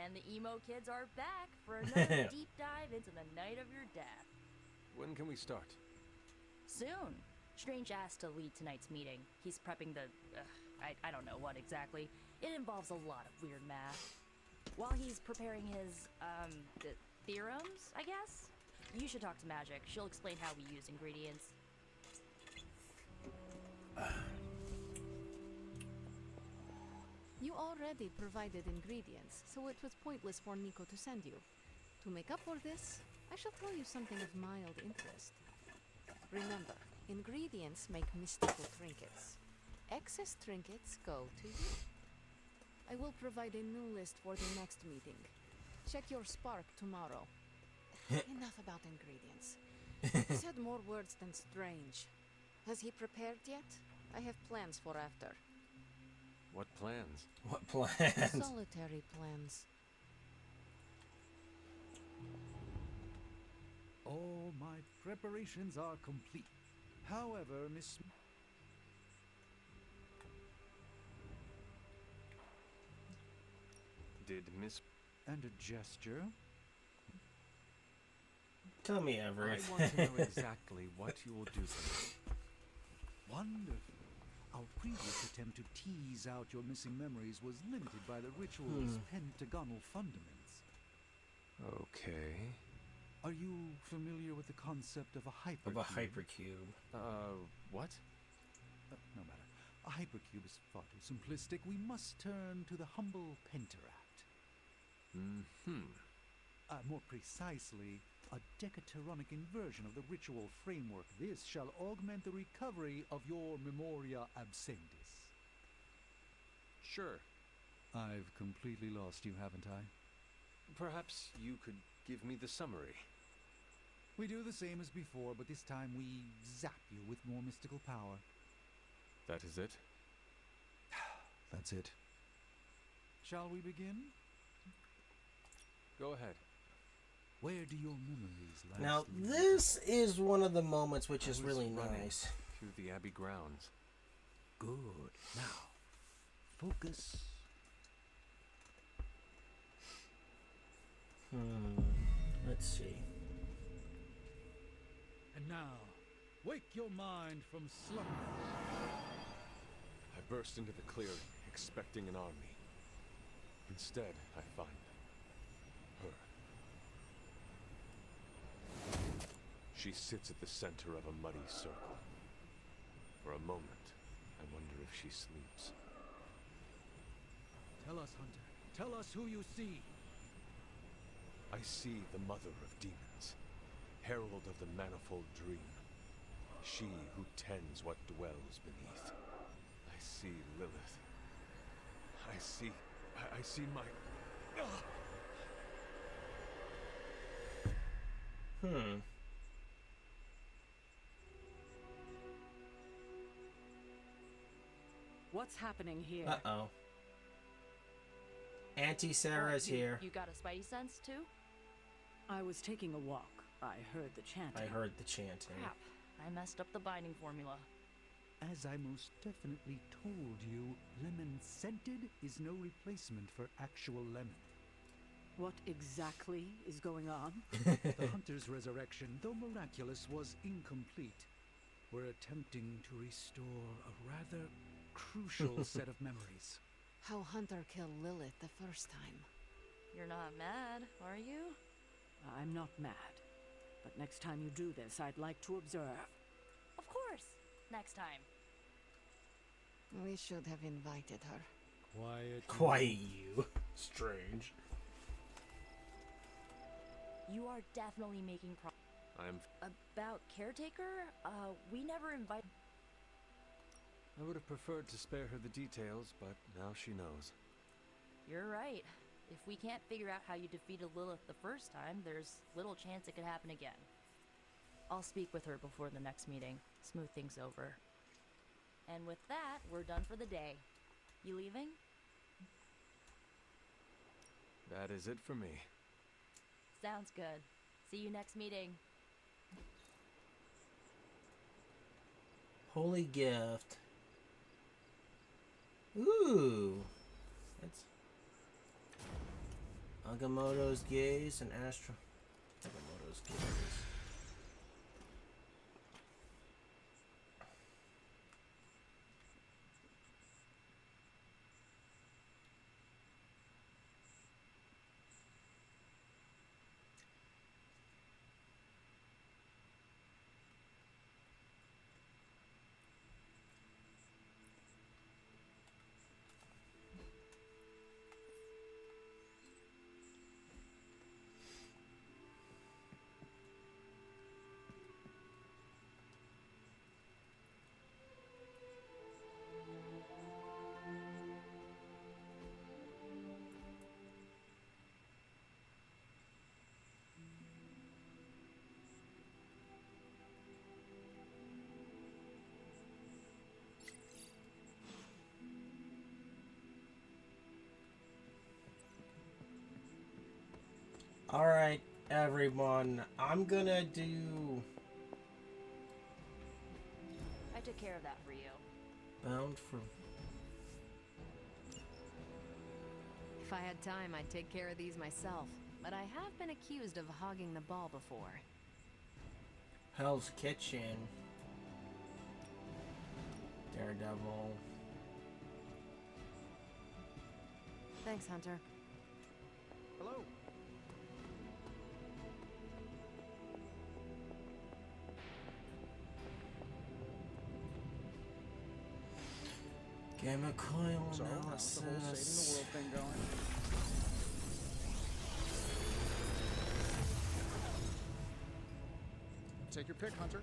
And the emo kids are back for another deep dive into the night of your death. When can we start? Soon. Strange asked to lead tonight's meeting. He's prepping the... I don't know what exactly. It involves a lot of weird math. While he's preparing his, theorems, I guess? You should talk to Magic. She'll explain how we use ingredients. You already provided ingredients, so it was pointless for Nico to send you. To make up for this, I shall tell you something of mild interest. Remember, ingredients make mystical trinkets. Excess trinkets go to you. I will provide a new list for the next meeting. Check your spark tomorrow. Enough about ingredients. He said more words than strange. Has he prepared yet? I have plans for after. What plans? What plans? Solitary plans. All my preparations are complete. However, Miss... Did Miss... And a gesture. Tell me everything. I want to know exactly what you will do for me. Wonderful. Our previous attempt to tease out your missing memories was limited by the ritual's pentagonal fundaments. Okay. Are you familiar with the concept of a hypercube? Of a hypercube. What? No matter. A hypercube is far too simplistic. We must turn to the humble pentaract. More precisely, a decaturonic inversion of the ritual framework. This shall augment the recovery of your memoria abscendis. Sure. I've completely lost you, haven't I? Perhaps you could give me the summary. We do the same as before, but this time we zap you with more mystical power. That is it? That's it. Shall we begin? Go ahead. Where do your memories last? Now, this is one of the moments which is really nice. Through the Abbey grounds. Good. Now, focus. Let's see. And now, wake your mind from slumber. I burst into the clearing, expecting an army. Instead, I find her. She sits at the center of a muddy circle. For a moment, I wonder if she sleeps. Tell us, Hunter. Tell us who you see. I see the mother of demons, herald of the manifold dream. She who tends what dwells beneath. I see Lilith. I see my... What's happening here? Uh-oh. Auntie Sarah's here. You got a spidey sense, too? I was taking a walk. I heard the chanting. I heard the chanting. Crap. I messed up the binding formula. As I most definitely told you, lemon scented is no replacement for actual lemon. What exactly is going on? The hunter's resurrection, though miraculous, was incomplete. We're attempting to restore a rather crucial set of memories. How Hunter killed Lilith the first time. You're not mad, are you? I'm not mad. But next time you do this, I'd like to observe. Of course, next time. We should have invited her. Quiet you. Strange. You are definitely making About caretaker? We never invite. I would have preferred to spare her the details, but now she knows. You're right. If we can't figure out how you defeated Lilith the first time, there's little chance it could happen again. I'll speak with her before the next meeting, smooth things over. And with that, we're done for the day. You leaving? That is it for me. Sounds good. See you next meeting. Holy gift. Ooh. That's Agamotto's gaze and Astro. Agamotto's gaze. Alright, everyone. I'm gonna do... I took care of that for you. Bound for... If I had time, I'd take care of these myself. But I have been accused of hogging the ball before. Hell's Kitchen. Daredevil. Thanks, Hunter. Hello. Gamma coil So, how's the whole saving the analysis. world thing going? Take your pick, Hunter.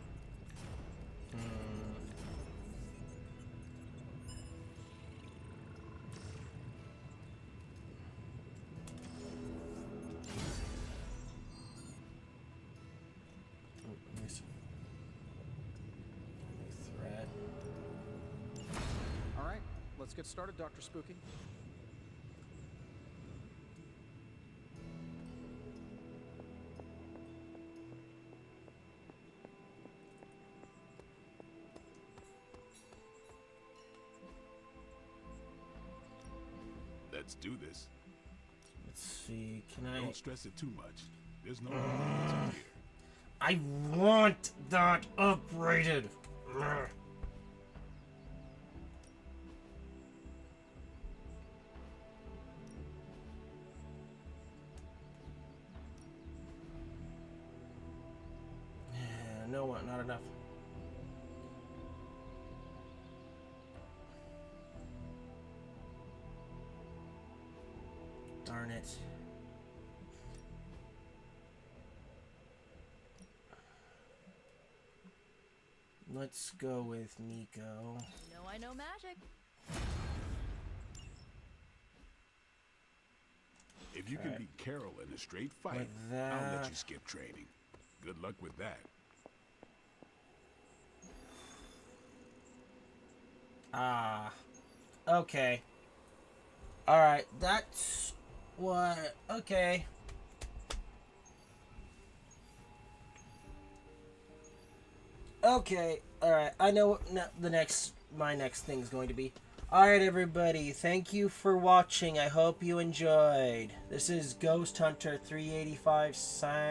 Threat. All right, let's get started, Dr. Spooky. Let's do this. Let's see, can I... Don't stress it too much. There's no answer here. I want that upgraded! No, what? Not enough. Darn it. Let's go with Nico. You know I know magic. If you can beat Carol in a straight fight, Like I'll let that. you skip training. Good luck with that. Ah. Okay. Alright, that's what... Okay. Okay, alright. I know what my next thing's going to be. Alright, everybody. Thank you for watching. I hope you enjoyed. This is Ghost Hunter 385 sign.